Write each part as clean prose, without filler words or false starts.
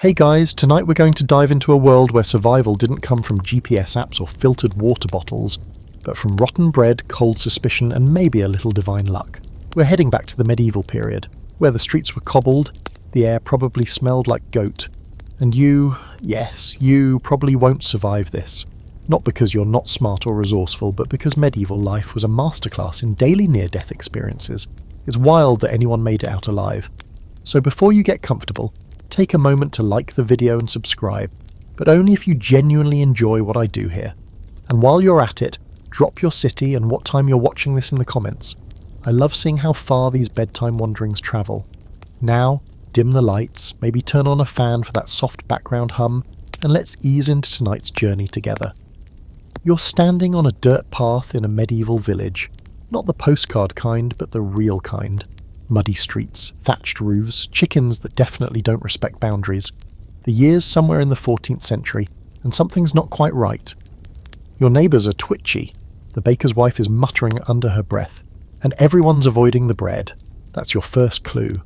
Hey guys, tonight we're going to dive into a world where survival didn't come from GPS apps or filtered water bottles, but from rotten bread, cold suspicion, and maybe a little divine luck. We're heading back to the medieval period, where the streets were cobbled, the air probably smelled like goat, and you, yes, you probably won't survive this. Not because you're not smart or resourceful, but because medieval life was a masterclass in daily near-death experiences. It's wild that anyone made it out alive. So before you get comfortable, take a moment to like the video and subscribe, but only if you genuinely enjoy what I do here. And while you're at it, drop your city and what time you're watching this in the comments. I love seeing how far these bedtime wanderings travel. Now, dim the lights, maybe turn on a fan for that soft background hum, and let's ease into tonight's journey together. You're standing on a dirt path in a medieval village. Not the postcard kind, but the real kind. Muddy streets, thatched roofs, chickens that definitely don't respect boundaries. The year's somewhere in the 14th century, and something's not quite right. Your neighbours are twitchy, the baker's wife is muttering under her breath, and everyone's avoiding the bread. That's your first clue.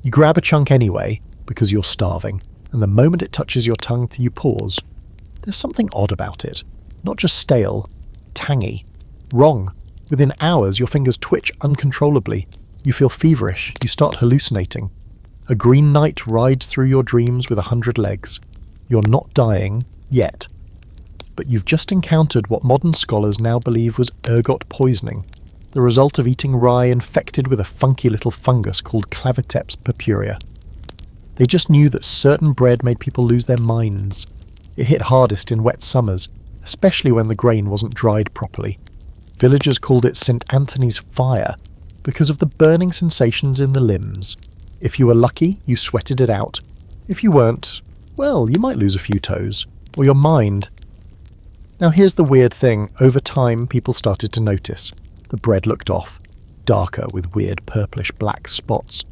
You grab a chunk anyway, because you're starving, and the moment it touches your tongue, you pause. There's something odd about it. Not just stale, tangy. Wrong. Within hours, your fingers twitch uncontrollably. You feel feverish, you start hallucinating. A green knight rides through your dreams with 100 legs. You're not dying, yet. But you've just encountered what modern scholars now believe was ergot poisoning, the result of eating rye infected with a funky little fungus called Claviceps purpurea. They just knew that certain bread made people lose their minds. It hit hardest in wet summers, especially when the grain wasn't dried properly. Villagers called it St. Anthony's fire, because of the burning sensations in the limbs. If you were lucky, you sweated it out. If you weren't, well, you might lose a few toes, or your mind. Now here's the weird thing, over time people started to notice. The bread looked off, darker with weird purplish black spots.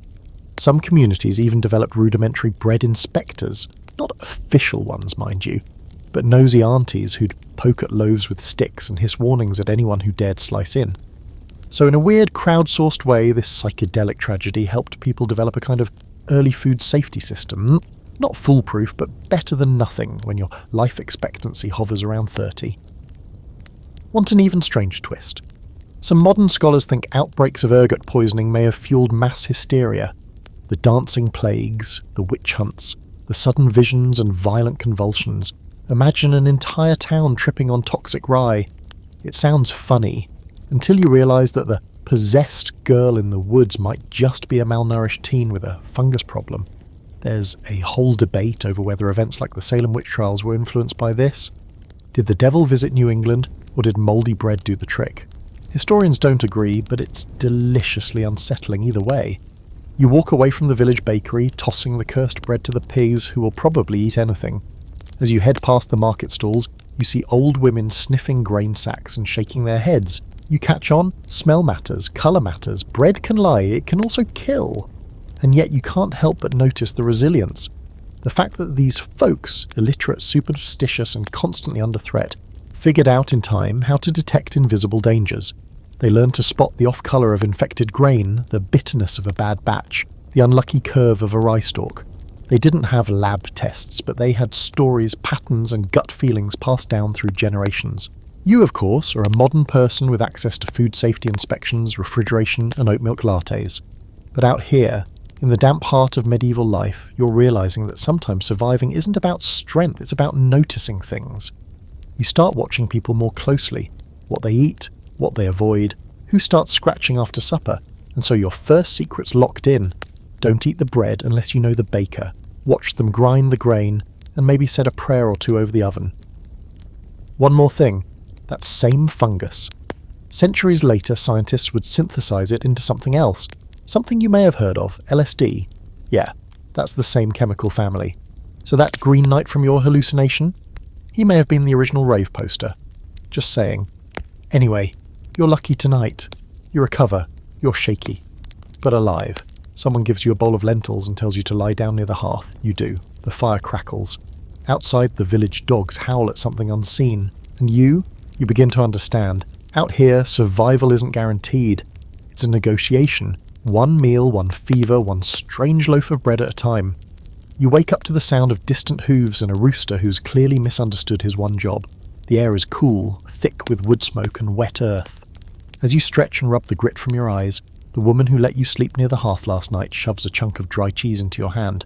Some communities even developed rudimentary bread inspectors, not official ones mind you, but nosy aunties who'd poke at loaves with sticks and hiss warnings at anyone who dared slice in. So in a weird crowdsourced way, this psychedelic tragedy helped people develop a kind of early food safety system. Not foolproof, but better than nothing when your life expectancy hovers around 30. Want an even stranger twist? Some modern scholars think outbreaks of ergot poisoning may have fueled mass hysteria. The dancing plagues, the witch hunts, the sudden visions and violent convulsions. Imagine an entire town tripping on toxic rye. It sounds funny, until you realise that the possessed girl in the woods might just be a malnourished teen with a fungus problem. There's a whole debate over whether events like the Salem witch trials were influenced by this. Did the devil visit New England, or did mouldy bread do the trick? Historians don't agree, but it's deliciously unsettling either way. You walk away from the village bakery, tossing the cursed bread to the pigs who will probably eat anything. As you head past the market stalls, you see old women sniffing grain sacks and shaking their heads. You catch on, smell matters, colour matters, bread can lie, it can also kill. And yet you can't help but notice the resilience. The fact that these folks, illiterate, superstitious and constantly under threat, figured out in time how to detect invisible dangers. They learned to spot the off-colour of infected grain, the bitterness of a bad batch, the unlucky curve of a rye stalk. They didn't have lab tests, but they had stories, patterns and gut feelings passed down through generations. You, of course, are a modern person with access to food safety inspections, refrigeration and oat milk lattes. But out here, in the damp heart of medieval life, you're realising that sometimes surviving isn't about strength, it's about noticing things. You start watching people more closely, what they eat, what they avoid, who starts scratching after supper, and so your first secret's locked in. Don't eat the bread unless you know the baker, watch them grind the grain, and maybe said a prayer or two over the oven. One more thing. That same fungus. Centuries later, scientists would synthesize it into something else. Something you may have heard of, LSD. Yeah, that's the same chemical family. So that Green Knight from your hallucination? He may have been the original rave poster. Just saying. Anyway, you're lucky tonight. You recover. You're shaky. But alive. Someone gives you a bowl of lentils and tells you to lie down near the hearth. You do. The fire crackles. Outside, the village dogs howl at something unseen. And you begin to understand. Out here, survival isn't guaranteed. It's a negotiation. One meal, one fever, one strange loaf of bread at a time. You wake up to the sound of distant hooves and a rooster who's clearly misunderstood his one job. The air is cool, thick with wood smoke and wet earth. As you stretch and rub the grit from your eyes, the woman who let you sleep near the hearth last night shoves a chunk of dry cheese into your hand.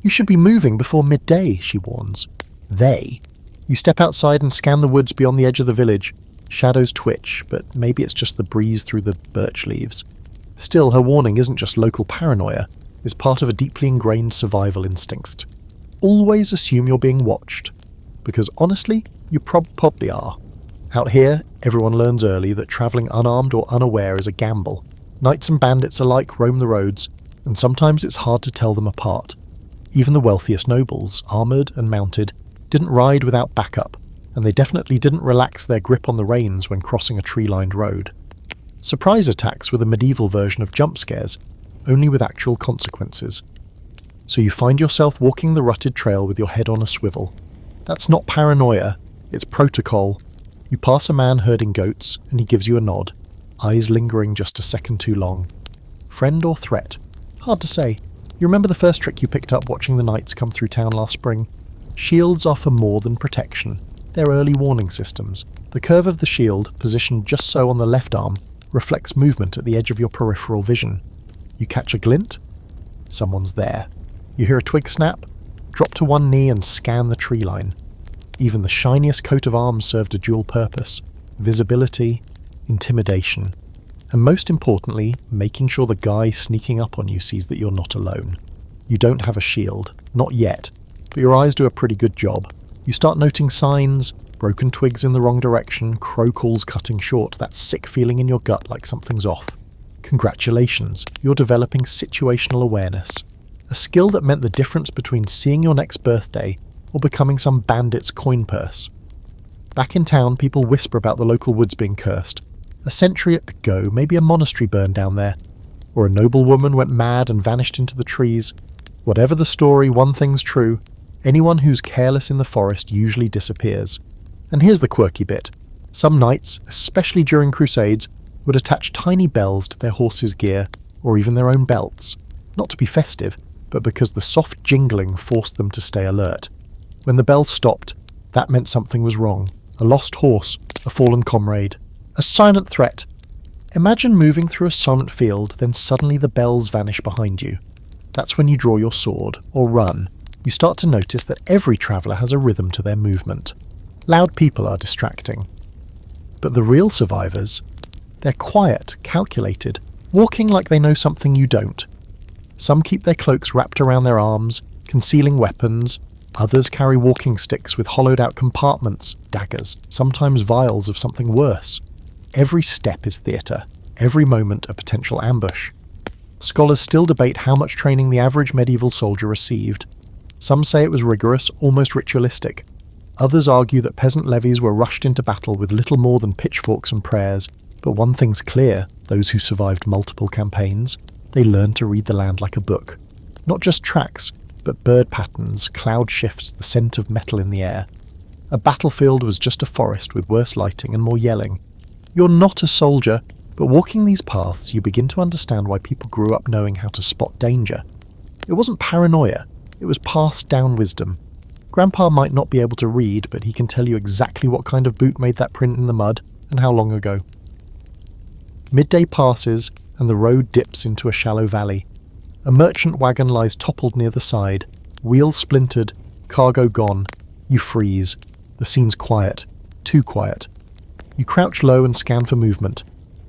You should be moving before midday, she warns. They. You step outside and scan the woods beyond the edge of the village. Shadows twitch, but maybe it's just the breeze through the birch leaves. Still, her warning isn't just local paranoia, it's part of a deeply ingrained survival instinct. Always assume you're being watched. Because honestly, you probably are. Out here, everyone learns early that travelling unarmed or unaware is a gamble. Knights and bandits alike roam the roads, and sometimes it's hard to tell them apart. Even the wealthiest nobles, armoured and mounted, didn't ride without backup, and they definitely didn't relax their grip on the reins when crossing a tree-lined road. Surprise attacks were the medieval version of jump scares, only with actual consequences. So you find yourself walking the rutted trail with your head on a swivel. That's not paranoia, it's protocol. You pass a man herding goats, and he gives you a nod, eyes lingering just a second too long. Friend or threat? Hard to say. You remember the first trick you picked up watching the knights come through town last spring? Shields offer more than protection. They're early warning systems. The curve of the shield, positioned just so on the left arm, reflects movement at the edge of your peripheral vision. You catch a glint? Someone's there. You hear a twig snap? Drop to one knee and scan the tree line. Even the shiniest coat of arms served a dual purpose: visibility, intimidation, and most importantly, making sure the guy sneaking up on you sees that you're not alone. You don't have a shield, not yet, but your eyes do a pretty good job. You start noting signs, broken twigs in the wrong direction, crow calls cutting short, that sick feeling in your gut like something's off. Congratulations, you're developing situational awareness, a skill that meant the difference between seeing your next birthday or becoming some bandit's coin purse. Back in town, people whisper about the local woods being cursed. A century ago, maybe a monastery burned down there, or a noblewoman went mad and vanished into the trees. Whatever the story, one thing's true: anyone who's careless in the forest usually disappears. And here's the quirky bit. Some knights, especially during crusades, would attach tiny bells to their horses' gear, or even their own belts. Not to be festive, but because the soft jingling forced them to stay alert. When the bells stopped, that meant something was wrong. A lost horse, a fallen comrade, a silent threat. Imagine moving through a silent field, then suddenly the bells vanish behind you. That's when you draw your sword, or run. You start to notice that every traveller has a rhythm to their movement. Loud people are distracting. But the real survivors, they're quiet, calculated, walking like they know something you don't. Some keep their cloaks wrapped around their arms, concealing weapons. Others carry walking sticks with hollowed-out compartments, daggers, sometimes vials of something worse. Every step is theatre, every moment a potential ambush. Scholars still debate how much training the average medieval soldier received. Some say it was rigorous, almost ritualistic. Others argue that peasant levies were rushed into battle with little more than pitchforks and prayers. But one thing's clear: those who survived multiple campaigns, they learned to read the land like a book. Not just tracks, but bird patterns, cloud shifts, the scent of metal in the air. A battlefield was just a forest with worse lighting and more yelling. You're not a soldier, but walking these paths you begin to understand why people grew up knowing how to spot danger. It wasn't paranoia, it was passed down wisdom. Grandpa might not be able to read, but he can tell you exactly what kind of boot made that print in the mud and how long ago. Midday passes and the road dips into a shallow valley. A merchant wagon lies toppled near the side, wheels splintered, cargo gone. You freeze. The scene's quiet. Too quiet. You crouch low and scan for movement.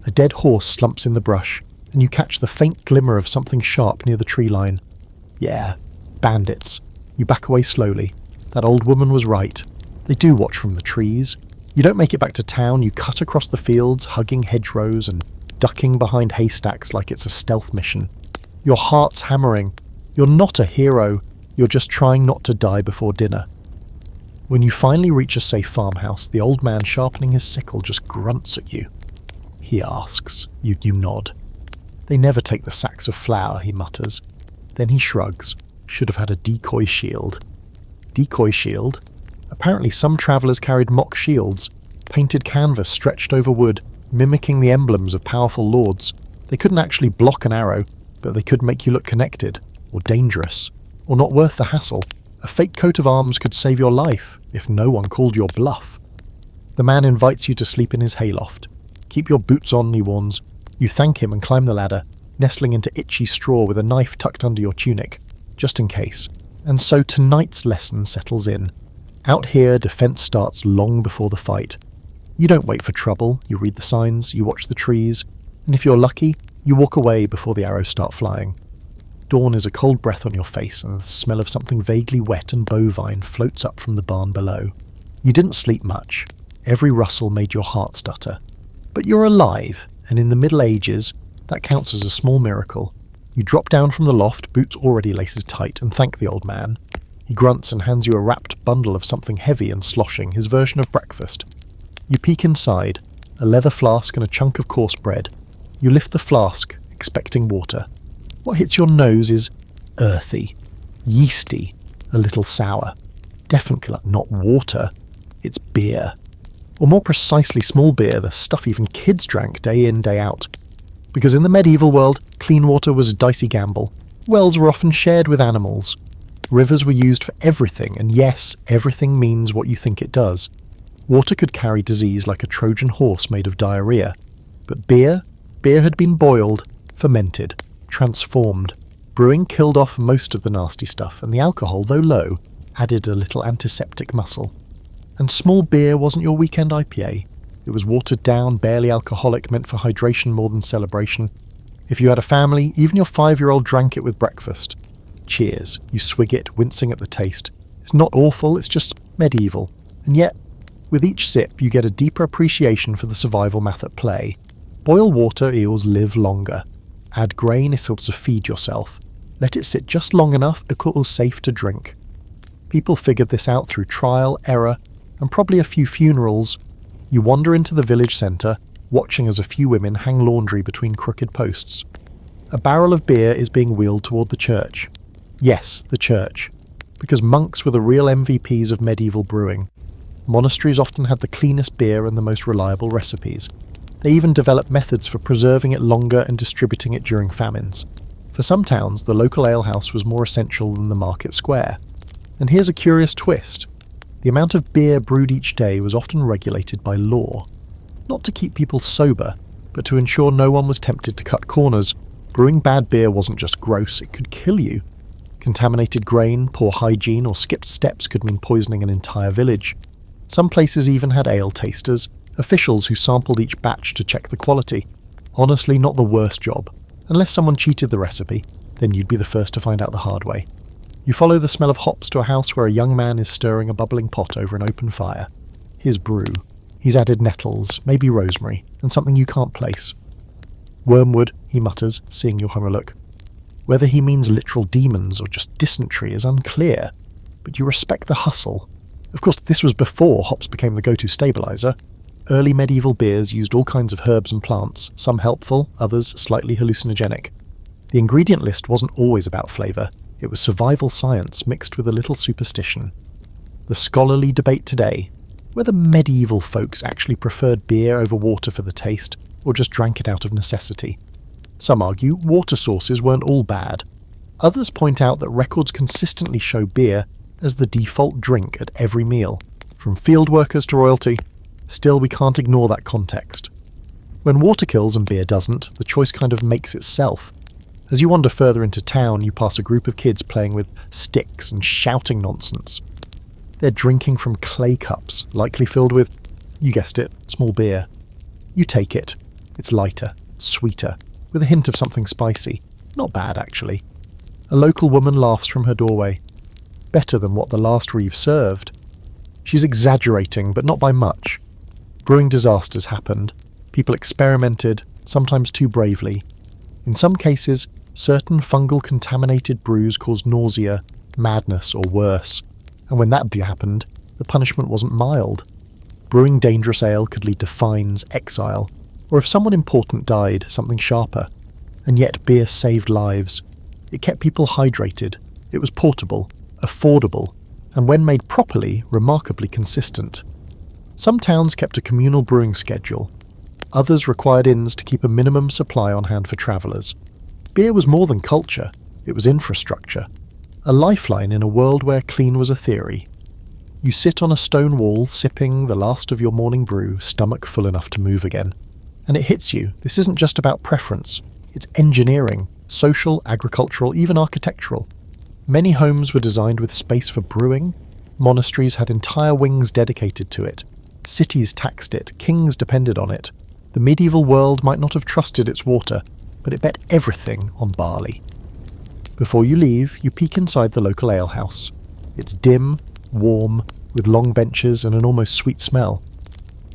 A dead horse slumps in the brush, and you catch the faint glimmer of something sharp near the tree line. Yeah, bandits. You back away slowly. That old woman was right. They do watch from the trees. You don't make it back to town. You cut across the fields, hugging hedgerows and ducking behind haystacks like it's a stealth mission. Your heart's hammering. You're not a hero. You're just trying not to die before dinner. When you finally reach a safe farmhouse, the old man sharpening his sickle just grunts at you. He asks. You nod. They never take the sacks of flour, he mutters. Then he shrugs. Should have had a decoy shield. Decoy shield? Apparently some travellers carried mock shields, painted canvas stretched over wood, mimicking the emblems of powerful lords. They couldn't actually block an arrow, but they could make you look connected, or dangerous. or not worth the hassle. A fake coat of arms could save your life, if no one called your bluff. The man invites you to sleep in his hayloft. Keep your boots on, he warns. You thank him and climb the ladder, nestling into itchy straw with a knife tucked under your tunic, just in case. And so tonight's lesson settles in. Out here, defence starts long before the fight. You don't wait for trouble, you read the signs, you watch the trees, and if you're lucky, you walk away before the arrows start flying. Dawn is a cold breath on your face, and the smell of something vaguely wet and bovine floats up from the barn below. You didn't sleep much. Every rustle made your heart stutter. But you're alive, and in the Middle Ages, that counts as a small miracle. You drop down from the loft, boots already laces tight, and thank the old man. He grunts and hands you a wrapped bundle of something heavy and sloshing, his version of breakfast. You peek inside, a leather flask and a chunk of coarse bread. You lift the flask, expecting water. What hits your nose is earthy, yeasty, a little sour. Definitely not water, it's beer. Or more precisely small beer, the stuff even kids drank day in, day out. Because in the medieval world, clean water was a dicey gamble. Wells were often shared with animals. Rivers were used for everything, and yes, everything means what you think it does. Water could carry disease like a Trojan horse made of diarrhea. But beer had been boiled, fermented, transformed. Brewing killed off most of the nasty stuff, and the alcohol, though low, added a little antiseptic muscle. And small beer wasn't your weekend IPA. It was watered down, barely alcoholic, meant for hydration more than celebration. If you had a family, even your 5-year-old drank it with breakfast. Cheers. You swig it, wincing at the taste. It's not awful, it's just medieval. And yet, with each sip, you get a deeper appreciation for the survival math at play. Boil water eels live longer. Add grain is able to feed yourself. Let it sit just long enough, it was safe to drink. People figured this out through trial, error, and probably a few funerals. You wander into the village centre, watching as a few women hang laundry between crooked posts. A barrel of beer is being wheeled toward the church. Yes, the church. Because monks were the real MVPs of medieval brewing. Monasteries often had the cleanest beer and the most reliable recipes. They even developed methods for preserving it longer and distributing it during famines. For some towns, the local alehouse was more essential than the market square. And here's a curious twist. The amount of beer brewed each day was often regulated by law. Not to keep people sober, but to ensure no one was tempted to cut corners. Brewing bad beer wasn't just gross, it could kill you. Contaminated grain, poor hygiene, or skipped steps could mean poisoning an entire village. Some places even had ale tasters, officials who sampled each batch to check the quality. Honestly, not the worst job. Unless someone cheated the recipe, then you'd be the first to find out the hard way. You follow the smell of hops to a house where a young man is stirring a bubbling pot over an open fire. His brew. He's added nettles, maybe rosemary, and something you can't place. Wormwood, he mutters, seeing your hunger look. Whether he means literal demons or just dysentery is unclear, but you respect the hustle. Of course, this was before hops became the go-to stabilizer. Early medieval beers used all kinds of herbs and plants, some helpful, others slightly hallucinogenic. The ingredient list wasn't always about flavour, it was survival science mixed with a little superstition. The scholarly debate today, whether medieval folks actually preferred beer over water for the taste, or just drank it out of necessity. Some argue water sources weren't all bad. Others point out that records consistently show beer as the default drink at every meal, from field workers to royalty. Still, we can't ignore that context. When water kills and beer doesn't, the choice kind of makes itself. As you wander further into town, you pass a group of kids playing with sticks and shouting nonsense. They're drinking from clay cups, likely filled with, you guessed it, small beer. You take it. It's lighter, sweeter, with a hint of something spicy. Not bad, actually. A local woman laughs from her doorway. Better than what the last reeve served. She's exaggerating, but not by much. Brewing disasters happened. People experimented, sometimes too bravely. In some cases, certain fungal contaminated brews caused nausea, madness, or worse. And when that happened, the punishment wasn't mild. Brewing dangerous ale could lead to fines, exile, or if someone important died, something sharper. And yet beer saved lives. It kept people hydrated. It was portable, affordable, and when made properly, remarkably consistent. Some towns kept a communal brewing schedule. Others required inns to keep a minimum supply on hand for travellers. Beer was more than culture, it was infrastructure. A lifeline in a world where clean was a theory. You sit on a stone wall sipping the last of your morning brew, stomach full enough to move again. And it hits you, this isn't just about preference. It's engineering, social, agricultural, even architectural. Many homes were designed with space for brewing. Monasteries had entire wings dedicated to it. Cities taxed it, kings depended on it. The medieval world might not have trusted its water, but it bet everything on barley. Before you leave, you peek inside the local alehouse. It's dim, warm, with long benches and an almost sweet smell.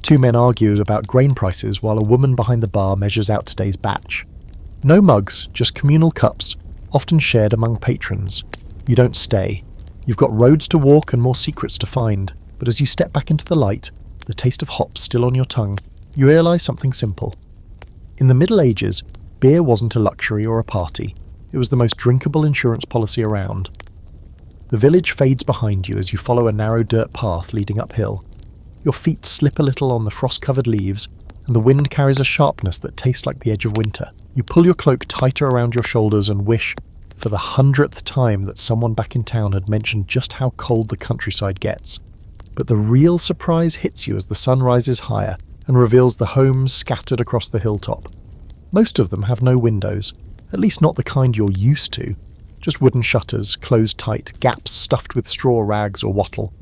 Two men argue about grain prices while a woman behind the bar measures out today's batch. No mugs, just communal cups, often shared among patrons. You don't stay. You've got roads to walk and more secrets to find, but as you step back into the light, the taste of hops still on your tongue, you realise something simple. In the Middle Ages, beer wasn't a luxury or a party. It was the most drinkable insurance policy around. The village fades behind you as you follow a narrow dirt path leading uphill. Your feet slip a little on the frost-covered leaves, and the wind carries a sharpness that tastes like the edge of winter. You pull your cloak tighter around your shoulders and wish, for the 100th time, that someone back in town had mentioned just how cold the countryside gets. But the real surprise hits you as the sun rises higher and reveals the homes scattered across the hilltop. Most of them have no windows, at least not the kind you're used to. Just wooden shutters, closed tight, gaps stuffed with straw rags or wattle.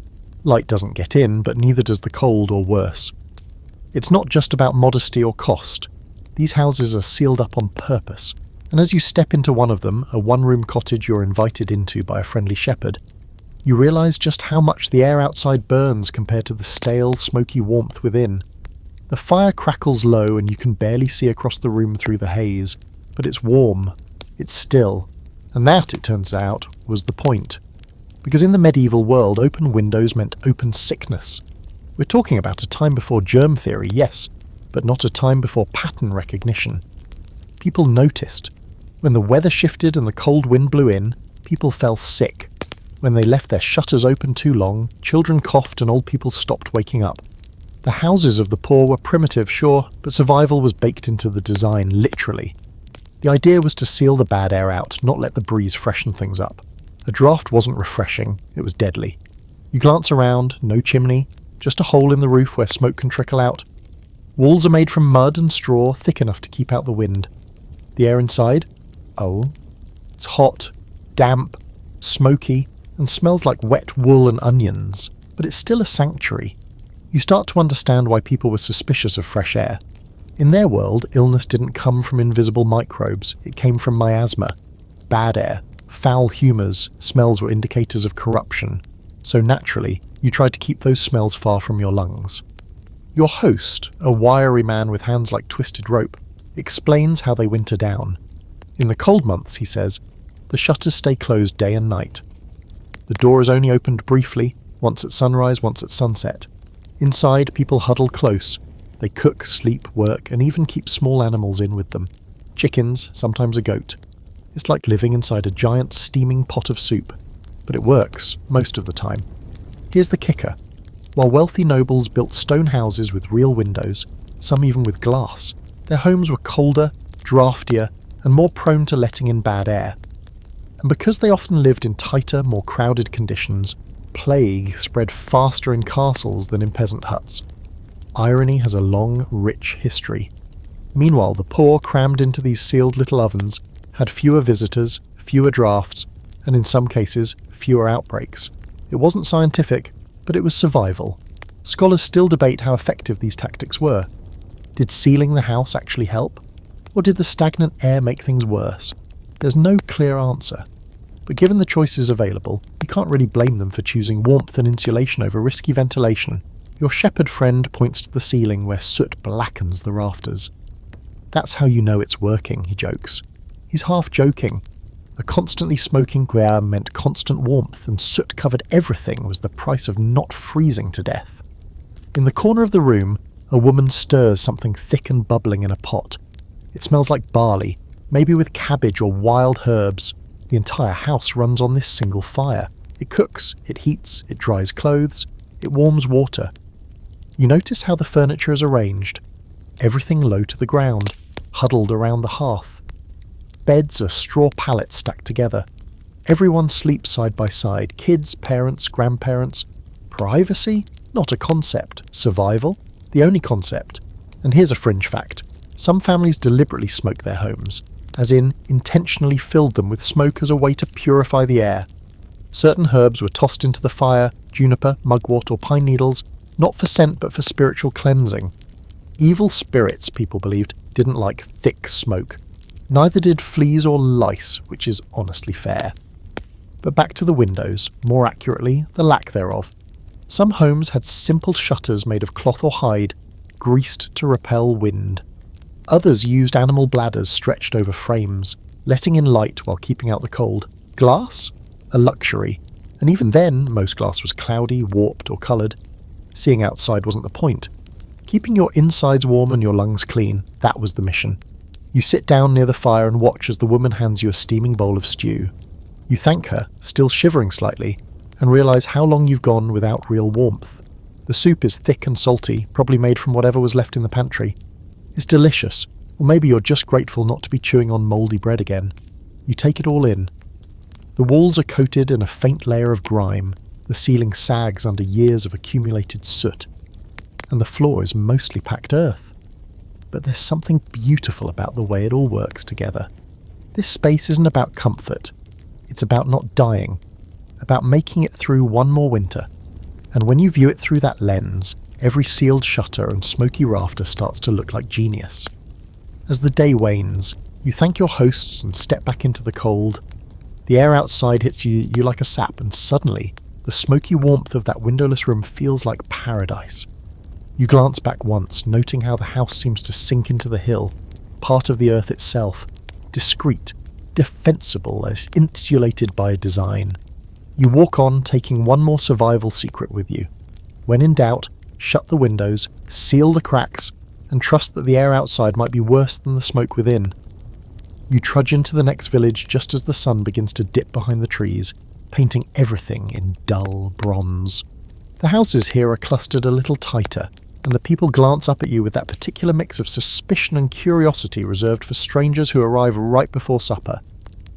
Light doesn't get in, but neither does the cold, or worse. It's not just about modesty or cost. These houses are sealed up on purpose, and as you step into one of them, a one-room cottage you're invited into by a friendly shepherd, you realise just how much the air outside burns compared to the stale, smoky warmth within. The fire crackles low and you can barely see across the room through the haze, but it's warm, it's still, and that, it turns out, was the point. Because in the medieval world, open windows meant open sickness. We're talking about a time before germ theory, yes, but not a time before pattern recognition. People noticed. When the weather shifted and the cold wind blew in, people fell sick. When they left their shutters open too long, children coughed and old people stopped waking up. The houses of the poor were primitive, sure, but survival was baked into the design, literally. The idea was to seal the bad air out, not let the breeze freshen things up. A draught wasn't refreshing, it was deadly. You glance around, no chimney, just a hole in the roof where smoke can trickle out. Walls are made from mud and straw, thick enough to keep out the wind. The air inside? Oh. It's hot, damp, smoky, and smells like wet wool and onions, but it's still a sanctuary. You start to understand why people were suspicious of fresh air. In their world, illness didn't come from invisible microbes, it came from miasma. Bad air, foul humours, smells were indicators of corruption, so naturally, you tried to keep those smells far from your lungs. Your host, a wiry man with hands like twisted rope, explains how they winter down. In the cold months, he says, the shutters stay closed day and night. The door is only opened briefly, once at sunrise, once at sunset. Inside, people huddle close. They cook, sleep, work, and even keep small animals in with them. Chickens, sometimes a goat. It's like living inside a giant steaming pot of soup. But it works, most of the time. Here's the kicker. While wealthy nobles built stone houses with real windows, some even with glass, their homes were colder, draftier, and more prone to letting in bad air. And because they often lived in tighter, more crowded conditions, plague spread faster in castles than in peasant huts. Irony has a long, rich history. Meanwhile, the poor crammed into these sealed little ovens had fewer visitors, fewer drafts, and in some cases, fewer outbreaks. It wasn't scientific, but it was survival. Scholars still debate how effective these tactics were. Did sealing the house actually help? Or did the stagnant air make things worse? There's no clear answer. But given the choices available, you can't really blame them for choosing warmth and insulation over risky ventilation. Your shepherd friend points to the ceiling where soot blackens the rafters. That's how you know it's working, he jokes. He's half joking. A constantly smoking guer meant constant warmth, and soot covered everything was the price of not freezing to death. In the corner of the room, a woman stirs something thick and bubbling in a pot. It smells like barley, maybe with cabbage or wild herbs. The entire house runs on this single fire. It cooks, it heats, it dries clothes, it warms water. You notice how the furniture is arranged. Everything low to the ground, huddled around the hearth. Beds are straw pallets stacked together. Everyone sleeps side by side, kids, parents, grandparents. Privacy? Not a concept. Survival? The only concept. And here's a fringe fact. Some families deliberately smoke their homes, as in intentionally filled them with smoke as a way to purify the air. Certain herbs were tossed into the fire, juniper, mugwort or pine needles, not for scent but for spiritual cleansing. Evil spirits, people believed, didn't like thick smoke. Neither did fleas or lice, which is honestly fair. But back to the windows, more accurately, the lack thereof. Some homes had simple shutters made of cloth or hide, greased to repel wind. Others used animal bladders stretched over frames, letting in light while keeping out the cold. Glass? A luxury. And even then, most glass was cloudy, warped or coloured. Seeing outside wasn't the point. Keeping your insides warm and your lungs clean, that was the mission. You sit down near the fire and watch as the woman hands you a steaming bowl of stew. You thank her, still shivering slightly, and realise how long you've gone without real warmth. The soup is thick and salty, probably made from whatever was left in the pantry. It's delicious, or maybe you're just grateful not to be chewing on mouldy bread again. You take it all in. The walls are coated in a faint layer of grime, the ceiling sags under years of accumulated soot, and the floor is mostly packed earth. But there's something beautiful about the way it all works together. This space isn't about comfort. It's about not dying, about making it through one more winter. And when you view it through that lens, every sealed shutter and smoky rafter starts to look like genius. As the day wanes, you thank your hosts and step back into the cold. The air outside hits you like a sap, and suddenly, the smoky warmth of that windowless room feels like paradise. You glance back once, noting how the house seems to sink into the hill, part of the earth itself, discreet, defensible as insulated by design. You walk on, taking one more survival secret with you. When in doubt, shut the windows, seal the cracks, and trust that the air outside might be worse than the smoke within. You trudge into the next village just as the sun begins to dip behind the trees, painting everything in dull bronze. The houses here are clustered a little tighter, and the people glance up at you with that particular mix of suspicion and curiosity reserved for strangers who arrive right before supper.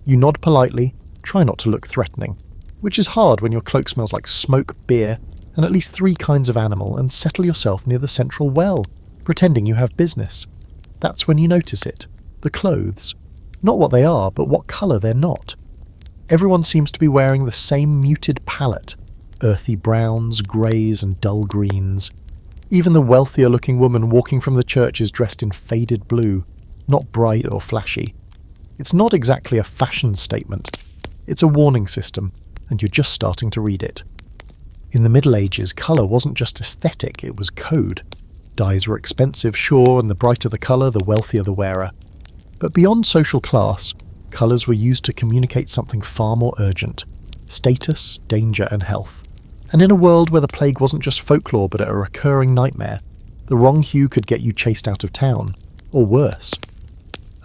You nod politely, try not to look threatening, which is hard when your cloak smells like smoke, beer, and at least 3 kinds of animal, and settle yourself near the central well, pretending you have business. That's when you notice it. The clothes. Not what they are, but what colour they're not. Everyone seems to be wearing the same muted palette, earthy browns, greys and dull greens. Even the wealthier-looking woman walking from the church is dressed in faded blue, not bright or flashy. It's not exactly a fashion statement. It's a warning system, and you're just starting to read it. In the Middle Ages, colour wasn't just aesthetic, it was code. Dyes were expensive, sure, and the brighter the colour, the wealthier the wearer. But beyond social class, colours were used to communicate something far more urgent: status, danger and health. And in a world where the plague wasn't just folklore but a recurring nightmare, the wrong hue could get you chased out of town, or worse.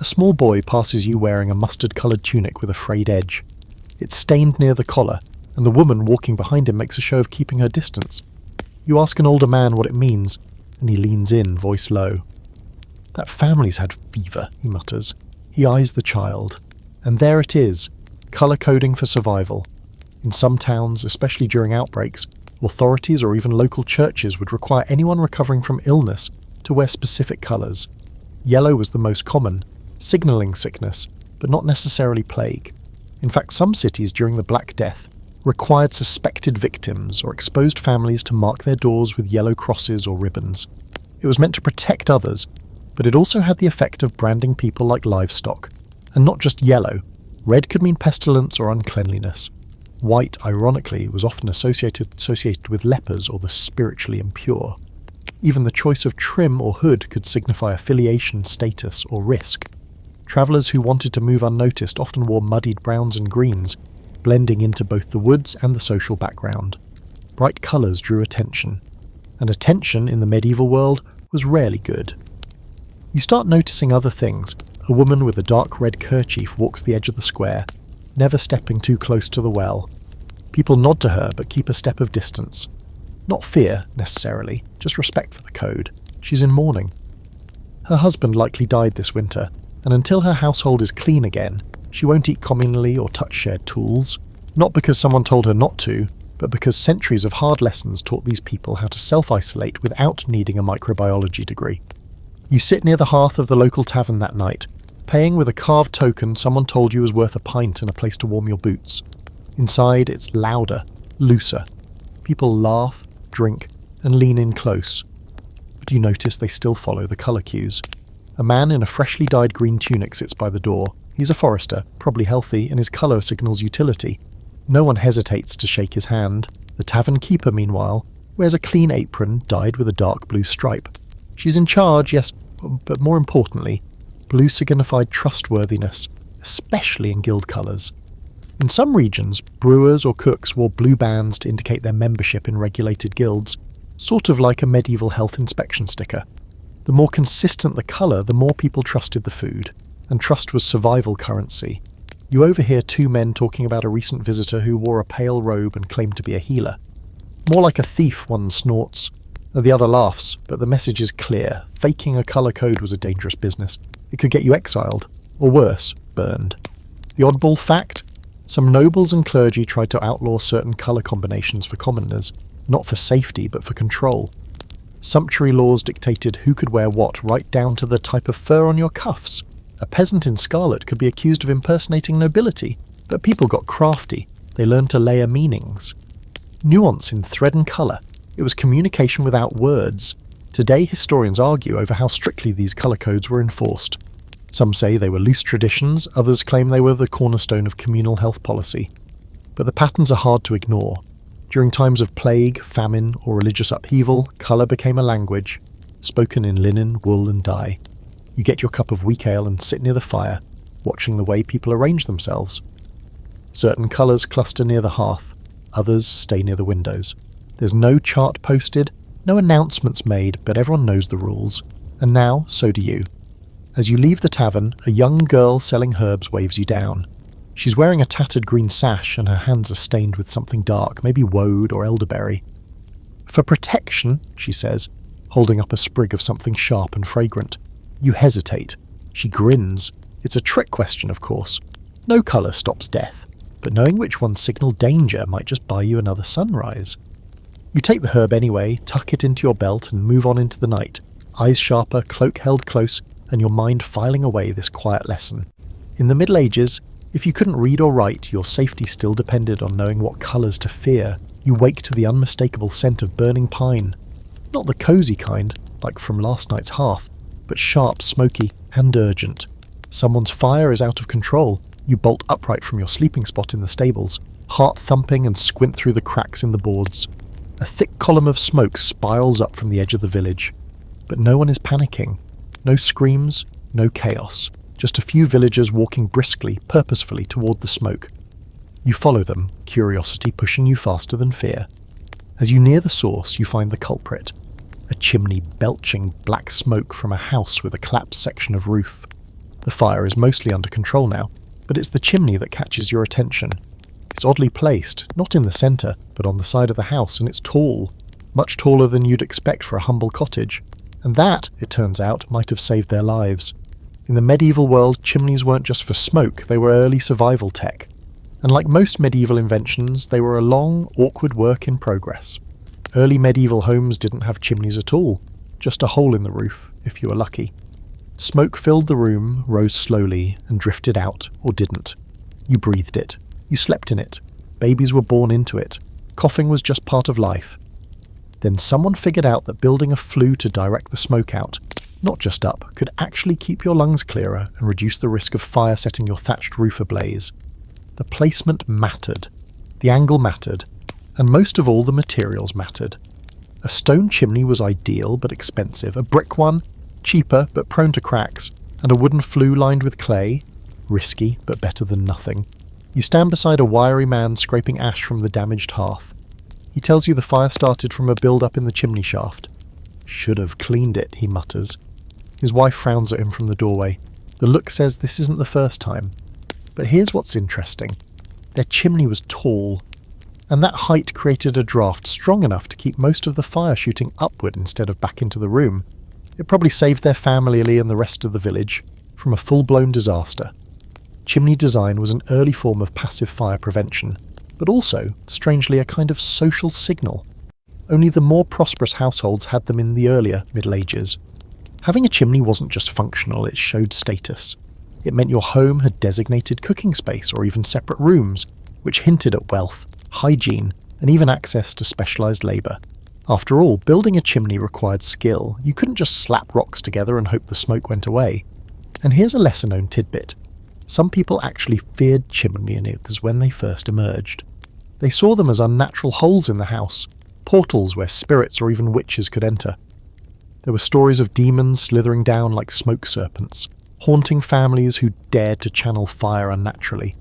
A small boy passes you wearing a mustard-coloured tunic with a frayed edge. It's stained near the collar, and the woman walking behind him makes a show of keeping her distance. You ask an older man what it means, and he leans in, voice low. "That family's had fever," he mutters. He eyes the child, and there it is, colour coding for survival. In some towns, especially during outbreaks, authorities or even local churches would require anyone recovering from illness to wear specific colours. Yellow was the most common, signalling sickness, but not necessarily plague. In fact, some cities during the Black Death required suspected victims or exposed families to mark their doors with yellow crosses or ribbons. It was meant to protect others, but it also had the effect of branding people like livestock. And not just yellow. Red could mean pestilence or uncleanliness. White, ironically, was often associated with lepers or the spiritually impure. Even the choice of trim or hood could signify affiliation, status, or risk. Travellers who wanted to move unnoticed often wore muddied browns and greens, blending into both the woods and the social background. Bright colours drew attention, and attention in the medieval world was rarely good. You start noticing other things. A woman with a dark red kerchief walks the edge of the square, never stepping too close to the well. People nod to her but keep a step of distance. Not fear, necessarily, just respect for the code. She's in mourning. Her husband likely died this winter, and until her household is clean again, She won't eat communally or touch shared tools, not because someone told her not to, but because centuries of hard lessons taught these people how to self-isolate without needing a microbiology degree. You sit near the hearth of the local tavern that night, paying with a carved token someone told you was worth a pint and a place to warm your boots. Inside, it's louder, looser. People laugh, drink, and lean in close. But you notice they still follow the colour cues. A man in a freshly dyed green tunic sits by the door. He's a forester, probably healthy, and his colour signals utility. No one hesitates to shake his hand. The tavern keeper, meanwhile, wears a clean apron dyed with a dark blue stripe. She's in charge, yes, but more importantly, blue signified trustworthiness, especially in guild colours. In some regions, brewers or cooks wore blue bands to indicate their membership in regulated guilds, sort of like a medieval health inspection sticker. The more consistent the colour, the more people trusted the food, and trust was survival currency. You overhear two men talking about a recent visitor who wore a pale robe and claimed to be a healer. More like a thief, one snorts. The other laughs, but the message is clear. Faking a colour code was a dangerous business. It could get you exiled, or worse, burned. The oddball fact? Some nobles and clergy tried to outlaw certain colour combinations for commoners, not for safety but for control. Sumptuary laws dictated who could wear what, right down to the type of fur on your cuffs. A peasant in scarlet could be accused of impersonating nobility, but people got crafty. They learned to layer meanings. Nuance in thread and colour. It was communication without words. Today, historians argue over how strictly these colour codes were enforced. Some say they were loose traditions, others claim they were the cornerstone of communal health policy. But the patterns are hard to ignore. During times of plague, famine, or religious upheaval, colour became a language, spoken in linen, wool and dye. You get your cup of weak ale and sit near the fire, watching the way people arrange themselves. Certain colours cluster near the hearth, others stay near the windows. There's no chart posted, no announcements made, but everyone knows the rules. And now, so do you. As you leave the tavern, a young girl selling herbs waves you down. She's wearing a tattered green sash and her hands are stained with something dark, maybe woad or elderberry. "For protection," she says, holding up a sprig of something sharp and fragrant. You hesitate. She grins. It's a trick question, of course. No colour stops death, but knowing which ones signal danger might just buy you another sunrise. You take the herb anyway, tuck it into your belt and move on into the night, eyes sharper, cloak held close, and your mind filing away this quiet lesson. In the Middle Ages, if you couldn't read or write, your safety still depended on knowing what colours to fear. You wake to the unmistakable scent of burning pine. Not the cosy kind, like from last night's hearth, but sharp, smoky, and urgent. Someone's fire is out of control. You bolt upright from your sleeping spot in the stables, heart thumping and squint through the cracks in the boards. A thick column of smoke spirals up from the edge of the village. But no one is panicking. No screams, no chaos. Just a few villagers walking briskly, purposefully toward the smoke. You follow them, curiosity pushing you faster than fear. As you near the source, you find the culprit. A chimney belching black smoke from a house with a collapsed section of roof. The fire is mostly under control now, but it's the chimney that catches your attention. It's oddly placed, not in the centre, but on the side of the house, and it's tall, much taller than you'd expect for a humble cottage. And that, it turns out, might have saved their lives. In the medieval world, chimneys weren't just for smoke, they were early survival tech. And like most medieval inventions, they were a long, awkward work in progress. Early medieval homes didn't have chimneys at all, just a hole in the roof, if you were lucky. Smoke filled the room, rose slowly, and drifted out, or didn't. You breathed it. You slept in it. Babies were born into it. Coughing was just part of life. Then someone figured out that building a flue to direct the smoke out, not just up, could actually keep your lungs clearer and reduce the risk of fire setting your thatched roof ablaze. The placement mattered. The angle mattered. And most of all, the materials mattered. A stone chimney was ideal but expensive, a brick one, cheaper but prone to cracks, and a wooden flue lined with clay, risky but better than nothing. You stand beside a wiry man scraping ash from the damaged hearth. He tells you the fire started from a build-up in the chimney shaft. "Should have cleaned it," he mutters. His wife frowns at him from the doorway. The look says this isn't the first time. But here's what's interesting. Their chimney was tall, and that height created a draft strong enough to keep most of the fire shooting upward instead of back into the room. It probably saved their family and the rest of the village from a full-blown disaster. chimney design was an early form of passive fire prevention, but also, strangely, a kind of social signal. Only the more prosperous households had them in the earlier Middle Ages. Having a chimney wasn't just functional, it showed status. It meant your home had designated cooking space or even separate rooms, which hinted at wealth, hygiene, and even access to specialised labour. After all, building a chimney required skill. You couldn't just slap rocks together and hope the smoke went away. And here's a lesser-known tidbit. Some people actually feared chimneys when they first emerged. They saw them as unnatural holes in the house, portals where spirits or even witches could enter. There were stories of demons slithering down like smoke serpents, haunting families who dared to channel fire unnaturally.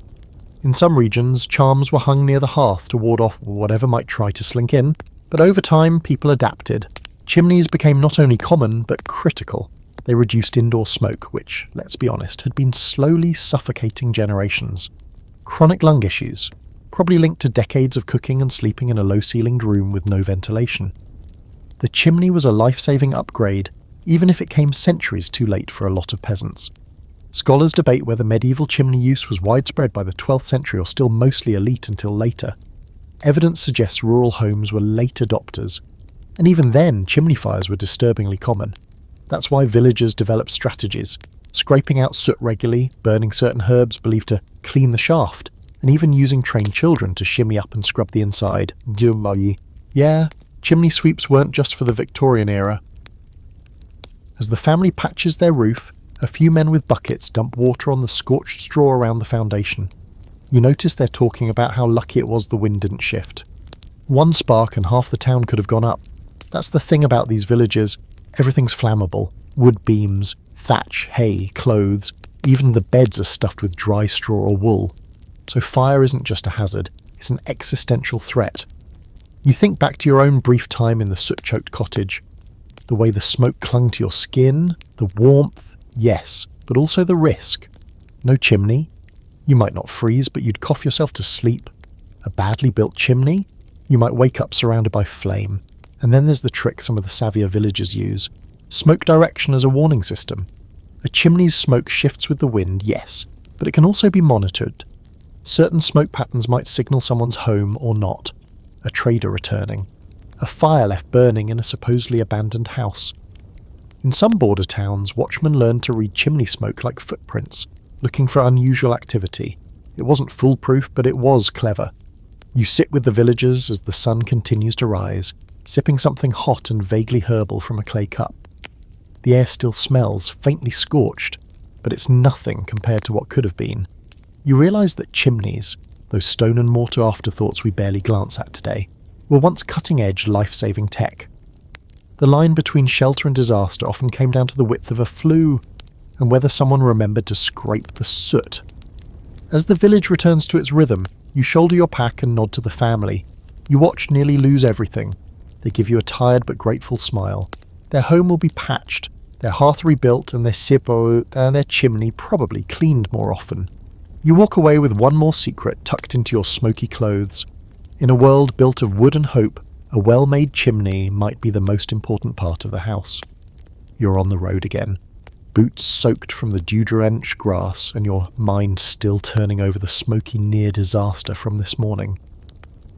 In some regions, charms were hung near the hearth to ward off whatever might try to slink in, but over time people adapted. Chimneys became not only common, but critical. They reduced indoor smoke, which, let's be honest, had been slowly suffocating generations. Chronic lung issues, probably linked to decades of cooking and sleeping in a low-ceilinged room with no ventilation. The chimney was a life-saving upgrade, even if it came centuries too late for a lot of peasants. Scholars debate whether medieval chimney use was widespread by the 12th century or still mostly elite until later. Evidence suggests rural homes were late adopters, and even then chimney fires were disturbingly common. That's why villagers developed strategies, scraping out soot regularly, burning certain herbs believed to clean the shaft, and even using trained children to shimmy up and scrub the inside. Yeah, chimney sweeps weren't just for the Victorian era. As the family patches their roof, a few men with buckets dump water on the scorched straw around the foundation. You notice they're talking about how lucky it was the wind didn't shift. One spark and half the town could have gone up. That's the thing about these villages. Everything's flammable. Wood beams, thatch, hay, clothes. Even the beds are stuffed with dry straw or wool. So fire isn't just a hazard, it's an existential threat. You think back to your own brief time in the soot-choked cottage. The way the smoke clung to your skin, the warmth, yes, but also the risk. No chimney. You might not freeze, but you'd cough yourself to sleep. A badly built chimney? You might wake up surrounded by flame. And then there's the trick some of the savvier villagers use. Smoke direction as a warning system. A chimney's smoke shifts with the wind, yes, but it can also be monitored. Certain smoke patterns might signal someone's home or not. A trader returning. A fire left burning in a supposedly abandoned house. In some border towns, watchmen learned to read chimney smoke like footprints, looking for unusual activity. It wasn't foolproof, but it was clever. You sit with the villagers as the sun continues to rise, sipping something hot and vaguely herbal from a clay cup. The air still smells, faintly scorched, but it's nothing compared to what could have been. You realise that chimneys, those stone and mortar afterthoughts we barely glance at today, were once cutting-edge, life-saving tech. The line between shelter and disaster often came down to the width of a flue, and whether someone remembered to scrape the soot. As the village returns to its rhythm, you shoulder your pack and nod to the family. You watch nearly lose everything. They give you a tired but grateful smile. Their home will be patched, their hearth rebuilt, and their chimney probably cleaned more often. You walk away with one more secret tucked into your smoky clothes. In a world built of wood and hope, a well-made chimney might be the most important part of the house. You're on the road again, boots soaked from the dew-drenched grass and your mind still turning over the smoky near-disaster from this morning.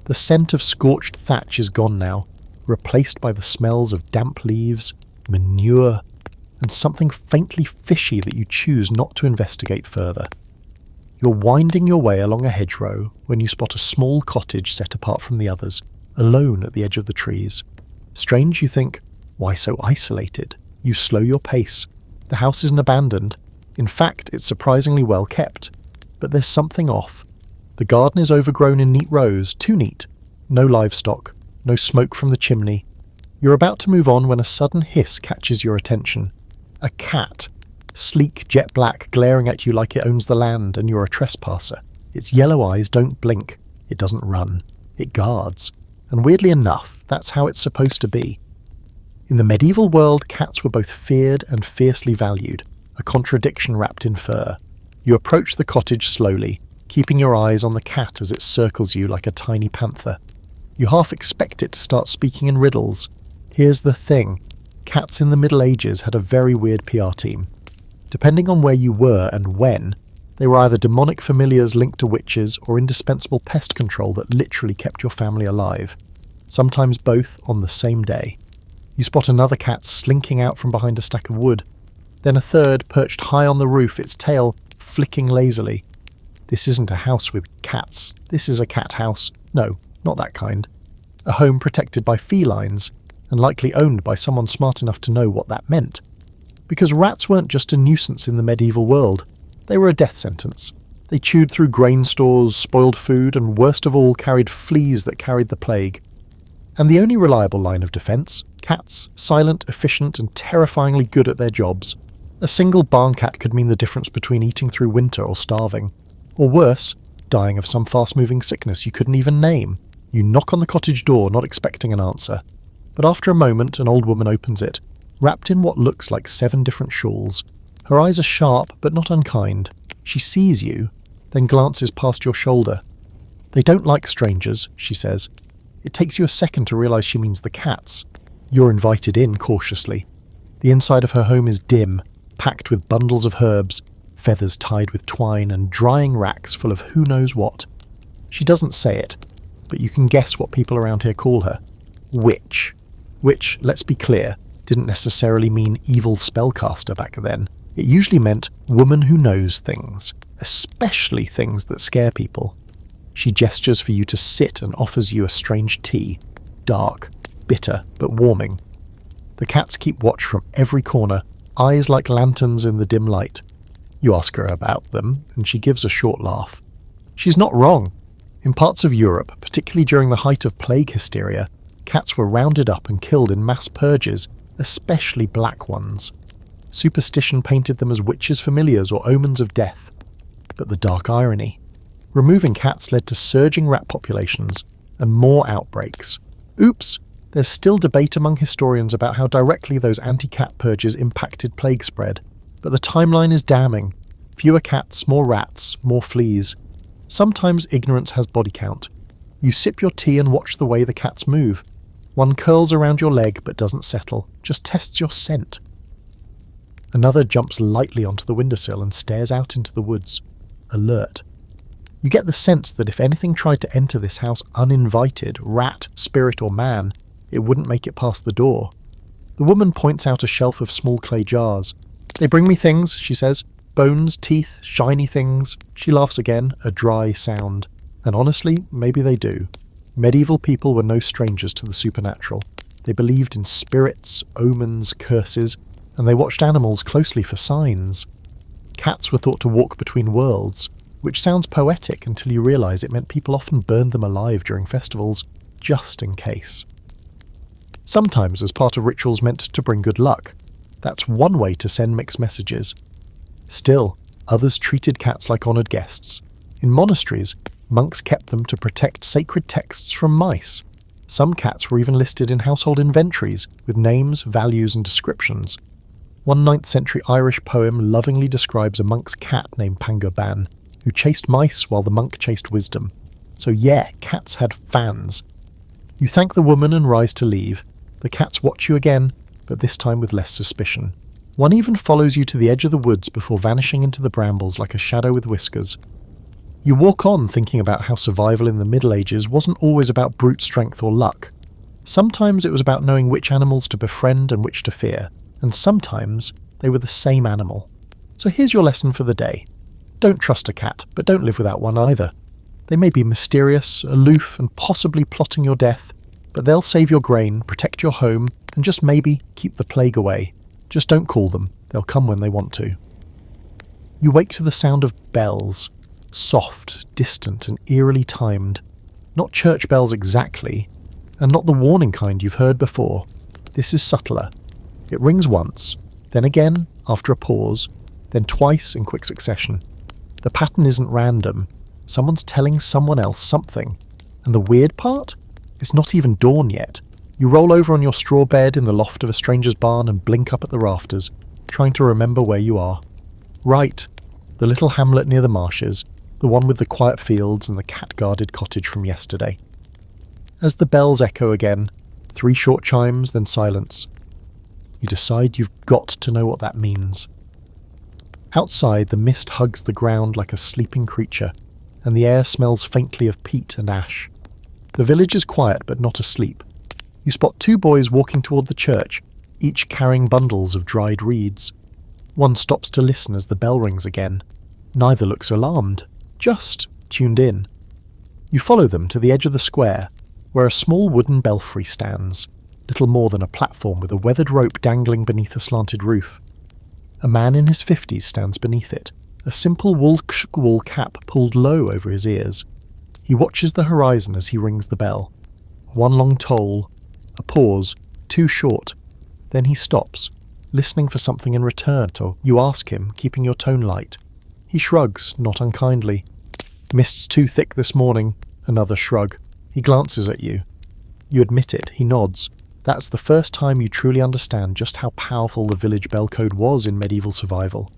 The scent of scorched thatch is gone now, replaced by the smells of damp leaves, manure, and something faintly fishy that you choose not to investigate further. You're winding your way along a hedgerow when you spot a small cottage set apart from the others, alone at the edge of the trees. Strange, you think, why so isolated? You slow your pace. The house isn't abandoned. In fact, it's surprisingly well kept. But there's something off. The garden is overgrown in neat rows, too neat. No livestock, no smoke from the chimney. You're about to move on when a sudden hiss catches your attention. A cat. Sleek, jet black, glaring at you like it owns the land and you're a trespasser. Its yellow eyes don't blink. It doesn't run. It guards. And weirdly enough, that's how it's supposed to be. In the medieval world, cats were both feared and fiercely valued, a contradiction wrapped in fur. You approach the cottage slowly, keeping your eyes on the cat as it circles you like a tiny panther. You half expect it to start speaking in riddles. Here's the thing. Cats in the Middle Ages had a very weird PR team. Depending on where you were and when, They were either demonic familiars linked to witches or indispensable pest control that literally kept your family alive. Sometimes both on the same day. You spot another cat slinking out from behind a stack of wood. Then a third perched high on the roof, its tail flicking lazily. This isn't a house with cats. This is a cat house. No, not that kind. A home protected by felines, and likely owned by someone smart enough to know what that meant. Because rats weren't just a nuisance in the medieval world. They were a death sentence. They chewed through grain stores, spoiled food, and worst of all carried fleas that carried the plague. And the only reliable line of defence, cats, silent, efficient, and terrifyingly good at their jobs. A single barn cat could mean the difference between eating through winter or starving. Or worse, dying of some fast-moving sickness you couldn't even name. You knock on the cottage door, not expecting an answer. But after a moment, an old woman opens it, wrapped in what looks like 7 different shawls. Her eyes are sharp, but not unkind. She sees you, then glances past your shoulder. They don't like strangers, she says. It takes you a second to realise she means the cats. You're invited in cautiously. The inside of her home is dim, packed with bundles of herbs, feathers tied with twine, and drying racks full of who knows what. She doesn't say it, but you can guess what people around here call her. Witch. Which, let's be clear, didn't necessarily mean evil spellcaster back then. It usually meant woman who knows things, especially things that scare people. She gestures for you to sit and offers you a strange tea. Dark, bitter, but warming. The cats keep watch from every corner, eyes like lanterns in the dim light. You ask her about them, and she gives a short laugh. She's not wrong. In parts of Europe, particularly during the height of plague hysteria, cats were rounded up and killed in mass purges, especially black ones. Superstition painted them as witches' familiars or omens of death. But the dark irony. Removing cats led to surging rat populations and more outbreaks. Oops! There's still debate among historians about how directly those anti-cat purges impacted plague spread. But the timeline is damning. Fewer cats, more rats, more fleas. Sometimes ignorance has body count. You sip your tea and watch the way the cats move. One curls around your leg but doesn't settle, just tests your scent. Another jumps lightly onto the windowsill and stares out into the woods, alert. You get the sense that if anything tried to enter this house uninvited, rat, spirit or man, it wouldn't make it past the door. The woman points out a shelf of small clay jars. They bring me things, she says. Bones, teeth, shiny things. She laughs again, a dry sound. And honestly, maybe they do. Medieval people were no strangers to the supernatural. They believed in spirits, omens, curses, and they watched animals closely for signs. Cats were thought to walk between worlds, which sounds poetic until you realise it meant people often burned them alive during festivals, just in case. Sometimes as part of rituals meant to bring good luck. That's one way to send mixed messages. Still, others treated cats like honoured guests. In monasteries, monks kept them to protect sacred texts from mice. Some cats were even listed in household inventories, with names, values and descriptions. One 9th century Irish poem lovingly describes a monk's cat named Pangoban, who chased mice while the monk chased wisdom. So yeah, cats had fans. You thank the woman and rise to leave. The cats watch you again, but this time with less suspicion. One even follows you to the edge of the woods before vanishing into the brambles like a shadow with whiskers. You walk on thinking about how survival in the Middle Ages wasn't always about brute strength or luck. Sometimes it was about knowing which animals to befriend and which to fear, and sometimes they were the same animal. So here's your lesson for the day. Don't trust a cat, but don't live without one either. They may be mysterious, aloof, and possibly plotting your death, but they'll save your grain, protect your home, and just maybe keep the plague away. Just don't call them. They'll come when they want to. You wake to the sound of bells. Soft, distant, and eerily timed. Not church bells exactly, and not the warning kind you've heard before. This is subtler. It rings once, then again after a pause, then twice in quick succession. The pattern isn't random. Someone's telling someone else something. And the weird part? It's not even dawn yet. You roll over on your straw bed in the loft of a stranger's barn and blink up at the rafters, trying to remember where you are. Right, the little hamlet near the marshes, the one with the quiet fields and the cat-guarded cottage from yesterday. As the bells echo again, 3 short chimes, then silence. You decide you've got to know what that means. Outside, the mist hugs the ground like a sleeping creature, and the air smells faintly of peat and ash. The village is quiet but not asleep. You spot 2 boys walking toward the church, each carrying bundles of dried reeds. One stops to listen as the bell rings again. Neither looks alarmed, just tuned in. You follow them to the edge of the square, where a small wooden belfry stands, little more than a platform with a weathered rope dangling beneath a slanted roof. A man in his 50s stands beneath it, a simple wool cap pulled low over his ears. He watches the horizon as he rings the bell. One long toll, a pause, too short. Then he stops, listening for something in return, or you ask him, keeping your tone light. He shrugs, not unkindly. "Mist's too thick this morning," another shrug. He glances at you. You admit it, he nods. That's the first time you truly understand just how powerful the village bell code was in medieval survival.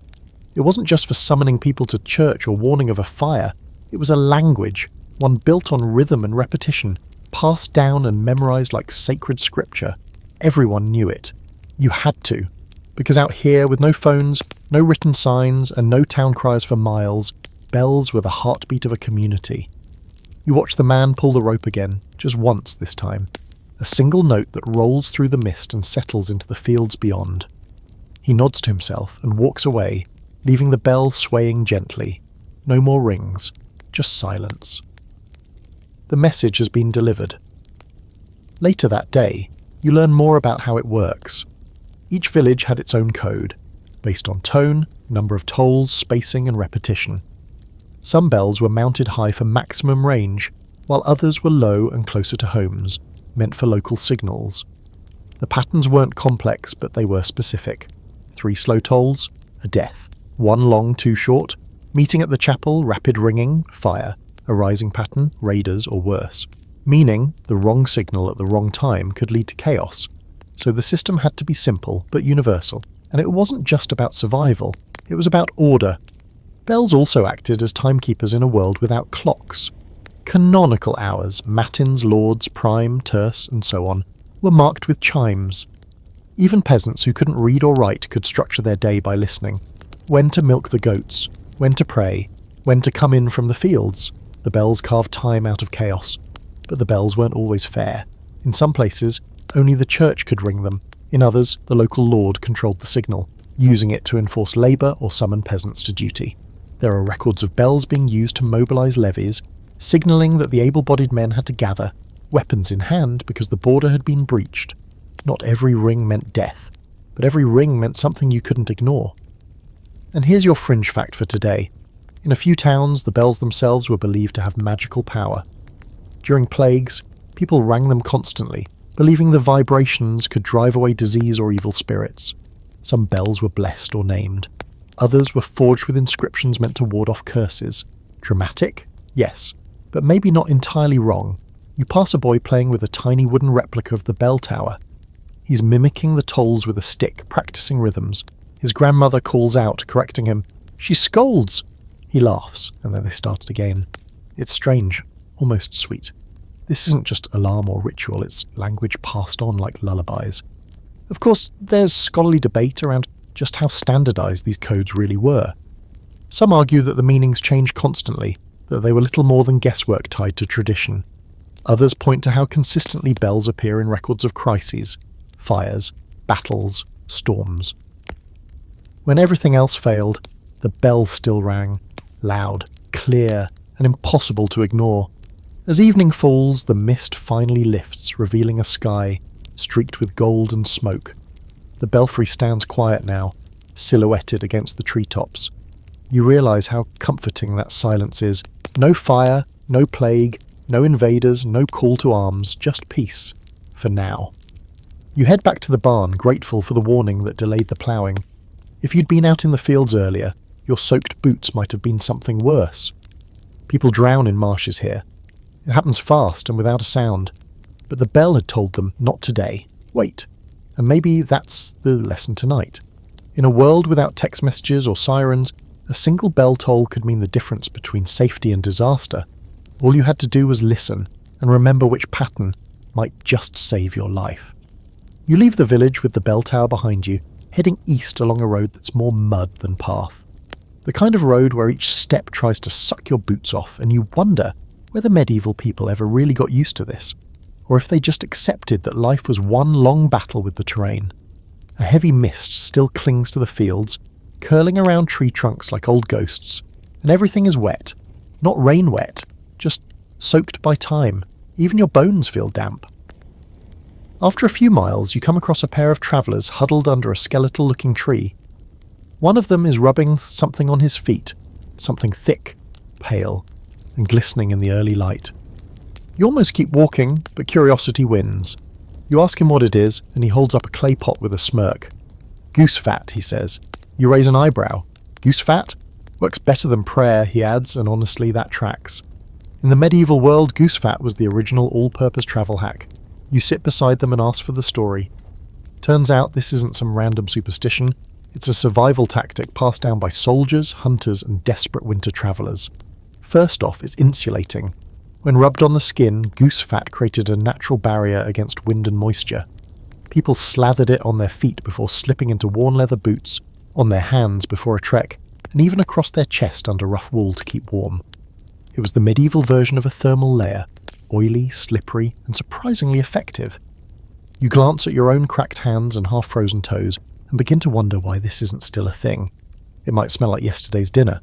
It wasn't just for summoning people to church or warning of a fire. It was a language, one built on rhythm and repetition, passed down and memorized like sacred scripture. Everyone knew it. You had to. Because out here, with no phones, no written signs, and no town cries for miles, bells were the heartbeat of a community. You watch the man pull the rope again, just once this time. A single note that rolls through the mist and settles into the fields beyond. He nods to himself and walks away, leaving the bell swaying gently. No more rings, just silence. The message has been delivered. Later that day, you learn more about how it works. Each village had its own code, based on tone, number of tolls, spacing and repetition. Some bells were mounted high for maximum range, while others were low and closer to homes, meant for local signals. The patterns weren't complex, but they were specific. 3 slow tolls, a death. 1 long, 2 short. Meeting at the chapel, rapid ringing, fire. A rising pattern, raiders or worse. Meaning, the wrong signal at the wrong time could lead to chaos. So the system had to be simple, but universal. And it wasn't just about survival, it was about order. Bells also acted as timekeepers in a world without clocks. Canonical hours, matins, lauds, prime, terce, and so on, were marked with chimes. Even peasants who couldn't read or write could structure their day by listening. When to milk the goats, when to pray, when to come in from the fields. The bells carved time out of chaos. But the bells weren't always fair. In some places, only the church could ring them. In others, the local lord controlled the signal, using it to enforce labour or summon peasants to duty. There are records of bells being used to mobilise levies, signalling that the able-bodied men had to gather, weapons in hand because the border had been breached. Not every ring meant death, but every ring meant something you couldn't ignore. And here's your fringe fact for today. In a few towns, the bells themselves were believed to have magical power. During plagues, people rang them constantly, believing the vibrations could drive away disease or evil spirits. Some bells were blessed or named. Others were forged with inscriptions meant to ward off curses. Dramatic? Yes, but maybe not entirely wrong. You pass a boy playing with a tiny wooden replica of the bell tower. He's mimicking the tolls with a stick, practicing rhythms. His grandmother calls out, correcting him. "She scolds!" He laughs, and then they start it again. It's strange, almost sweet. This isn't just alarm or ritual, it's language passed on like lullabies. Of course, there's scholarly debate around just how standardized these codes really were. Some argue that the meanings change constantly, that they were little more than guesswork tied to tradition. Others point to how consistently bells appear in records of crises, fires, battles, storms. When everything else failed, the bell still rang, loud, clear, and impossible to ignore. As evening falls, the mist finally lifts, revealing a sky streaked with gold and smoke. The belfry stands quiet now, silhouetted against the treetops. You realise how comforting that silence is. No fire, no plague, no invaders, no call to arms, just peace. For now. You head back to the barn, grateful for the warning that delayed the ploughing. If you'd been out in the fields earlier, your soaked boots might have been something worse. People drown in marshes here. It happens fast and without a sound. But the bell had told them, not today. Wait. And maybe that's the lesson tonight. In a world without text messages or sirens, a single bell toll could mean the difference between safety and disaster. All you had to do was listen and remember which pattern might just save your life. You leave the village with the bell tower behind you, heading east along a road that's more mud than path. The kind of road where each step tries to suck your boots off, and you wonder whether medieval people ever really got used to this, or if they just accepted that life was one long battle with the terrain. A heavy mist still clings to the fields, curling around tree trunks like old ghosts, and everything is wet. Not rain wet, just soaked by time. Even your bones feel damp. After a few miles, you come across a pair of travellers huddled under a skeletal-looking tree. One of them is rubbing something on his feet, something thick, pale, and glistening in the early light. You almost keep walking, but curiosity wins. You ask him what it is, and he holds up a clay pot with a smirk. "Goose fat," he says. You raise an eyebrow. "Goose fat? Works better than prayer," he adds, and honestly, that tracks. In the medieval world, goose fat was the original all-purpose travel hack. You sit beside them and ask for the story. Turns out this isn't some random superstition, it's a survival tactic passed down by soldiers, hunters, and desperate winter travellers. First off, it's insulating. When rubbed on the skin, goose fat created a natural barrier against wind and moisture. People slathered it on their feet before slipping into worn leather boots, on their hands before a trek, and even across their chest under rough wool to keep warm. It was the medieval version of a thermal layer, oily, slippery, and surprisingly effective. You glance at your own cracked hands and half-frozen toes and begin to wonder why this isn't still a thing. It might smell like yesterday's dinner,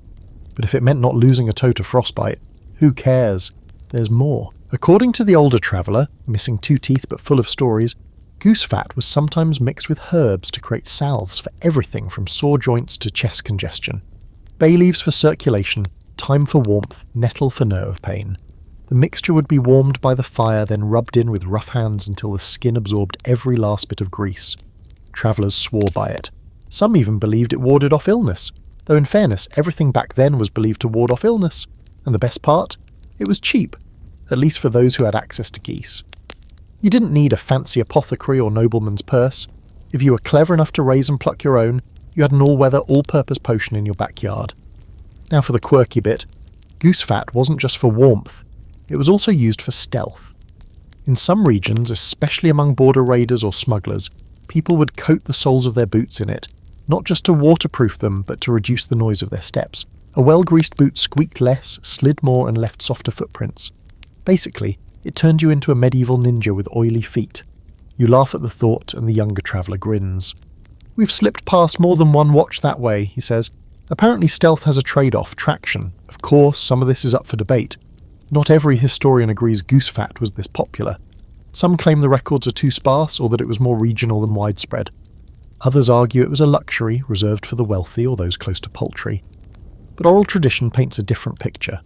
but if it meant not losing a toe to frostbite, who cares? There's more. According to the older traveller, missing 2 teeth but full of stories, goose fat was sometimes mixed with herbs to create salves for everything from sore joints to chest congestion. Bay leaves for circulation, thyme for warmth, nettle for nerve pain. The mixture would be warmed by the fire, then rubbed in with rough hands until the skin absorbed every last bit of grease. Travellers swore by it. Some even believed it warded off illness, though in fairness, everything back then was believed to ward off illness. And the best part? It was cheap, at least for those who had access to geese. You didn't need a fancy apothecary or nobleman's purse. If you were clever enough to raise and pluck your own, you had an all-weather, all-purpose potion in your backyard. Now for the quirky bit. Goose fat wasn't just for warmth, it was also used for stealth. In some regions, especially among border raiders or smugglers, people would coat the soles of their boots in it, not just to waterproof them, but to reduce the noise of their steps. A well-greased boot squeaked less, slid more, and left softer footprints. Basically, it turned you into a medieval ninja with oily feet. You laugh at the thought, and the younger traveller grins. "We've slipped past more than one watch that way," he says. "Apparently stealth has a trade-off, traction. Of course, some of this is up for debate. Not every historian agrees goose fat was this popular. Some claim the records are too sparse or that it was more regional than widespread. Others argue it was a luxury reserved for the wealthy or those close to poultry. But oral tradition paints a different picture.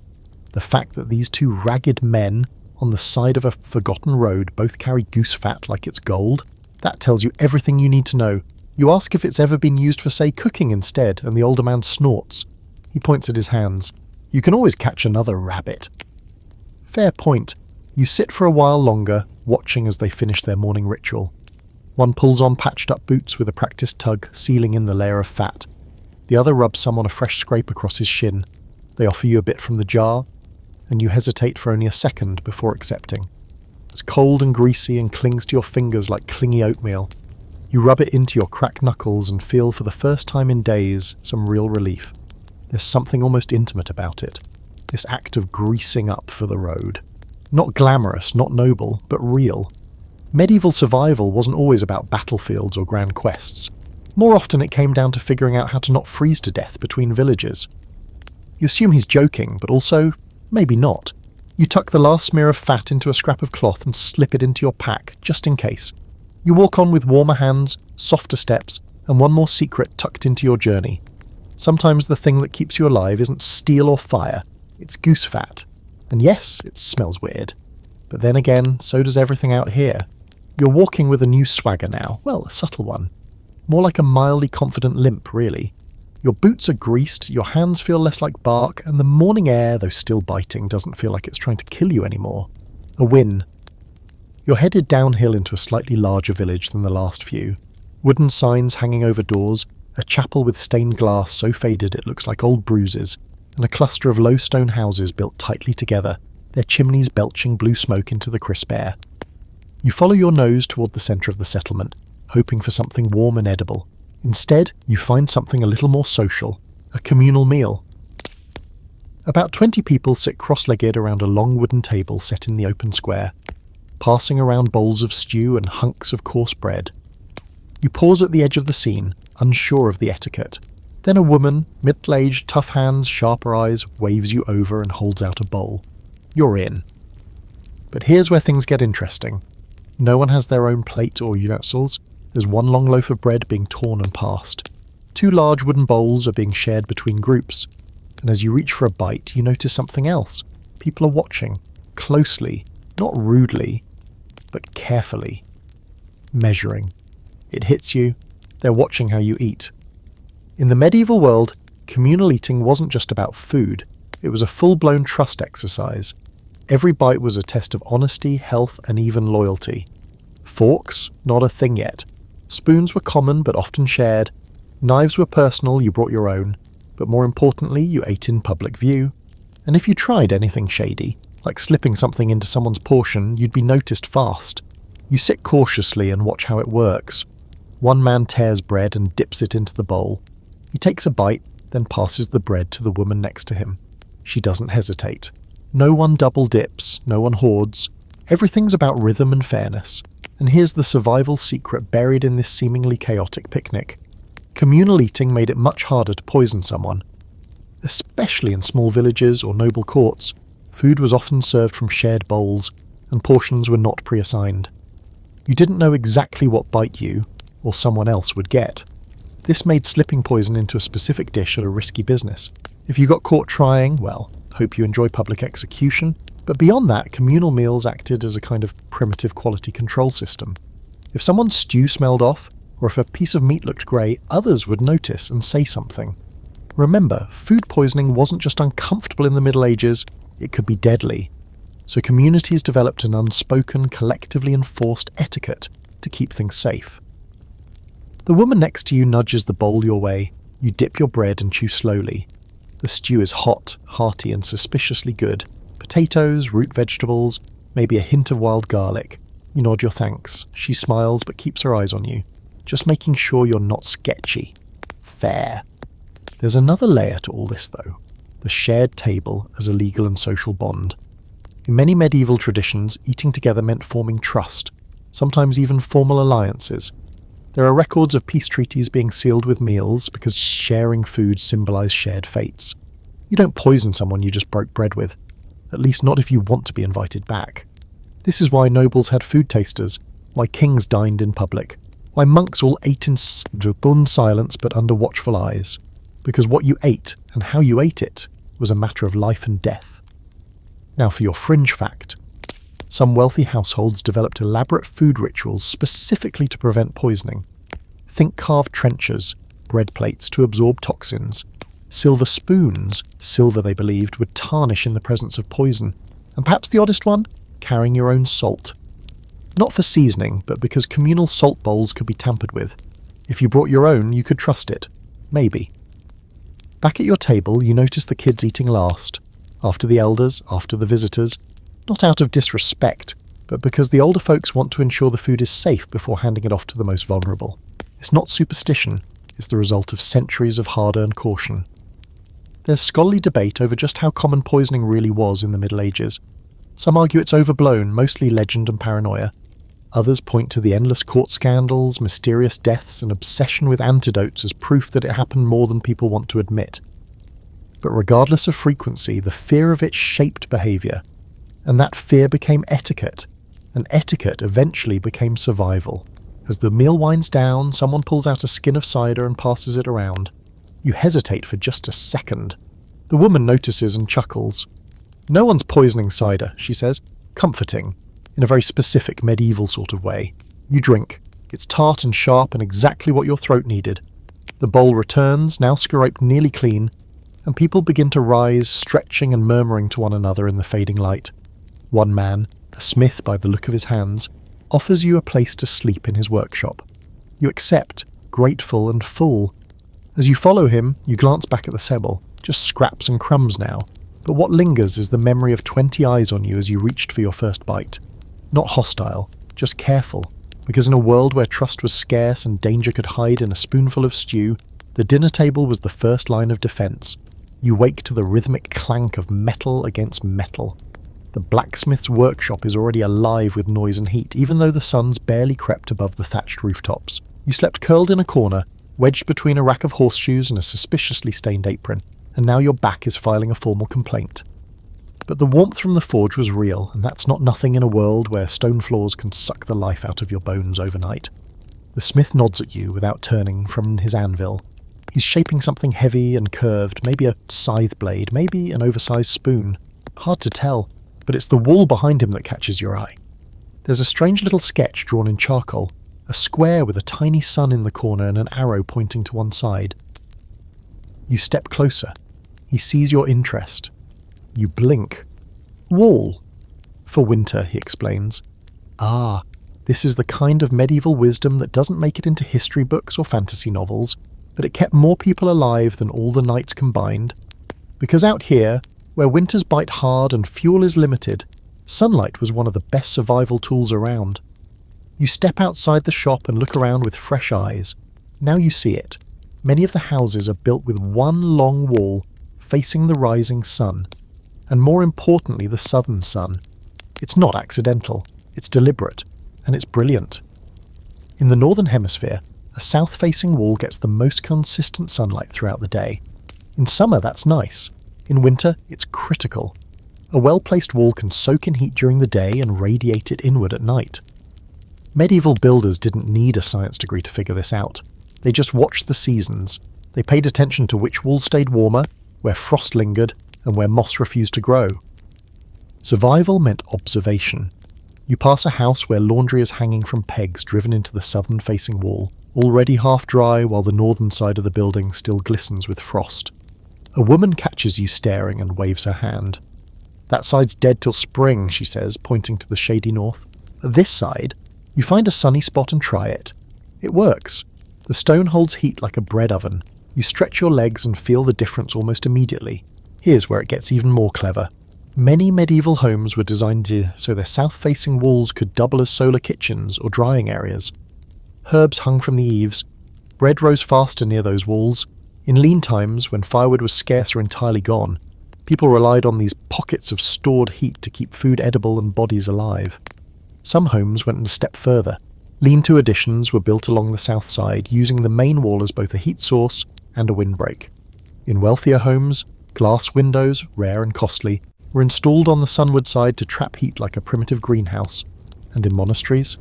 The fact that these two ragged men on the side of a forgotten road both carry goose fat like it's gold, that tells you everything you need to know. You ask if it's ever been used for, say, cooking instead, and the older man snorts. He points at his hands. You can always catch another rabbit. Fair point. You sit for a while longer, watching as they finish their morning ritual. One pulls on patched-up boots with a practiced tug, sealing in the layer of fat. The other rubs some on a fresh scrape across his shin. They offer you a bit from the jar, and you hesitate for only a second before accepting. It's cold and greasy and clings to your fingers like clingy oatmeal. You rub it into your cracked knuckles and feel for the first time in days some real relief. There's something almost intimate about it. This act of greasing up for the road. Not glamorous, not noble, but real. Medieval survival wasn't always about battlefields or grand quests. More often it came down to figuring out how to not freeze to death between villages. You assume he's joking, but also, maybe not. You tuck the last smear of fat into a scrap of cloth and slip it into your pack, just in case. You walk on with warmer hands, softer steps, and one more secret tucked into your journey. Sometimes the thing that keeps you alive isn't steel or fire, it's goose fat. And yes, it smells weird. But then again, so does everything out here. You're walking with a new swagger now, well, a subtle one. More like a mildly confident limp, really. Your boots are greased, your hands feel less like bark, and the morning air, though still biting, doesn't feel like it's trying to kill you anymore. A win. You're headed downhill into a slightly larger village than the last few. Wooden signs hanging over doors, a chapel with stained glass so faded it looks like old bruises, and a cluster of low stone houses built tightly together, their chimneys belching blue smoke into the crisp air. You follow your nose toward the centre of the settlement, hoping for something warm and edible. Instead, you find something a little more social, A communal meal. About 20 people sit cross-legged around a long wooden table set in the open square, passing around bowls of stew and hunks of coarse bread. You pause at the edge of the scene, unsure of the etiquette. Then a woman, middle-aged, tough hands, sharper eyes, waves you over and holds out a bowl. You're in. But here's where things get interesting. No one has their own plate or utensils. There's one long loaf of bread being torn and passed. 2 large wooden bowls are being shared between groups. And as you reach for a bite, you notice something else. People are watching, closely, not rudely, but carefully. Measuring. It hits you. They're watching how you eat. In the medieval world, communal eating wasn't just about food. It was a full-blown trust exercise. Every bite was a test of honesty, health, and even loyalty. Forks, not a thing yet. Spoons were common but often shared. Knives were personal, you brought your own. But more importantly, you ate in public view. And if you tried anything shady, like slipping something into someone's portion, you'd be noticed fast. You sit cautiously and watch how it works. One man tears bread and dips it into the bowl. He takes a bite, then passes the bread to the woman next to him. She doesn't hesitate. No one double dips, no one hoards. Everything's about rhythm and fairness. And here's the survival secret buried in this seemingly chaotic picnic. Communal eating made it much harder to poison someone. Especially in small villages or noble courts, food was often served from shared bowls, and portions were not pre-assigned. You didn't know exactly what bite you, or someone else, would get. This made slipping poison into a specific dish a risky business. If you got caught trying, well, hope you enjoy public execution, but beyond that, communal meals acted as a kind of primitive quality control system. If someone's stew smelled off, or if a piece of meat looked grey, others would notice and say something. Remember, food poisoning wasn't just uncomfortable in the Middle Ages, it could be deadly. So communities developed an unspoken, collectively enforced etiquette to keep things safe. The woman next to you nudges the bowl your way. You dip your bread and chew slowly. The stew is hot, hearty and suspiciously good. Potatoes, root vegetables, maybe a hint of wild garlic. You nod your thanks. She smiles but keeps her eyes on you, just making sure you're not sketchy. Fair. There's another layer to all this though. The shared table as a legal and social bond. In many medieval traditions, eating together meant forming trust, sometimes even formal alliances. There are records of peace treaties being sealed with meals because sharing food symbolised shared fates. You don't poison someone you just broke bread with, at least not if you want to be invited back. This is why nobles had food tasters, why kings dined in public, why monks all ate in stunned silence but under watchful eyes, because what you ate and how you ate it was a matter of life and death. Now for your fringe fact. Some wealthy households developed elaborate food rituals specifically to prevent poisoning. Think carved trenchers, bread plates to absorb toxins, silver spoons, silver they believed would tarnish in the presence of poison, and perhaps the oddest one, carrying your own salt. Not for seasoning, but because communal salt bowls could be tampered with. If you brought your own, you could trust it. Maybe. Back at your table, you notice the kids eating last. After the elders, after the visitors. Not out of disrespect, but because the older folks want to ensure the food is safe before handing it off to the most vulnerable. It's not superstition, it's the result of centuries of hard-earned caution. There's scholarly debate over just how common poisoning really was in the Middle Ages. Some argue it's overblown, mostly legend and paranoia. Others point to the endless court scandals, mysterious deaths, and obsession with antidotes as proof that it happened more than people want to admit. But regardless of frequency, the fear of it shaped behaviour, and that fear became etiquette, and etiquette eventually became survival. As the meal winds down, someone pulls out a skin of cider and passes it around. You hesitate for just a second. The woman notices and chuckles. "No one's poisoning cider," she says, comforting, in a very specific medieval sort of way. You drink. It's tart and sharp and exactly what your throat needed. The bowl returns, now scraped nearly clean, and people begin to rise, stretching and murmuring to one another in the fading light. One man, a smith by the look of his hands, offers you a place to sleep in his workshop. You accept, grateful and full. As you follow him, you glance back at the sebble, just scraps and crumbs now, but what lingers is the memory of 20 eyes on you as you reached for your first bite. Not hostile, just careful, because in a world where trust was scarce and danger could hide in a spoonful of stew, The dinner table was the first line of defence. You wake to the rhythmic clank of metal against metal. The blacksmith's workshop is already alive with noise and heat, even though the sun's barely crept above the thatched rooftops. You slept curled in a corner, wedged between a rack of horseshoes and a suspiciously stained apron, and now your back is filing a formal complaint. But the warmth from the forge was real, and that's not nothing in a world where stone floors can suck the life out of your bones overnight. The smith nods at you without turning from his anvil. He's shaping something heavy and curved, maybe a scythe blade, maybe an oversized spoon. Hard to tell, but it's the wall behind him that catches your eye. There's a strange little sketch drawn in charcoal, a square with a tiny sun in the corner and an arrow pointing to one side. You step closer. He sees your interest. You blink. Wall. For winter, he explains. Ah, this is the kind of medieval wisdom that doesn't make it into history books or fantasy novels, but it kept more people alive than all the knights combined. Because out here, where winters bite hard and fuel is limited, sunlight was one of the best survival tools around. You step outside the shop and look around with fresh eyes. Now you see it. Many of the houses are built with one long wall facing the rising sun, and more importantly the southern sun. It's not accidental, it's deliberate, and it's brilliant. In the northern hemisphere, a south-facing wall gets the most consistent sunlight throughout the day. In summer that's nice. In winter, it's critical. A well-placed wall can soak in heat during the day and radiate it inward at night. Medieval builders didn't need a science degree to figure this out. They just watched the seasons. They paid attention to which wall stayed warmer, where frost lingered, and where moss refused to grow. Survival meant observation. You pass a house where laundry is hanging from pegs driven into the southern-facing wall, already half dry while the northern side of the building still glistens with frost. A woman catches you staring and waves her hand. That side's dead till spring, she says, pointing to the shady north. At this side, you find a sunny spot and try it. It works. The stone holds heat like a bread oven. You stretch your legs and feel the difference almost immediately. Here's where it gets even more clever. Many medieval homes were designed so their south-facing walls could double as solar kitchens or drying areas. Herbs hung from the eaves. Bread rose faster near those walls. In lean times, when firewood was scarce or entirely gone, people relied on these pockets of stored heat to keep food edible and bodies alive. Some homes went a step further. Lean-to additions were built along the south side, using the main wall as both a heat source and a windbreak. In wealthier homes, glass windows, rare and costly, were installed on the sunward side to trap heat like a primitive greenhouse. And in monasteries,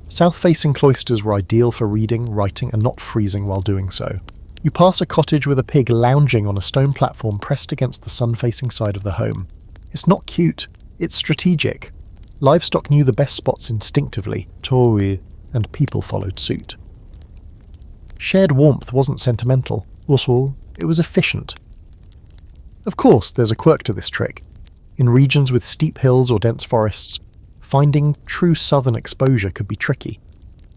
south-facing cloisters were ideal for reading, writing, and not freezing while doing so. You pass a cottage with a pig lounging on a stone platform pressed against the sun-facing side of the home. It's not cute, it's strategic. Livestock knew the best spots instinctively, towi, and people followed suit. Shared warmth wasn't sentimental, it was efficient. Of course, there's a quirk to this trick. In regions with steep hills or dense forests, finding true southern exposure could be tricky.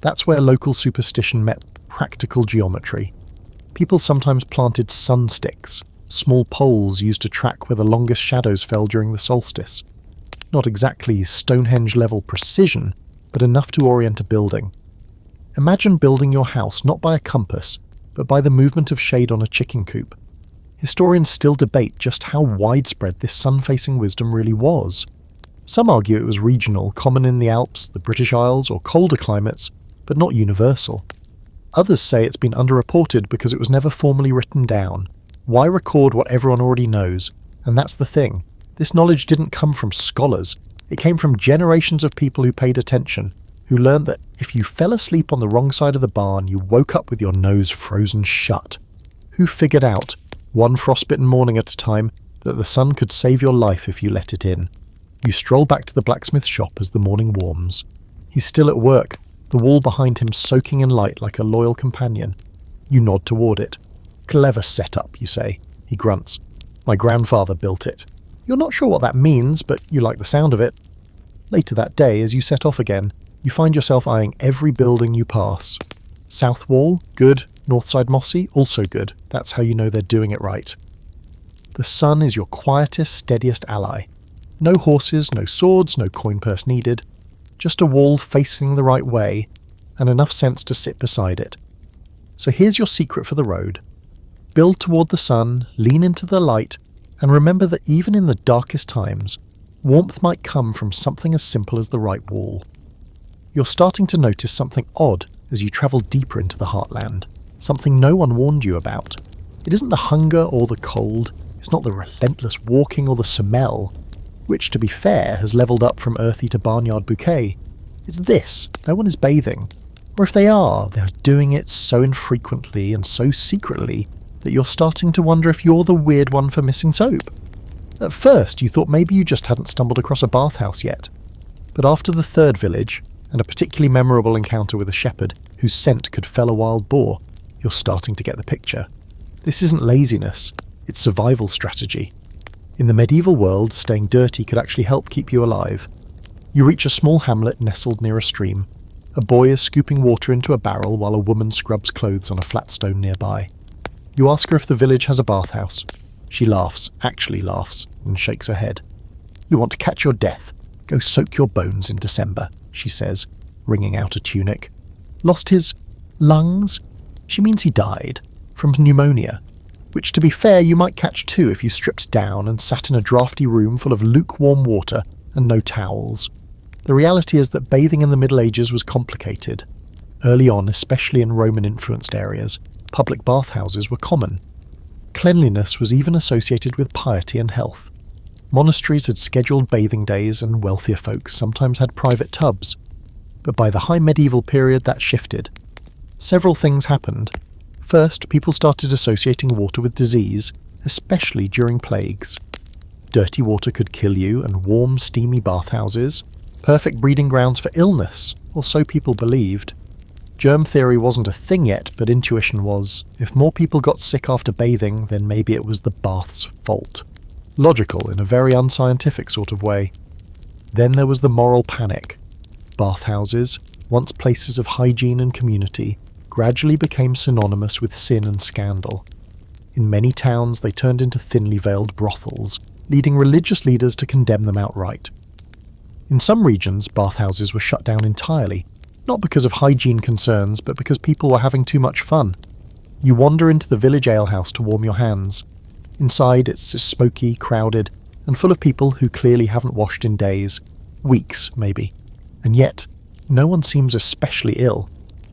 That's where local superstition met practical geometry. People sometimes planted sun sticks, small poles used to track where the longest shadows fell during the solstice. Not exactly Stonehenge-level precision, but enough to orient a building. Imagine building your house not by a compass, but by the movement of shade on a chicken coop. Historians still debate just how widespread this sun-facing wisdom really was. Some argue it was regional, common in the Alps, the British Isles, or colder climates, but not universal. Others say it's been underreported because it was never formally written down. Why record what everyone already knows? And that's the thing. This knowledge didn't come from scholars. It came from generations of people who paid attention, who learned that if you fell asleep on the wrong side of the barn, you woke up with your nose frozen shut. Who figured out, one frostbitten morning at a time, that the sun could save your life if you let it in. You stroll back to the blacksmith's shop as the morning warms. He's still at work, the wall behind him soaking in light like a loyal companion. You nod toward it. Clever setup, you say. He grunts. My grandfather built it. You're not sure what that means, but you like the sound of it. Later that day, as you set off again, you find yourself eyeing every building you pass. South wall, good. North side mossy, also good. That's how you know they're doing it right. The sun is your quietest, steadiest ally. No horses, no swords, no coin purse needed. Just a wall facing the right way, and enough sense to sit beside it. So here's your secret for the road. Build toward the sun, lean into the light, and remember that even in the darkest times, warmth might come from something as simple as the right wall. You're starting to notice something odd as you travel deeper into the heartland, something no one warned you about. It isn't the hunger or the cold, it's not the relentless walking or the smell, which, to be fair, has levelled up from earthy to barnyard bouquet. It's this: no one is bathing. Or if they are, they're doing it so infrequently and so secretly that you're starting to wonder if you're the weird one for missing soap. At first, you thought maybe you just hadn't stumbled across a bathhouse yet. But after the third village, and a particularly memorable encounter with a shepherd whose scent could fell a wild boar, you're starting to get the picture. This isn't laziness, it's survival strategy. In the medieval world, staying dirty could actually help keep you alive. You reach a small hamlet nestled near a stream. A boy is scooping water into a barrel while a woman scrubs clothes on a flat stone nearby. You ask her if the village has a bathhouse. She laughs, actually laughs, and shakes her head. You want to catch your death. Go soak your bones in December, she says, wringing out a tunic. Lost his lungs? She means he died, from pneumonia, which, to be fair, you might catch too if you stripped down and sat in a drafty room full of lukewarm water and no towels. The reality is that bathing in the Middle Ages was complicated. Early on, especially in Roman-influenced areas, public bathhouses were common. Cleanliness was even associated with piety and health. Monasteries had scheduled bathing days, and wealthier folks sometimes had private tubs. But by the high medieval period, that shifted. Several things happened. First, people started associating water with disease, especially during plagues. Dirty water could kill you, and warm, steamy bathhouses, perfect breeding grounds for illness, or so people believed. Germ theory wasn't a thing yet, but intuition was. If more people got sick after bathing, then maybe it was the bath's fault. Logical in a very unscientific sort of way. Then there was the moral panic. Bathhouses, once places of hygiene and community, gradually became synonymous with sin and scandal. In many towns they turned into thinly veiled brothels, leading religious leaders to condemn them outright. In some regions, bathhouses were shut down entirely, not because of hygiene concerns, but because people were having too much fun. You wander into the village alehouse to warm your hands. Inside, it's smoky, crowded, and full of people who clearly haven't washed in days. Weeks, maybe. And yet, no one seems especially ill.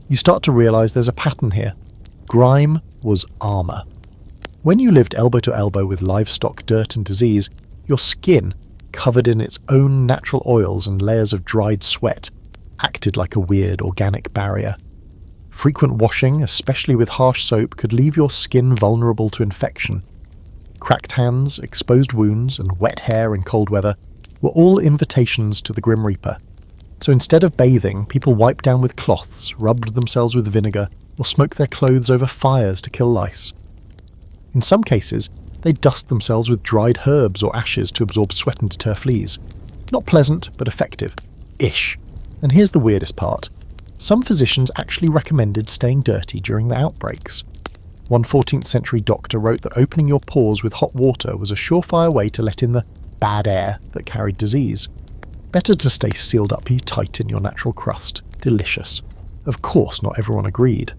You start to realise there's a pattern here. Grime was armour. When you lived elbow to elbow with livestock, dirt and disease, your skin, covered in its own natural oils and layers of dried sweat, acted like a weird organic barrier. Frequent washing, especially with harsh soap, could leave your skin vulnerable to infection. Cracked hands, exposed wounds, and wet hair in cold weather were all invitations to the Grim Reaper. So instead of bathing, people wiped down with cloths, rubbed themselves with vinegar, or smoked their clothes over fires to kill lice. In some cases, they dust themselves with dried herbs or ashes to absorb sweat and deter fleas. Not pleasant, but effective. Ish. And here's the weirdest part. Some physicians actually recommended staying dirty during the outbreaks. One 14th century doctor wrote that opening your pores with hot water was a surefire way to let in the bad air that carried disease. Better to stay sealed up tight in your natural crust. Delicious. Of course, not everyone agreed.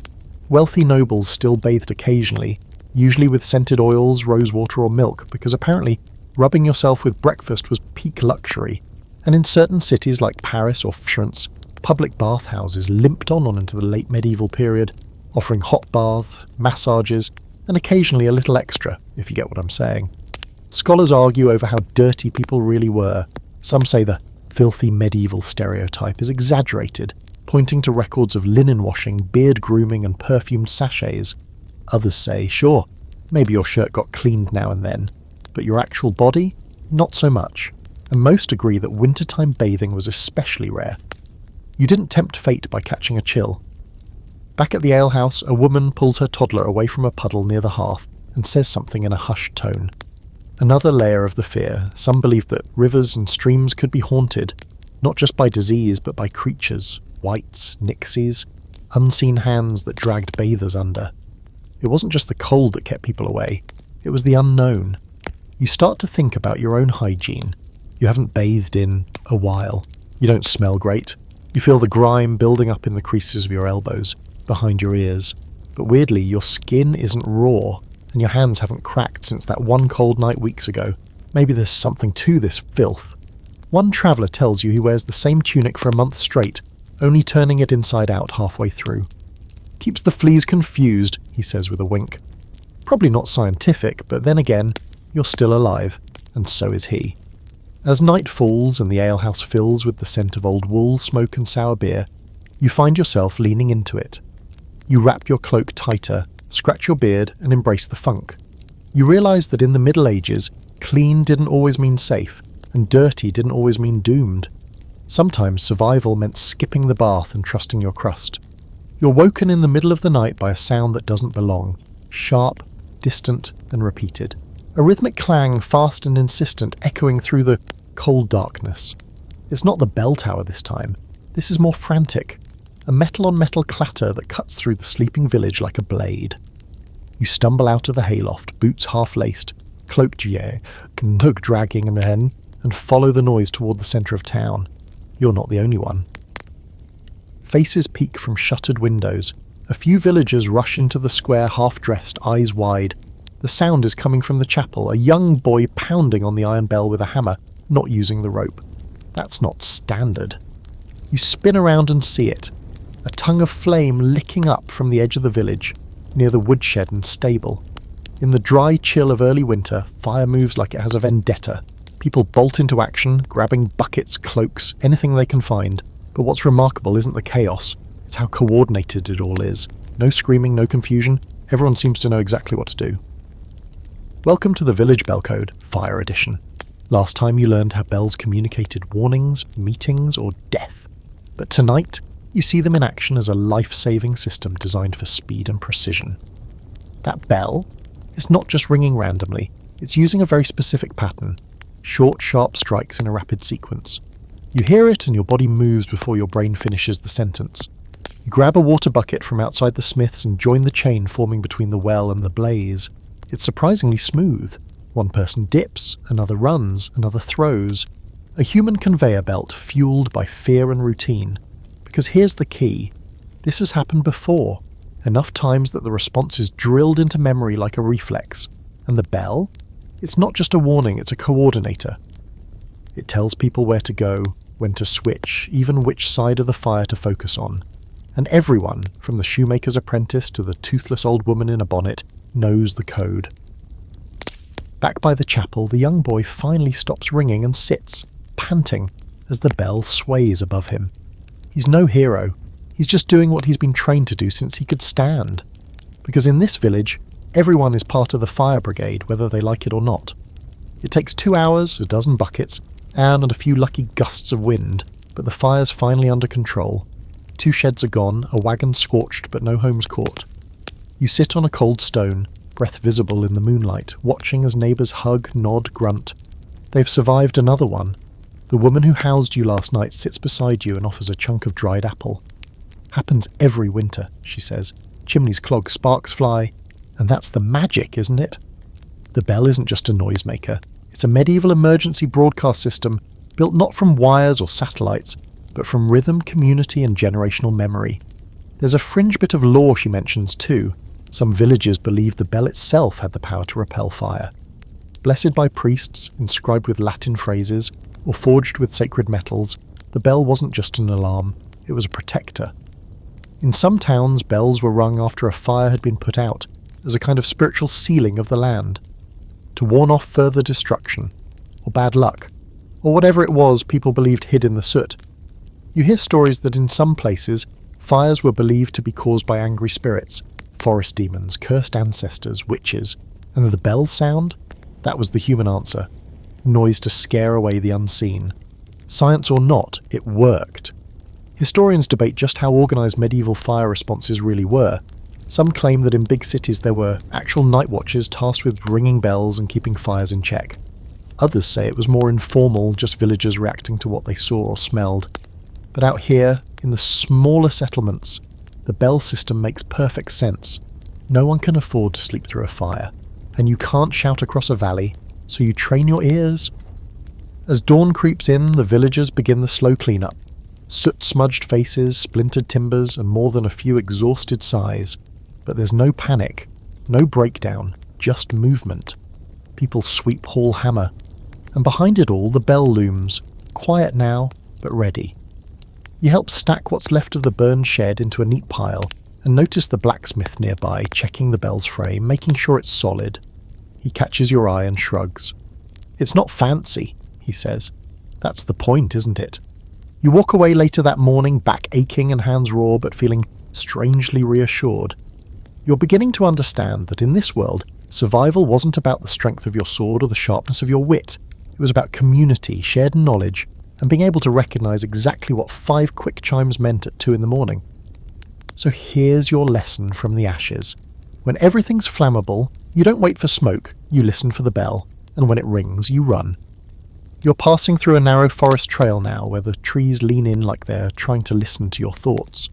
Wealthy nobles still bathed occasionally, usually with scented oils, rosewater or milk, because apparently rubbing yourself with breakfast was peak luxury. And in certain cities like Paris or Florence, public bathhouses limped on into the late medieval period, offering hot baths, massages, and occasionally a little extra, if you get what I'm saying. Scholars argue over how dirty people really were. Some say the filthy medieval stereotype is exaggerated, pointing to records of linen washing, beard grooming, and perfumed sachets. Others say, sure, maybe your shirt got cleaned now and then, but your actual body? Not so much. And most agree that wintertime bathing was especially rare. You didn't tempt fate by catching a chill. Back at the alehouse, a woman pulls her toddler away from a puddle near the hearth and says something in a hushed tone. Another layer of the fear. Some believed that rivers and streams could be haunted, not just by disease but by creatures, wights, nixies, unseen hands that dragged bathers under. It wasn't just the cold that kept people away, it was the unknown. You start to think about your own hygiene. You haven't bathed in a while. You don't smell great. You feel the grime building up in the creases of your elbows, behind your ears. but weirdly your skin isn't raw, and your hands haven't cracked since that one cold night weeks ago. Maybe there's something to this filth. One traveller tells you he wears the same tunic for a month straight, only turning it inside out halfway through. Keeps the fleas confused, he says with a wink. Probably not scientific, but then again, you're still alive, and so is he. As night falls and the alehouse fills with the scent of old wool, smoke and sour beer, you find yourself leaning into it. You wrap your cloak tighter, scratch your beard, and embrace the funk. You realise that in the Middle Ages, clean didn't always mean safe, and dirty didn't always mean doomed. Sometimes survival meant skipping the bath and trusting your crust. You're woken in the middle of the night by a sound that doesn't belong, sharp, distant, and repeated. A rhythmic clang, fast and insistent, echoing through the cold darkness. It's not the bell tower this time. This is more frantic. A metal-on-metal clatter that cuts through the sleeping village like a blade. You stumble out of the hayloft, boots half-laced, cloak dragging in the hen, and follow the noise toward the centre of town. You're not the only one. Faces peek from shuttered windows. A few villagers rush into the square half-dressed, eyes wide. The sound is coming from the chapel, a young boy pounding on the iron bell with a hammer, not using the rope. That's not standard. You spin around and see it. A tongue of flame licking up from the edge of the village, near the woodshed and stable. In the dry chill of early winter, fire moves like it has a vendetta. People bolt into action, grabbing buckets, cloaks, anything they can find. But what's remarkable isn't the chaos, it's how coordinated it all is. No screaming, no confusion, everyone seems to know exactly what to do. Welcome to the Village Bell Code, Fire Edition. Last time you learned how bells communicated warnings, meetings, or death. But tonight, you see them in action as a life-saving system designed for speed and precision. That bell is not just ringing randomly, it's using a very specific pattern. Short, sharp strikes in a rapid sequence. You hear it and your body moves before your brain finishes the sentence. You grab a water bucket from outside the smith's and join the chain forming between the well and the blaze. It's surprisingly smooth. One person dips, another runs, another throws. A human conveyor belt fueled by fear and routine. Because here's the key. This has happened before. Enough times that the response is drilled into memory like a reflex. And the bell? It's not just a warning, it's a coordinator. It tells people where to go, when to switch, even which side of the fire to focus on. And everyone, from the shoemaker's apprentice to the toothless old woman in a bonnet, knows the code. Back by the chapel, the young boy finally stops ringing and sits, panting, as the bell sways above him. He's no hero. He's just doing what he's been trained to do since he could stand. Because in this village, everyone is part of the fire brigade, whether they like it or not. It takes 2 hours, a dozen buckets, and a few lucky gusts of wind, but the fire's finally under control. 2 sheds are gone, a wagon scorched, but no homes caught. You sit on a cold stone, breath visible in the moonlight, watching as neighbours hug, nod, grunt. They've survived another one. The woman who housed you last night sits beside you and offers a chunk of dried apple. Happens every winter, she says. Chimneys clog, sparks fly. And that's the magic, isn't it? The bell isn't just a noisemaker. It's a medieval emergency broadcast system built not from wires or satellites, but from rhythm, community and generational memory. There's a fringe bit of lore she mentions too. Some villagers believed the bell itself had the power to repel fire. Blessed by priests, inscribed with Latin phrases, or forged with sacred metals, the bell wasn't just an alarm, it was a protector. In some towns, bells were rung after a fire had been put out, as a kind of spiritual sealing of the land, to warn off further destruction, or bad luck, or whatever it was people believed hid in the soot. You hear stories that in some places, fires were believed to be caused by angry spirits, forest demons, cursed ancestors, witches, and the bell sound? That was the human answer. Noise to scare away the unseen. Science or not, it worked. Historians debate just how organised medieval fire responses really were. Some claim that in big cities there were actual night watches tasked with ringing bells and keeping fires in check. Others say it was more informal, just villagers reacting to what they saw or smelled. But out here, in the smaller settlements, the bell system makes perfect sense. No one can afford to sleep through a fire, and you can't shout across a valley, so you train your ears. As dawn creeps in, the villagers begin the slow cleanup. Soot-smudged faces, splintered timbers, and more than a few exhausted sighs. But there's no panic, no breakdown, just movement. People sweep Hall Hammer, and behind it all the bell looms, quiet now, but ready. You help stack what's left of the burned shed into a neat pile, and notice the blacksmith nearby checking the bell's frame, making sure it's solid. He catches your eye and shrugs. "It's not fancy," he says. "That's the point, isn't it?" You walk away later that morning, back aching and hands raw, but feeling strangely reassured. You're beginning to understand that in this world, survival wasn't about the strength of your sword or the sharpness of your wit. It was about community, shared knowledge, and being able to recognise exactly what 5 quick chimes meant at 2 in the morning. So here's your lesson from the ashes. When everything's flammable, you don't wait for smoke, you listen for the bell, and when it rings, you run. You're passing through a narrow forest trail now, where the trees lean in like they're trying to listen to your thoughts.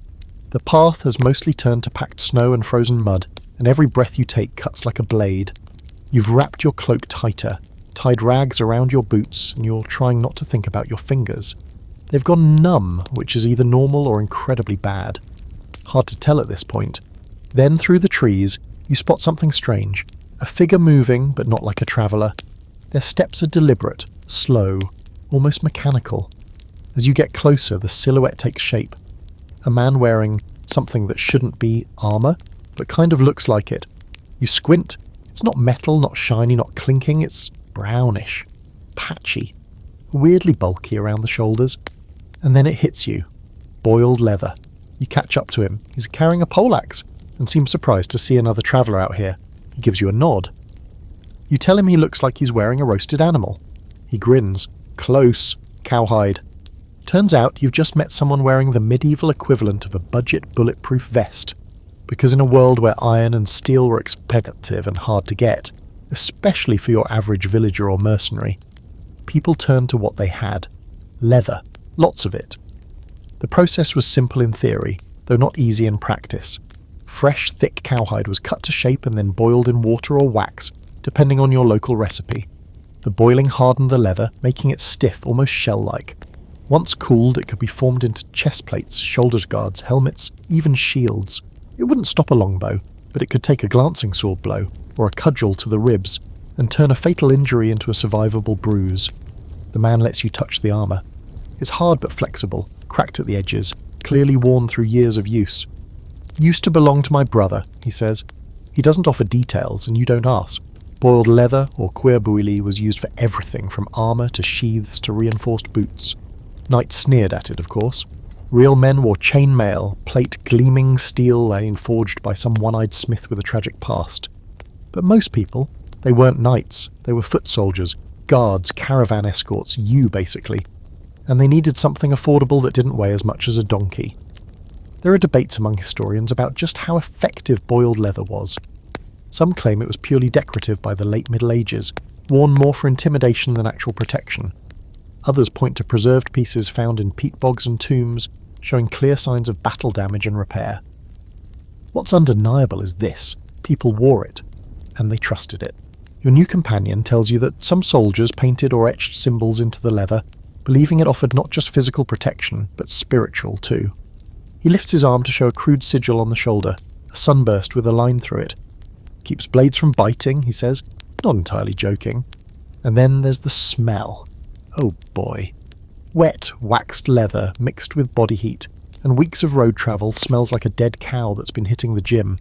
The path has mostly turned to packed snow and frozen mud, and every breath you take cuts like a blade. You've wrapped your cloak tighter, tied rags around your boots, and you're trying not to think about your fingers. They've gone numb, which is either normal or incredibly bad. Hard to tell at this point. Then through the trees, you spot something strange. A figure moving, but not like a traveller. Their steps are deliberate, slow, almost mechanical. As you get closer, the silhouette takes shape. A man wearing something that shouldn't be armour, but kind of looks like it. You squint. It's not metal, not shiny, not clinking. It's brownish, patchy, weirdly bulky around the shoulders. And then it hits you. Boiled leather. You catch up to him. He's carrying a poleaxe and seems surprised to see another traveller out here. He gives you a nod. You tell him he looks like he's wearing a roasted animal. He grins. Close. Cowhide. Turns out you've just met someone wearing the medieval equivalent of a budget bulletproof vest. Because in a world where iron and steel were expensive and hard to get, especially for your average villager or mercenary, people turned to what they had. Leather. Lots of it. The process was simple in theory, though not easy in practice. Fresh, thick cowhide was cut to shape and then boiled in water or wax, depending on your local recipe. The boiling hardened the leather, making it stiff, almost shell-like. Once cooled, it could be formed into chest plates, shoulder guards, helmets, even shields. It wouldn't stop a longbow, but it could take a glancing sword blow, or a cudgel to the ribs, and turn a fatal injury into a survivable bruise. The man lets you touch the armour. It's hard but flexible, cracked at the edges, clearly worn through years of use. "Used to belong to my brother," he says. He doesn't offer details, and you don't ask. Boiled leather, or cuirbuili, was used for everything from armour to sheaths to reinforced boots. Knights sneered at it, of course. Real men wore chainmail, plate gleaming steel forged by some one-eyed smith with a tragic past. But most people, they weren't knights, they were foot soldiers, guards, caravan escorts, you basically. And they needed something affordable that didn't weigh as much as a donkey. There are debates among historians about just how effective boiled leather was. Some claim it was purely decorative by the late Middle Ages, worn more for intimidation than actual protection. Others point to preserved pieces found in peat bogs and tombs, showing clear signs of battle damage and repair. What's undeniable is this: people wore it, and they trusted it. Your new companion tells you that some soldiers painted or etched symbols into the leather, believing it offered not just physical protection, but spiritual too. He lifts his arm to show a crude sigil on the shoulder, a sunburst with a line through it. Keeps blades from biting, he says, not entirely joking. And then there's the smell. Oh boy. Wet, waxed leather mixed with body heat, and weeks of road travel smells like a dead cow that's been hitting the gym.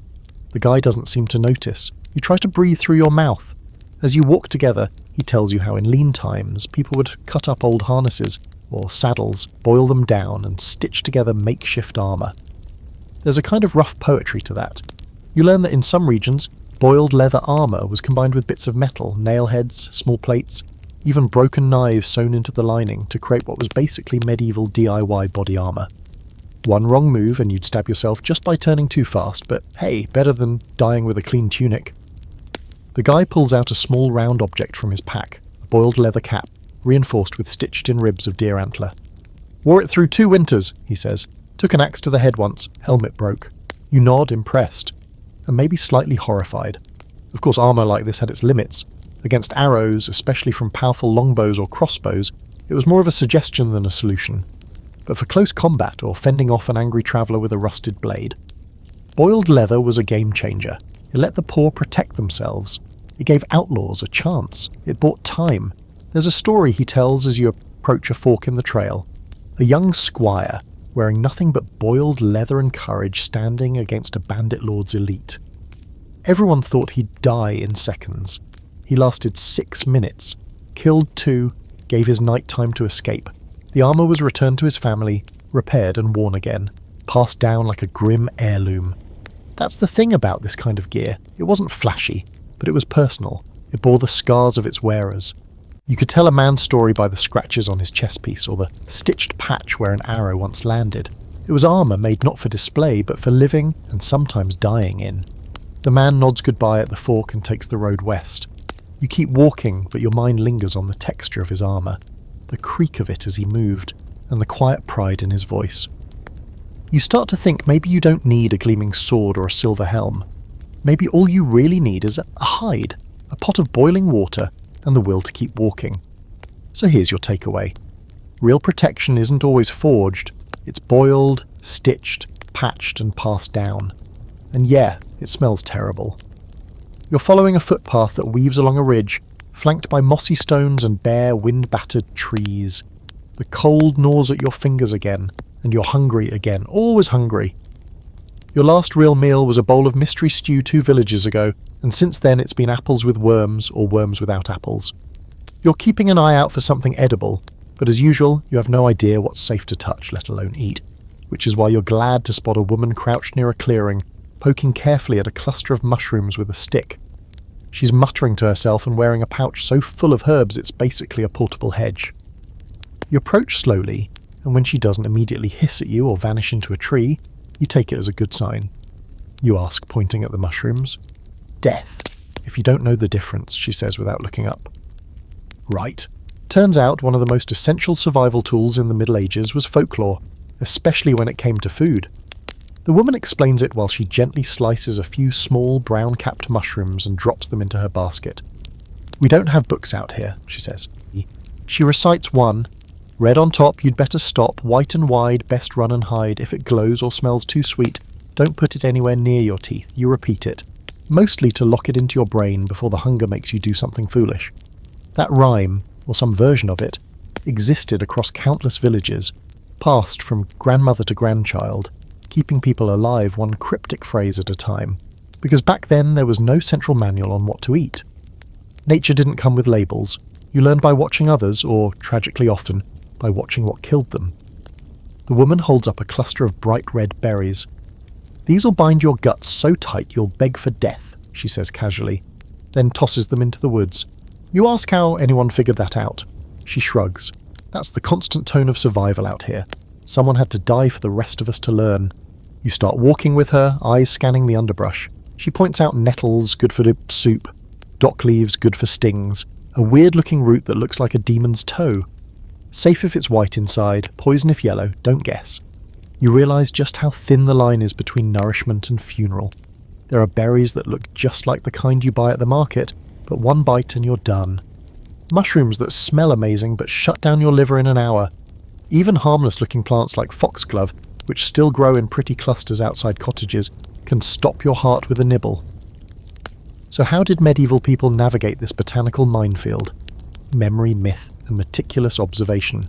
The guy doesn't seem to notice. You try to breathe through your mouth. As you walk together, he tells you how in lean times people would cut up old harnesses or saddles, boil them down, and stitch together makeshift armour. There's a kind of rough poetry to that. You learn that in some regions, boiled leather armour was combined with bits of metal, nail heads, small plates, even broken knives sewn into the lining to create what was basically medieval DIY body armour. One wrong move and you'd stab yourself just by turning too fast, but hey, better than dying with a clean tunic. The guy pulls out a small round object from his pack, a boiled leather cap, reinforced with stitched-in ribs of deer antler. "Wore it through 2 winters, he says. "Took an axe to the head once, helmet broke." You nod, impressed, and maybe slightly horrified. Of course, armour like this had its limits. Against arrows, especially from powerful longbows or crossbows, it was more of a suggestion than a solution. But for close combat or fending off an angry traveller with a rusted blade, Boiled leather was a game changer. It let the poor protect themselves. It gave outlaws a chance. It bought time. There's a story he tells as you approach a fork in the trail. A young squire, wearing nothing but boiled leather and courage, standing against a bandit lord's elite. Everyone thought he'd die in seconds. He lasted 6 minutes, killed 2, gave his knight time to escape. The armour was returned to his family, repaired and worn again, passed down like a grim heirloom. That's the thing about this kind of gear. It wasn't flashy, but it was personal. It bore the scars of its wearers. You could tell a man's story by the scratches on his chest piece or the stitched patch where an arrow once landed. It was armour made not for display, but for living and sometimes dying in. The man nods goodbye at the fork and takes the road west. You keep walking, but your mind lingers on the texture of his armour, the creak of it as he moved, and the quiet pride in his voice. You start to think maybe you don't need a gleaming sword or a silver helm. Maybe all you really need is a hide, a pot of boiling water, and the will to keep walking. So here's your takeaway. Real protection isn't always forged. It's boiled, stitched, patched, and passed down. And yeah, it smells terrible. You're following a footpath that weaves along a ridge, flanked by mossy stones and bare, wind-battered trees. The cold gnaws at your fingers again, and you're hungry again, always hungry. Your last real meal was a bowl of mystery stew 2 villages ago, and since then it's been apples with worms or worms without apples. You're keeping an eye out for something edible, but as usual, you have no idea what's safe to touch, let alone eat, which is why you're glad to spot a woman crouched near a clearing, poking carefully at a cluster of mushrooms with a stick. She's muttering to herself and wearing a pouch so full of herbs it's basically a portable hedge. You approach slowly, and when she doesn't immediately hiss at you or vanish into a tree, you take it as a good sign. You ask, pointing at the mushrooms. Death, if you don't know the difference, she says without looking up. Right. Turns out one of the most essential survival tools in the Middle Ages was folklore, especially when it came to food. The woman explains it while she gently slices a few small brown-capped mushrooms and drops them into her basket. We don't have books out here, she says. She recites one. Red on top, you'd better stop, white and wide, best run and hide. If it glows or smells too sweet, don't put it anywhere near your teeth. You repeat it, mostly to lock it into your brain before the hunger makes you do something foolish. That rhyme, or some version of it, existed across countless villages, passed from grandmother to grandchild, keeping people alive one cryptic phrase at a time, because back then there was no central manual on what to eat. Nature didn't come with labels. You learned by watching others, or, tragically often, by watching what killed them. The woman holds up a cluster of bright red berries. These'll bind your guts so tight you'll beg for death, she says casually, then tosses them into the woods. You ask how anyone figured that out. She shrugs. That's the constant tone of survival out here. Someone had to die for the rest of us to learn. You start walking with her, eyes scanning the underbrush. She points out nettles, good for soup, dock leaves, good for stings, a weird-looking root that looks like a demon's toe. Safe if it's white inside, poison if yellow, don't guess. You realise just how thin the line is between nourishment and funeral. There are berries that look just like the kind you buy at the market, but one bite and you're done. Mushrooms that smell amazing but shut down your liver in an hour. Even harmless-looking plants like foxglove, which still grow in pretty clusters outside cottages, can stop your heart with a nibble. So how did medieval people navigate this botanical minefield? Memory, myth, and meticulous observation.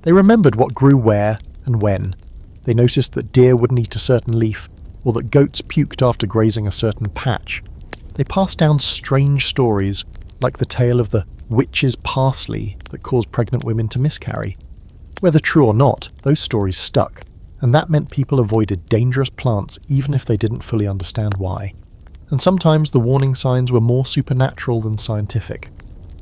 They remembered what grew where and when. They noticed that deer wouldn't eat a certain leaf, or that goats puked after grazing a certain patch. They passed down strange stories, like the tale of the witch's parsley that caused pregnant women to miscarry. Whether true or not, those stories stuck, and that meant people avoided dangerous plants even if they didn't fully understand why. And sometimes the warning signs were more supernatural than scientific.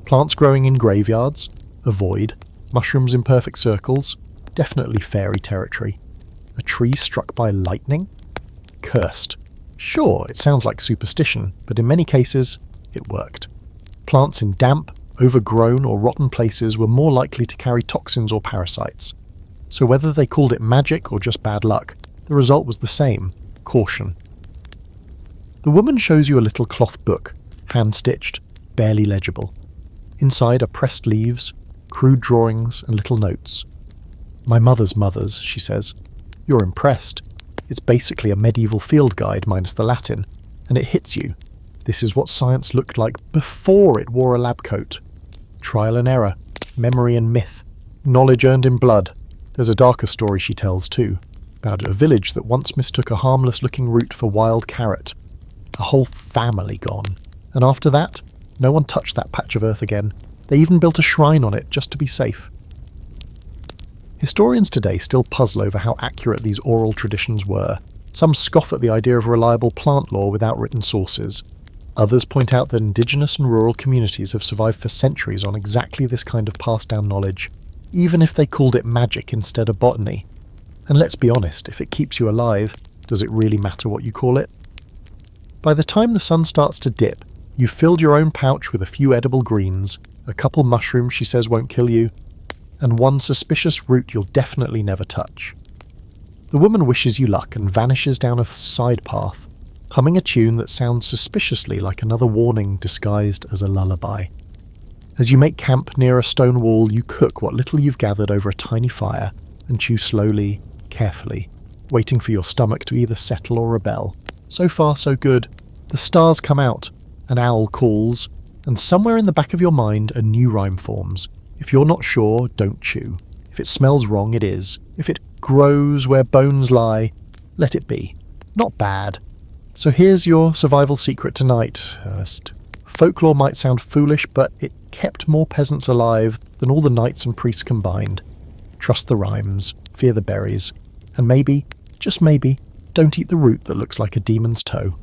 Plants growing in graveyards? Avoid. Mushrooms in perfect circles? Definitely fairy territory. A tree struck by lightning? Cursed. Sure, it sounds like superstition, but in many cases, it worked. Plants in damp, overgrown or rotten places were more likely to carry toxins or parasites. So whether they called it magic or just bad luck, the result was the same: caution. The woman shows you a little cloth book, hand-stitched, barely legible. Inside are pressed leaves, crude drawings and little notes. My mother's, she says. You're impressed. It's basically a medieval field guide minus the Latin, and it hits you. This is what science looked like before it wore a lab coat. Trial and error, memory and myth, knowledge earned in blood. There's a darker story she tells too, about a village that once mistook a harmless-looking root for wild carrot. A whole family gone. And after that, no one touched that patch of earth again. They even built a shrine on it just to be safe. Historians today still puzzle over how accurate these oral traditions were. Some scoff at the idea of reliable plant lore without written sources. Others point out that indigenous and rural communities have survived for centuries on exactly this kind of passed-down knowledge, even if they called it magic instead of botany. And let's be honest, if it keeps you alive, does it really matter what you call it? By the time the sun starts to dip, you've filled your own pouch with a few edible greens, a couple mushrooms she says won't kill you, and one suspicious root you'll definitely never touch. The woman wishes you luck and vanishes down a side path, humming a tune that sounds suspiciously like another warning disguised as a lullaby. As you make camp near a stone wall, you cook what little you've gathered over a tiny fire and chew slowly, carefully, waiting for your stomach to either settle or rebel. So far, so good. The stars come out, an owl calls, and somewhere in the back of your mind a new rhyme forms. If you're not sure, don't chew. If it smells wrong, it is. If it grows where bones lie, let it be. Not bad. So here's your survival secret tonight. Folklore might sound foolish, but it kept more peasants alive than all the knights and priests combined. Trust the rhymes, fear the berries, and maybe, just maybe, don't eat the root that looks like a demon's toe.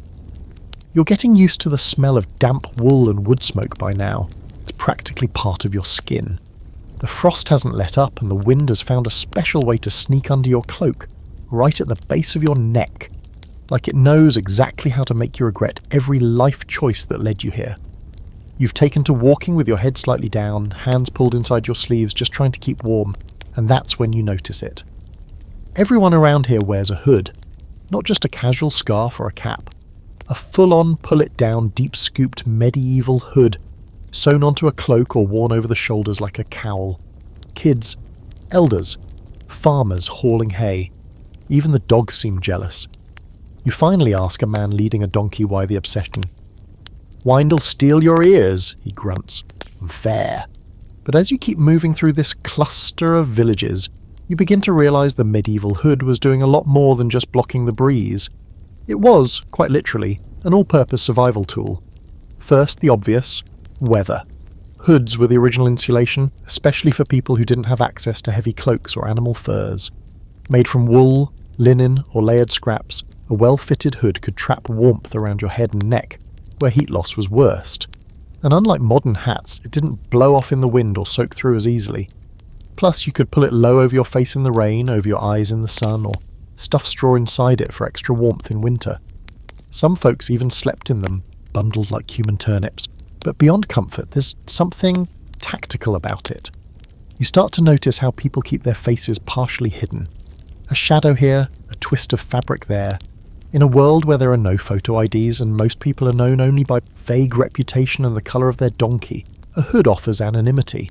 You're getting used to the smell of damp wool and wood smoke by now. It's practically part of your skin. The frost hasn't let up and the wind has found a special way to sneak under your cloak, right at the base of your neck. Like it knows exactly how to make you regret every life choice that led you here. You've taken to walking with your head slightly down, hands pulled inside your sleeves just trying to keep warm, and that's when you notice it. Everyone around here wears a hood, not just a casual scarf or a cap. A full-on, pull-it-down, deep-scooped medieval hood, sewn onto a cloak or worn over the shoulders like a cowl. Kids, elders, farmers hauling hay. Even the dogs seem jealous. You finally ask a man leading a donkey why the obsession. "Wind'll steal your ears," he grunts. "Fair." But as you keep moving through this cluster of villages, you begin to realise the medieval hood was doing a lot more than just blocking the breeze. It was, quite literally, an all-purpose survival tool. First, the obvious, weather. Hoods were the original insulation, especially for people who didn't have access to heavy cloaks or animal furs. Made from wool, linen, or layered scraps, a well-fitted hood could trap warmth around your head and neck, where heat loss was worst. And unlike modern hats, it didn't blow off in the wind or soak through as easily. Plus, you could pull it low over your face in the rain, over your eyes in the sun, or stuff straw inside it for extra warmth in winter. Some folks even slept in them, bundled like human turnips. But beyond comfort, there's something tactical about it. You start to notice how people keep their faces partially hidden. A shadow here, a twist of fabric there. In a world where there are no photo IDs and most people are known only by vague reputation and the colour of their donkey, a hood offers anonymity.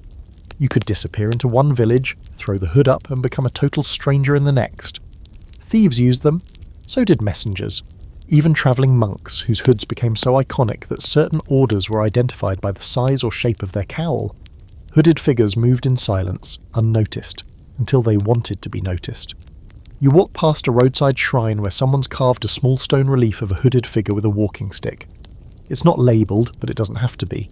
You could disappear into one village, throw the hood up and become a total stranger in the next. Thieves used them, so did messengers. Even travelling monks, whose hoods became so iconic that certain orders were identified by the size or shape of their cowl. Hooded figures moved in silence, unnoticed, until they wanted to be noticed. You walk past a roadside shrine where someone's carved a small stone relief of a hooded figure with a walking stick. It's not labelled, but it doesn't have to be.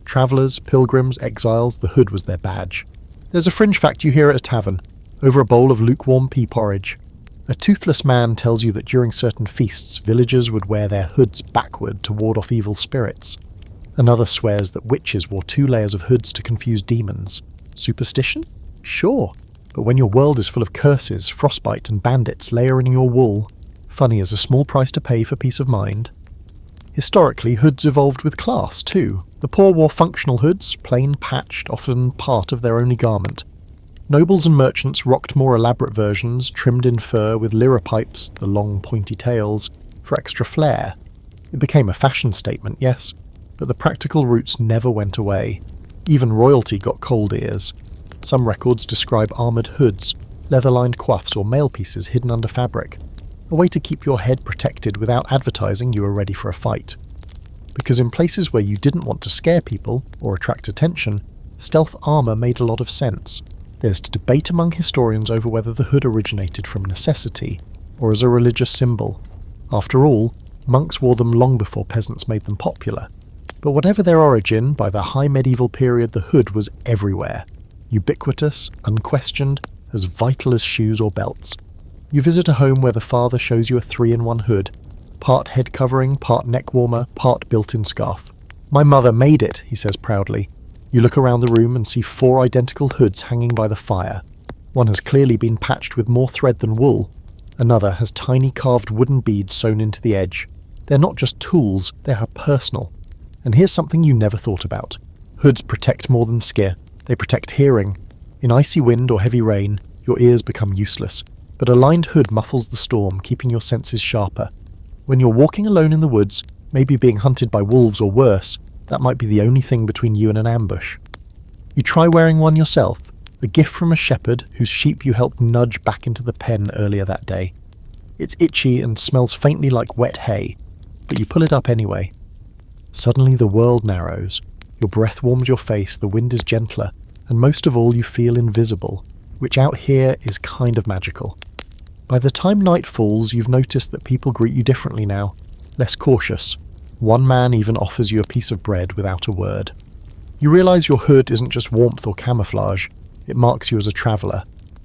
Travellers, pilgrims, exiles, the hood was their badge. There's a fringe fact you hear at a tavern, over a bowl of lukewarm pea porridge. A toothless man tells you that during certain feasts, villagers would wear their hoods backward to ward off evil spirits. Another swears that witches wore 2 layers of hoods to confuse demons. Superstition? Sure. But when your world is full of curses, frostbite and bandits layering your wool, funny as a small price to pay for peace of mind. Historically, hoods evolved with class, too. The poor wore functional hoods, plain patched, often part of their only garment. Nobles and merchants rocked more elaborate versions, trimmed in fur with lyra pipes, the long pointy tails, for extra flair. It became a fashion statement, yes, but the practical roots never went away. Even royalty got cold ears. Some records describe armoured hoods, leather-lined coifs or mail pieces hidden under fabric. a way to keep your head protected without advertising you were ready for a fight. Because in places where you didn't want to scare people or attract attention, stealth armour made a lot of sense. There's debate among historians over whether the hood originated from necessity or as a religious symbol. After all, monks wore them long before peasants made them popular. But whatever their origin, by the high medieval period the hood was everywhere. Ubiquitous, unquestioned, as vital as shoes or belts. You visit a home where the father shows you a 3-in-1 hood, part head covering, part neck warmer, part built-in scarf. "My mother made it," he says proudly. You look around the room and see 4 identical hoods hanging by the fire. One has clearly been patched with more thread than wool. Another has tiny carved wooden beads sewn into the edge. They're not just tools, they are personal. And here's something you never thought about. Hoods protect more than scare. They protect hearing. In icy wind or heavy rain, your ears become useless. But a lined hood muffles the storm, keeping your senses sharper. When you're walking alone in the woods, maybe being hunted by wolves or worse, that might be the only thing between you and an ambush. You try wearing one yourself, a gift from a shepherd whose sheep you helped nudge back into the pen earlier that day. It's itchy and smells faintly like wet hay, but you pull it up anyway. Suddenly the world narrows. Your breath warms your face, the wind is gentler, and most of all you feel invisible, which out here is kind of magical. By the time night falls, you've noticed that people greet you differently now, less cautious. One man even offers you a piece of bread without a word. You realise your hood isn't just warmth or camouflage, it marks you as a traveller.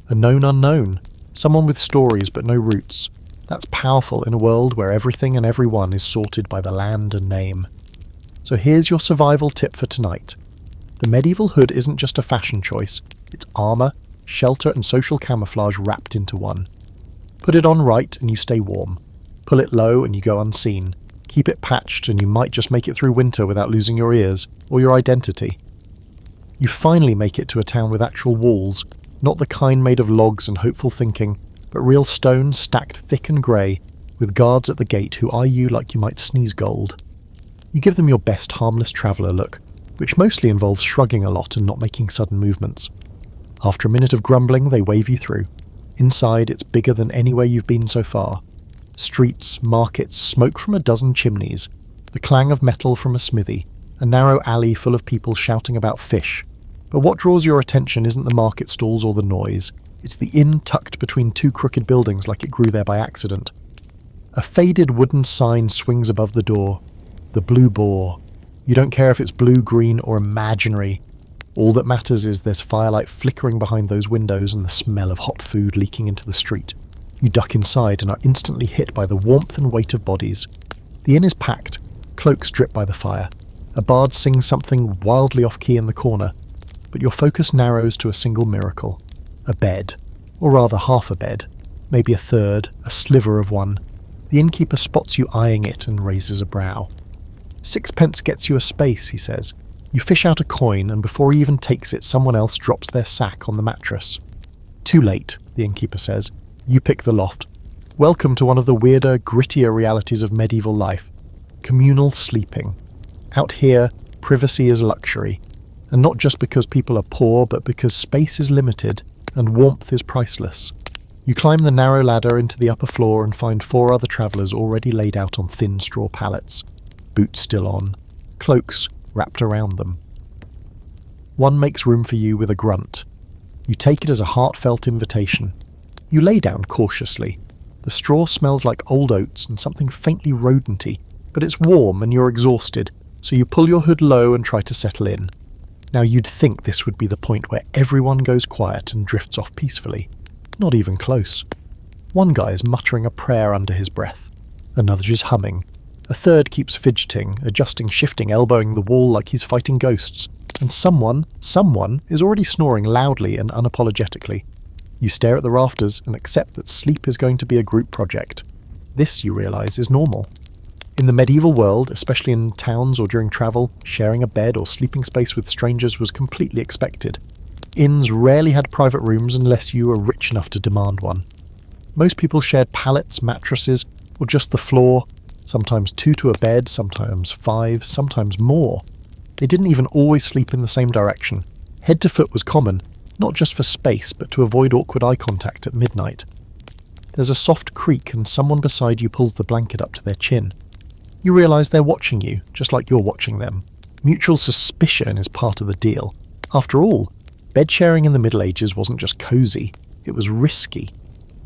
A known unknown, someone with stories but no roots. That's powerful in a world where everything and everyone is sorted by the land and name. So here's your survival tip for tonight. The medieval hood isn't just a fashion choice, it's armour, shelter and social camouflage wrapped into one. Put it on right and you stay warm. Pull it low and you go unseen. Keep it patched and you might just make it through winter without losing your ears, or your identity. You finally make it to a town with actual walls, not the kind made of logs and hopeful thinking, but real stone stacked thick and grey, with guards at the gate who eye you like you might sneeze gold. You give them your best harmless traveller look, which mostly involves shrugging a lot and not making sudden movements. After a minute of grumbling, they wave you through. Inside, it's bigger than anywhere you've been so far. Streets, markets, smoke from a dozen chimneys, the clang of metal from a smithy, a narrow alley full of people shouting about fish. But what draws your attention isn't the market stalls or the noise. It's the inn tucked between 2 crooked buildings like it grew there by accident. A faded wooden sign swings above the door. The Blue Boar. You don't care if it's blue, green, or imaginary. All that matters is there's firelight flickering behind those windows and the smell of hot food leaking into the street. You duck inside and are instantly hit by the warmth and weight of bodies. The inn is packed, cloaks drip by the fire. A bard sings something wildly off-key in the corner, but your focus narrows to a single miracle. A bed. Or rather half a bed. Maybe a third, a sliver of one. The innkeeper spots you eyeing it and raises a brow. 6 pence gets you a space, he says. You fish out a coin, and before he even takes it, someone else drops their sack on the mattress. Too late, the innkeeper says. You pick the loft. Welcome to one of the weirder, grittier realities of medieval life. Communal sleeping. Out here, privacy is luxury. And not just because people are poor, but because space is limited, and warmth is priceless. You climb the narrow ladder into the upper floor and find 4 other travellers already laid out on thin straw pallets. Boots still on. Cloaks wrapped around them. One makes room for you with a grunt. You take it as a heartfelt invitation. You lay down cautiously. The straw smells like old oats and something faintly rodenty, but it's warm and you're exhausted, so you pull your hood low and try to settle in. Now you'd think this would be the point where everyone goes quiet and drifts off peacefully. Not even close. One guy is muttering a prayer under his breath. Another is humming. A third keeps fidgeting, adjusting, shifting, elbowing the wall like he's fighting ghosts. And someone is already snoring loudly and unapologetically. You stare at the rafters and accept that sleep is going to be a group project. This, you realise, is normal. In the medieval world, especially in towns or during travel, sharing a bed or sleeping space with strangers was completely expected. Inns rarely had private rooms unless you were rich enough to demand one. Most people shared pallets, mattresses, or just the floor, sometimes 2 to a bed, sometimes 5, sometimes more. They didn't even always sleep in the same direction. Head to foot was common, not just for space, but to avoid awkward eye contact at midnight. There's a soft creak and someone beside you pulls the blanket up to their chin. You realise they're watching you, just like you're watching them. Mutual suspicion is part of the deal. After all, bed sharing in the Middle Ages wasn't just cosy, it was risky.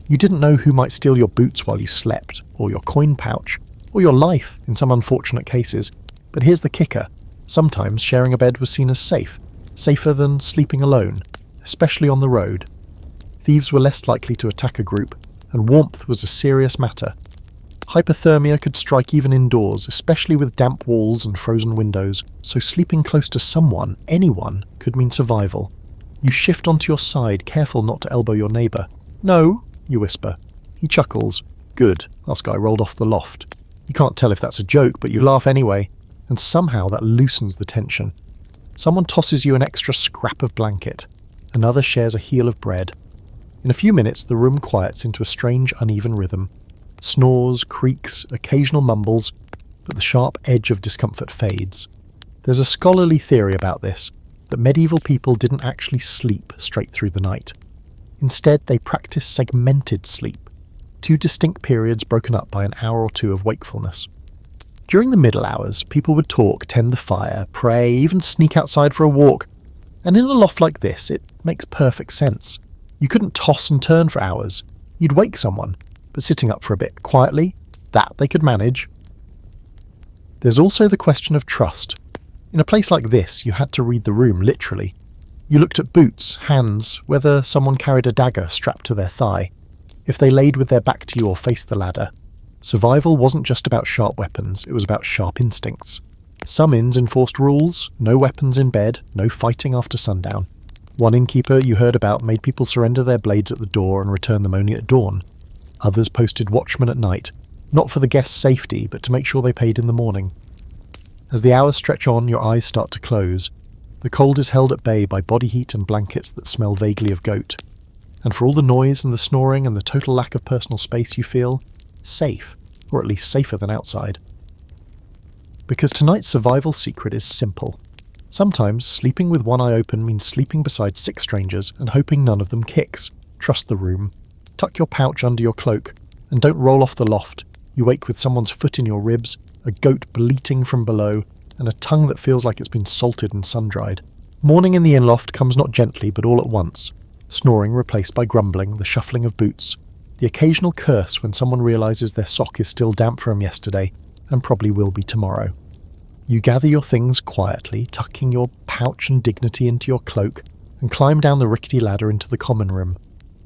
You didn't know who might steal your boots while you slept, or your coin pouch, or your life in some unfortunate cases. But here's the kicker. Sometimes sharing a bed was seen as safe, safer than sleeping alone, especially on the road. Thieves were less likely to attack a group, and warmth was a serious matter. Hypothermia could strike even indoors, especially with damp walls and frozen windows, so sleeping close to someone, anyone, could mean survival. You shift onto your side, careful not to elbow your neighbour. "No," you whisper. He chuckles. "Good, last guy rolled off the loft." You can't tell if that's a joke, but you laugh anyway, and somehow that loosens the tension. Someone tosses you an extra scrap of blanket. Another shares a heel of bread. In a few minutes, the room quiets into a strange, uneven rhythm. Snores, creaks, occasional mumbles, but the sharp edge of discomfort fades. There's a scholarly theory about this, that medieval people didn't actually sleep straight through the night. Instead, they practiced segmented sleep, 2 distinct periods broken up by an hour or 2 of wakefulness. During the middle hours, people would talk, tend the fire, pray, even sneak outside for a walk. And in a loft like this, it makes perfect sense. You couldn't toss and turn for hours. You'd wake someone, but sitting up for a bit quietly, that they could manage. There's also the question of trust. In a place like this, you had to read the room, literally. You looked at boots, hands, whether someone carried a dagger strapped to their thigh, if they laid with their back to you or faced the ladder. Survival wasn't just about sharp weapons, it was about sharp instincts. Some inns enforced rules, no weapons in bed, no fighting after sundown. One innkeeper you heard about made people surrender their blades at the door and return them only at dawn. Others posted watchmen at night, not for the guests' safety, but to make sure they paid in the morning. As the hours stretch on, your eyes start to close. The cold is held at bay by body heat and blankets that smell vaguely of goat. And for all the noise and the snoring and the total lack of personal space you feel, safe, or at least safer than outside. Because tonight's survival secret is simple. Sometimes sleeping with one eye open means sleeping beside 6 strangers and hoping none of them kicks. Trust the room. Tuck your pouch under your cloak, and don't roll off the loft. You wake with someone's foot in your ribs, a goat bleating from below, and a tongue that feels like it's been salted and sun-dried. Morning in the inn loft comes not gently but all at once. Snoring replaced by grumbling, the shuffling of boots. The occasional curse when someone realises their sock is still damp from yesterday, and probably will be tomorrow. You gather your things quietly, tucking your pouch and dignity into your cloak, and climb down the rickety ladder into the common room.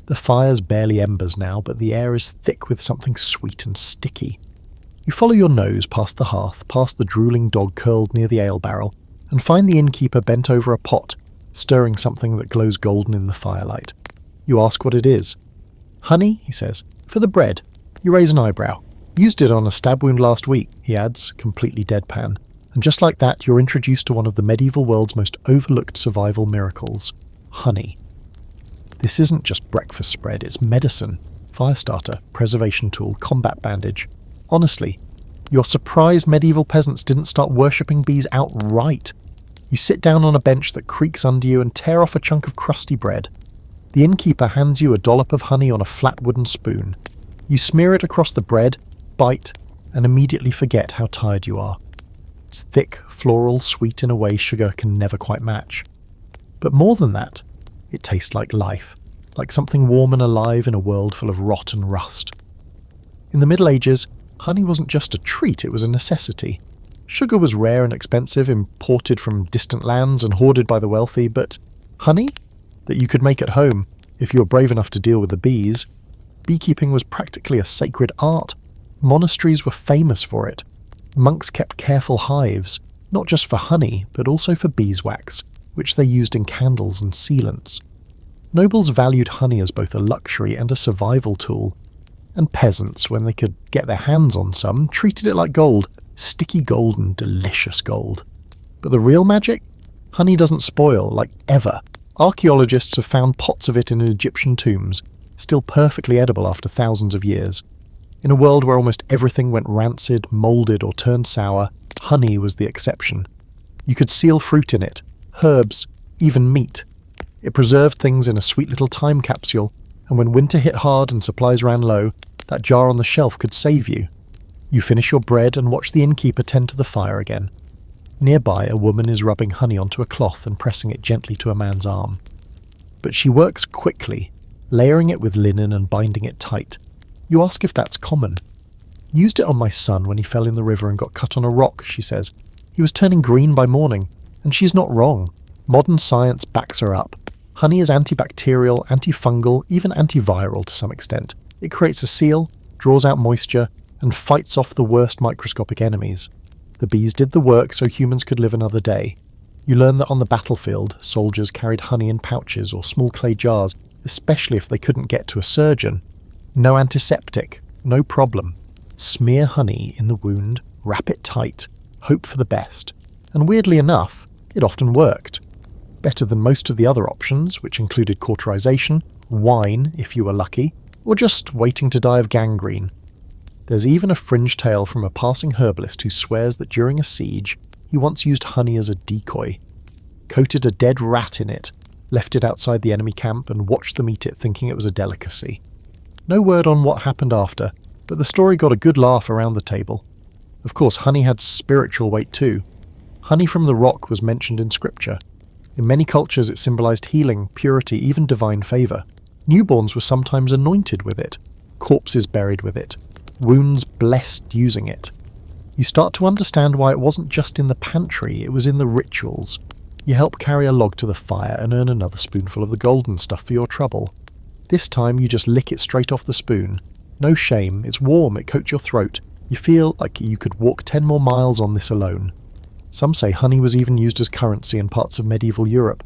The fire's barely embers now, but the air is thick with something sweet and sticky. You follow your nose past the hearth, past the drooling dog curled near the ale barrel, and find the innkeeper bent over a pot, stirring something that glows golden in the firelight. You ask what it is. "Honey," he says, "for the bread." You raise an eyebrow. "Used it on a stab wound last week," he adds, completely deadpan. And just like that, you're introduced to one of the medieval world's most overlooked survival miracles: honey. This isn't just breakfast spread, it's medicine, fire starter, preservation tool, combat bandage. Honestly, your surprised medieval peasants didn't start worshipping bees outright. You sit down on a bench that creaks under you and tear off a chunk of crusty bread. The innkeeper hands you a dollop of honey on a flat wooden spoon. You smear it across the bread, bite, and immediately forget how tired you are. It's thick, floral, sweet in a way sugar can never quite match. But more than that, it tastes like life, like something warm and alive in a world full of rot and rust. In the Middle Ages, honey wasn't just a treat, it was a necessity. Sugar was rare and expensive, imported from distant lands and hoarded by the wealthy, but honey? That you could make at home, if you were brave enough to deal with the bees. Beekeeping was practically a sacred art. Monasteries were famous for it. Monks kept careful hives, not just for honey, but also for beeswax, which they used in candles and sealants. Nobles valued honey as both a luxury and a survival tool, and peasants, when they could get their hands on some, treated it like gold, sticky golden, delicious gold. But the real magic? Honey doesn't spoil, like ever. Archaeologists have found pots of it in Egyptian tombs, still perfectly edible after thousands of years. In a world where almost everything went rancid, moulded or turned sour, honey was the exception. You could seal fruit in it, herbs, even meat. It preserved things in a sweet little time capsule, and when winter hit hard and supplies ran low, that jar on the shelf could save you. You finish your bread and watch the innkeeper tend to the fire again. Nearby, a woman is rubbing honey onto a cloth and pressing it gently to a man's arm. But she works quickly, layering it with linen and binding it tight. You ask if that's common. "Used it on my son when he fell in the river and got cut on a rock," she says. "He was turning green by morning." And she's not wrong. Modern science backs her up. Honey is antibacterial, antifungal, even antiviral to some extent. It creates a seal, draws out moisture, and fights off the worst microscopic enemies. The bees did the work so humans could live another day. You learn that on the battlefield, soldiers carried honey in pouches or small clay jars, especially if they couldn't get to a surgeon. No antiseptic, no problem. Smear honey in the wound, wrap it tight, hope for the best. And weirdly enough, it often worked. Better than most of the other options, which included cauterization, wine if you were lucky, or just waiting to die of gangrene. There's even a fringe tale from a passing herbalist who swears that during a siege, he once used honey as a decoy, coated a dead rat in it, left it outside the enemy camp and watched them eat it thinking it was a delicacy. No word on what happened after, but the story got a good laugh around the table. Of course, honey had spiritual weight too. Honey from the rock was mentioned in scripture. In many cultures it symbolized healing, purity, even divine favor. Newborns were sometimes anointed with it, corpses buried with it, wounds blessed using it. You start to understand why it wasn't just in the pantry, it was in the rituals. You help carry a log to the fire and earn another spoonful of the golden stuff for your trouble. This time you just lick it straight off the spoon. No shame, it's warm, it coats your throat. You feel like you could walk 10 more miles on this alone. Some say honey was even used as currency in parts of medieval Europe.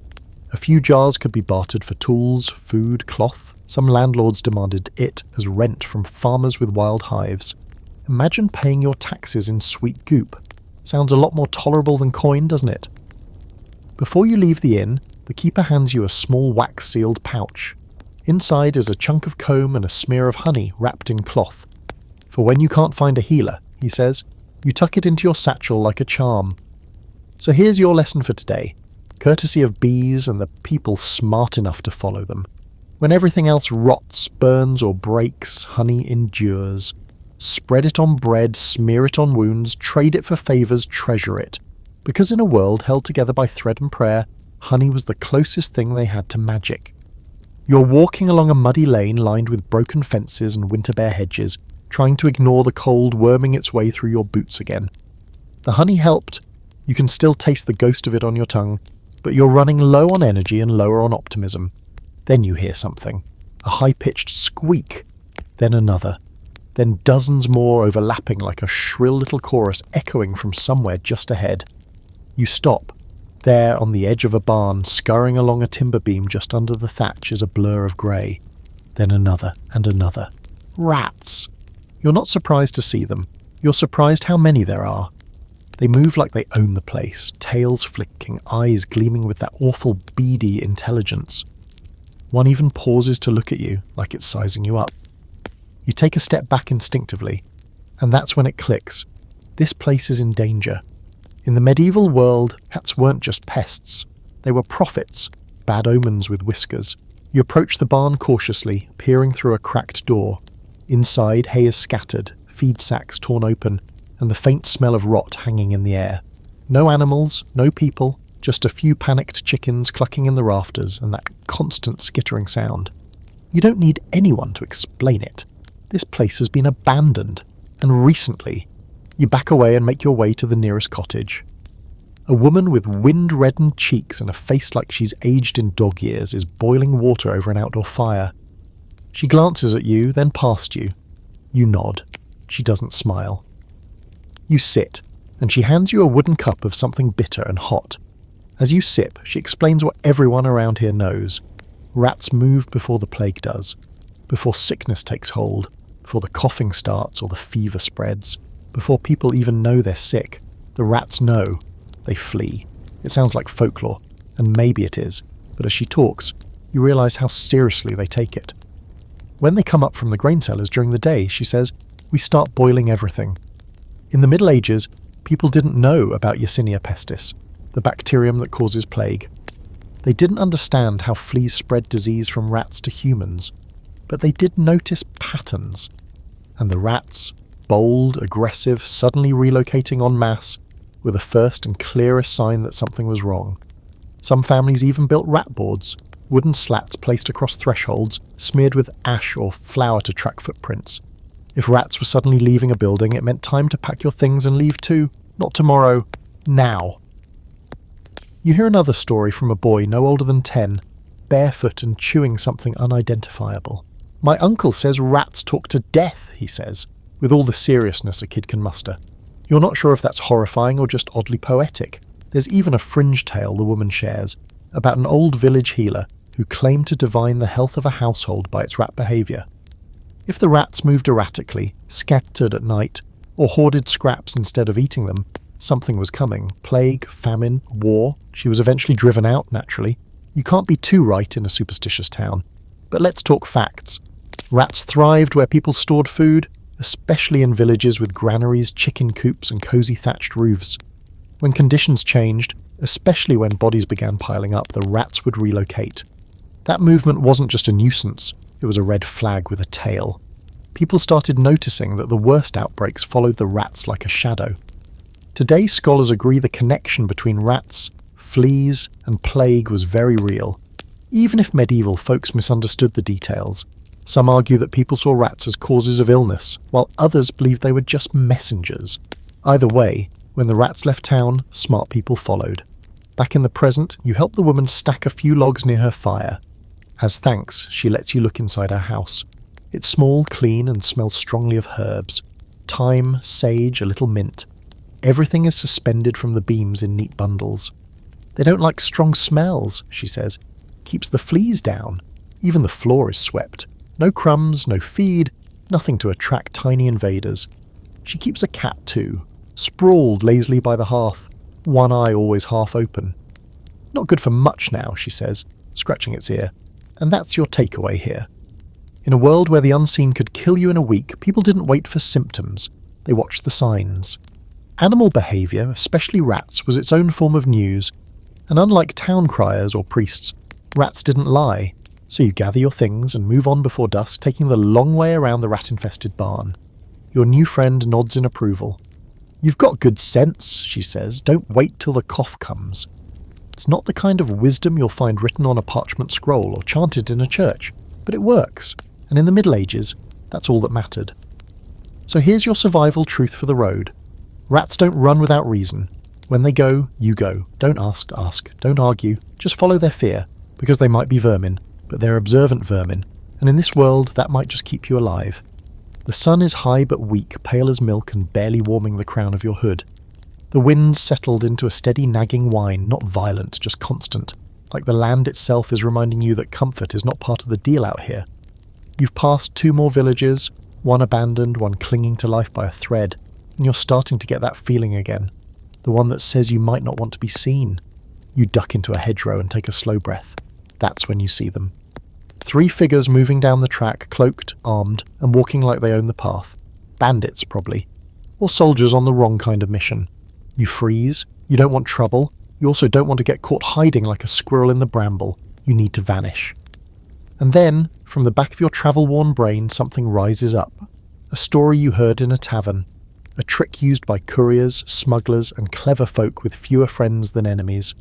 A few jars could be bartered for tools, food, cloth. Some landlords demanded it as rent from farmers with wild hives. Imagine paying your taxes in sweet goop. Sounds a lot more tolerable than coin, doesn't it? Before you leave the inn, the keeper hands you a small wax-sealed pouch. Inside is a chunk of comb and a smear of honey wrapped in cloth. For when you can't find a healer, he says, you tuck it into your satchel like a charm. So here's your lesson for today, courtesy of bees and the people smart enough to follow them. When everything else rots, burns or breaks, honey endures. Spread it on bread, smear it on wounds, trade it for favours, treasure it. Because in a world held together by thread and prayer, honey was the closest thing they had to magic. You're walking along a muddy lane lined with broken fences and winter-bare hedges, trying to ignore the cold worming its way through your boots again. The honey helped. You can still taste the ghost of it on your tongue, but you're running low on energy and lower on optimism. Then you hear something, a high-pitched squeak, then another, then dozens more overlapping like a shrill little chorus echoing from somewhere just ahead. You stop. There, on the edge of a barn, scurrying along a timber beam just under the thatch is a blur of grey. Then another and another. Rats! You're not surprised to see them. You're surprised how many there are. They move like they own the place, tails flicking, eyes gleaming with that awful beady intelligence. One even pauses to look at you, like it's sizing you up. You take a step back instinctively, and that's when it clicks. This place is in danger. In the medieval world, rats weren't just pests. They were prophets, bad omens with whiskers. You approach the barn cautiously, peering through a cracked door. Inside, hay is scattered, feed sacks torn open, and the faint smell of rot hanging in the air. No animals, no people, just a few panicked chickens clucking in the rafters and that constant skittering sound. You don't need anyone to explain it. This place has been abandoned, and recently. You back away and make your way to the nearest cottage. A woman with wind-reddened cheeks and a face like she's aged in dog years is boiling water over an outdoor fire. She glances at you, then past you. You nod. She doesn't smile. You sit, and she hands you a wooden cup of something bitter and hot. As you sip, she explains what everyone around here knows. Rats move before the plague does, before sickness takes hold, before the coughing starts or the fever spreads, before people even know they're sick. The rats know. They flee. It sounds like folklore, and maybe it is, but as she talks, you realise how seriously they take it. When they come up from the grain cellars during the day, she says, we start boiling everything. In the Middle Ages, people didn't know about Yersinia pestis, the bacterium that causes plague. They didn't understand how fleas spread disease from rats to humans. but they did notice patterns. And the rats, bold, aggressive, suddenly relocating en masse, were the first and clearest sign that something was wrong. Some families even built rat boards, wooden slats placed across thresholds, smeared with ash or flour to track footprints. If rats were suddenly leaving a building, it meant time to pack your things and leave too. Not tomorrow, now. You hear another story from a boy no older than 10, barefoot and chewing something unidentifiable. My uncle says rats talk to death, he says, with all the seriousness a kid can muster. You're not sure if that's horrifying or just oddly poetic. There's even a fringe tale the woman shares about an old village healer who claimed to divine the health of a household by its rat behaviour. If the rats moved erratically, scattered at night, or hoarded scraps instead of eating them, something was coming. Plague, famine, war. She was eventually driven out, naturally. You can't be too right in a superstitious town. But let's talk facts. Rats thrived where people stored food, especially in villages with granaries, chicken coops and cosy thatched roofs. When conditions changed, especially when bodies began piling up, the rats would relocate. That movement wasn't just a nuisance, it was a red flag with a tail. People started noticing that the worst outbreaks followed the rats like a shadow. Today, scholars agree the connection between rats, fleas, and plague was very real, even if medieval folks misunderstood the details. Some argue that people saw rats as causes of illness, while others believed they were just messengers. Either way, when the rats left town, smart people followed. Back in the present, you help the woman stack a few logs near her fire. As thanks, she lets you look inside her house. It's small, clean, and smells strongly of herbs. Thyme, sage, a little mint. Everything is suspended from the beams in neat bundles. They don't like strong smells, she says. Keeps the fleas down. Even the floor is swept. No crumbs, no feed, nothing to attract tiny invaders. She keeps a cat too, sprawled lazily by the hearth, one eye always half open. Not good for much now, she says, scratching its ear. And that's your takeaway here. In a world where the unseen could kill you in a week, people didn't wait for symptoms. They watched the signs. Animal behaviour, especially rats, was its own form of news. And unlike town criers or priests, rats didn't lie. So you gather your things and move on before dusk, taking the long way around the rat-infested barn. Your new friend nods in approval. You've got good sense, she says. Don't wait till the cough comes. It's not the kind of wisdom you'll find written on a parchment scroll or chanted in a church, but it works. And in the Middle Ages, that's all that mattered. So here's your survival truth for the road. Rats don't run without reason. When they go, you go. Don't ask. Don't argue. Just follow their fear, because they might be vermin, but they're observant vermin, and in this world that might just keep you alive. The sun is high but weak, pale as milk and barely warming the crown of your hood. The winds settled into a steady nagging whine, not violent, just constant, like the land itself is reminding you that comfort is not part of the deal out here. You've passed 2 more villages, one abandoned, one clinging to life by a thread, and you're starting to get that feeling again, the one that says you might not want to be seen. You duck into a hedgerow and take a slow breath. That's when you see them. 3 figures moving down the track, cloaked, armed, and walking like they own the path. Bandits, probably. Or soldiers on the wrong kind of mission. You freeze. You don't want trouble. You also don't want to get caught hiding like a squirrel in the bramble. You need to vanish. And then, from the back of your travel-worn brain, something rises up. A story you heard in a tavern. A trick used by couriers, smugglers, and clever folk with fewer friends than enemies.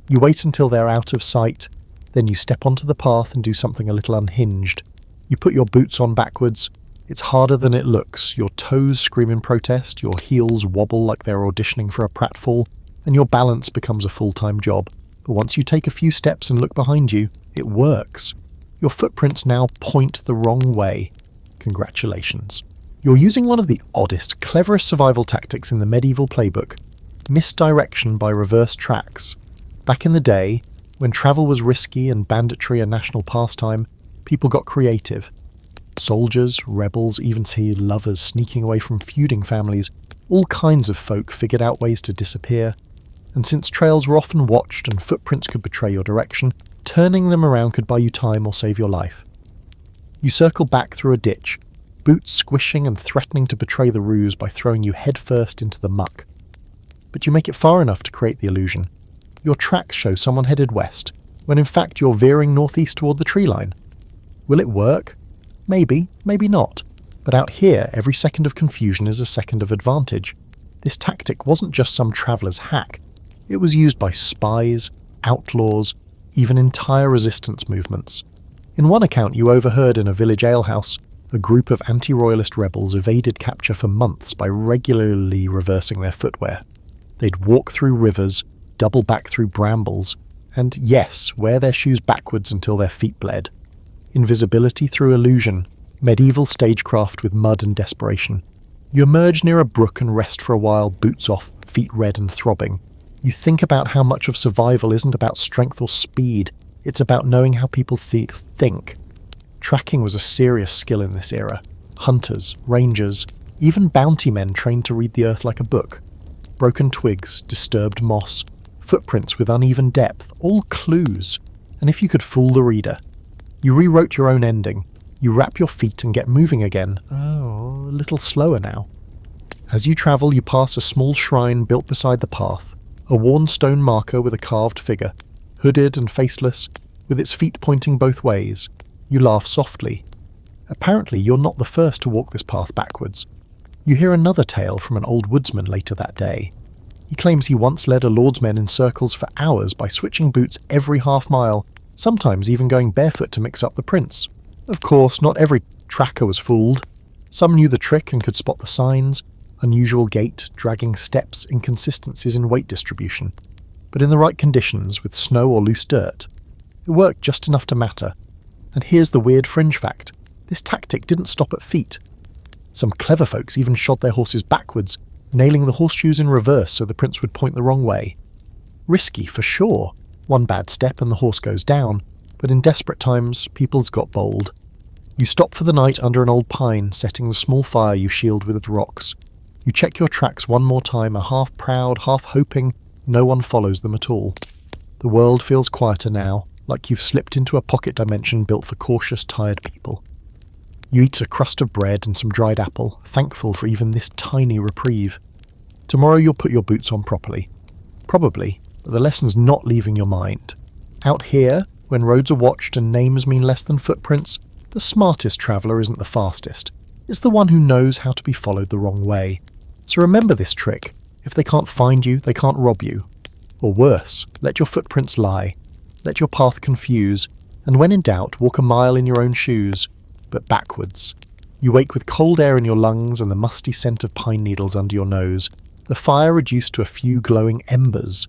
You wait until they're out of sight. Then you step onto the path and do something a little unhinged. You put your boots on backwards. It's harder than it looks. Your toes scream in protest, your heels wobble like they're auditioning for a pratfall, and your balance becomes a full-time job. But once you take a few steps and look behind you, it works. Your footprints now point the wrong way. Congratulations. You're using one of the oddest, cleverest survival tactics in the medieval playbook, misdirection by reverse tracks. Back in the day, when travel was risky and banditry a national pastime, people got creative. Soldiers, rebels, even see lovers sneaking away from feuding families, all kinds of folk figured out ways to disappear. And since trails were often watched and footprints could betray your direction, turning them around could buy you time or save your life. You circle back through a ditch, boots squishing and threatening to betray the ruse by throwing you headfirst into the muck. But you make it far enough to create the illusion. Your tracks show someone headed west, when in fact you're veering northeast toward the tree line. Will it work? Maybe, maybe not. But out here, every second of confusion is a second of advantage. This tactic wasn't just some traveller's hack. It was used by spies, outlaws, even entire resistance movements. In one account you overheard in a village alehouse, a group of anti-royalist rebels evaded capture for months by regularly reversing their footwear. They'd walk through rivers, double back through brambles, and yes, wear their shoes backwards until their feet bled. Invisibility through illusion, medieval stagecraft with mud and desperation. You emerge near a brook and rest for a while, boots off, feet red and throbbing. You think about how much of survival isn't about strength or speed, it's about knowing how people think. Tracking was a serious skill in this era. Hunters, rangers, even bounty men trained to read the earth like a book. Broken twigs, disturbed moss, footprints with uneven depth, all clues. And if you could fool the reader, you rewrote your own ending. You wrap your feet and get moving again. Oh, a little slower now. As you travel, you pass a small shrine built beside the path, a worn stone marker with a carved figure, hooded and faceless, with its feet pointing both ways. You laugh softly. Apparently, you're not the first to walk this path backwards. You hear another tale from an old woodsman later that day. He claims he once led a lordsman in circles for hours by switching boots every half mile, sometimes even going barefoot to mix up the prints. Of course, not every tracker was fooled. Some knew the trick and could spot the signs, unusual gait, dragging steps, inconsistencies in weight distribution. But in the right conditions, with snow or loose dirt, it worked just enough to matter. And here's the weird fringe fact. This tactic didn't stop at feet. Some clever folks even shod their horses backwards, nailing the horseshoes in reverse so the prints would point the wrong way. Risky, for sure. One bad step and the horse goes down, but in desperate times, people's got bold. You stop for the night under an old pine, setting the small fire you shield with rocks. You check your tracks one more time, a half proud, half hoping no one follows them at all. The world feels quieter now, like you've slipped into a pocket dimension built for cautious, tired people. You eat a crust of bread and some dried apple, thankful for even this tiny reprieve. Tomorrow you'll put your boots on properly. Probably, but the lesson's not leaving your mind. Out here, when roads are watched and names mean less than footprints, the smartest traveller isn't the fastest. It's the one who knows how to be followed the wrong way. So remember this trick. If they can't find you, they can't rob you. Or worse, let your footprints lie. Let your path confuse, and when in doubt, walk a mile in your own shoes, but backwards. You wake with cold air in your lungs and the musty scent of pine needles under your nose, the fire reduced to a few glowing embers.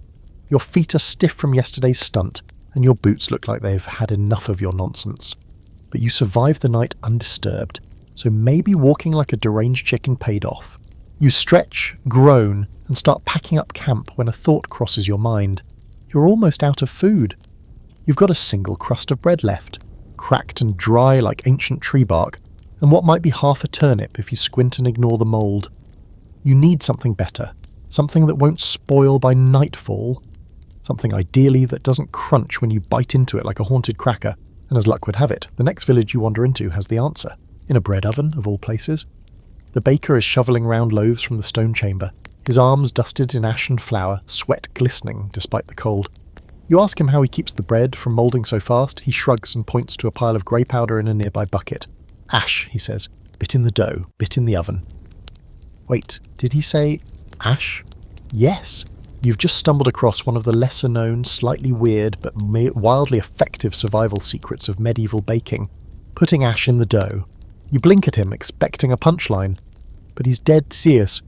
Your feet are stiff from yesterday's stunt, and your boots look like they've had enough of your nonsense. But you survived the night undisturbed, so maybe walking like a deranged chicken paid off. You stretch, groan, and start packing up camp when a thought crosses your mind. You're almost out of food. You've got a single crust of bread left, cracked and dry like ancient tree bark, and what might be half a turnip if you squint and ignore the mould. You need something better, something that won't spoil by nightfall, something ideally that doesn't crunch when you bite into it like a haunted cracker, and as luck would have it, the next village you wander into has the answer, in a bread oven of all places. The baker is shoveling round loaves from the stone chamber, his arms dusted in ash and flour, sweat glistening despite the cold. You ask him how he keeps the bread from moulding so fast. He shrugs and points to a pile of grey powder in a nearby bucket. Ash, he says. Bit in the dough, bit in the oven. Wait, did he say ash? Yes. You've just stumbled across one of the lesser-known, slightly weird, but wildly effective survival secrets of medieval baking. Putting ash in the dough. You blink at him, expecting a punchline. But he's dead serious.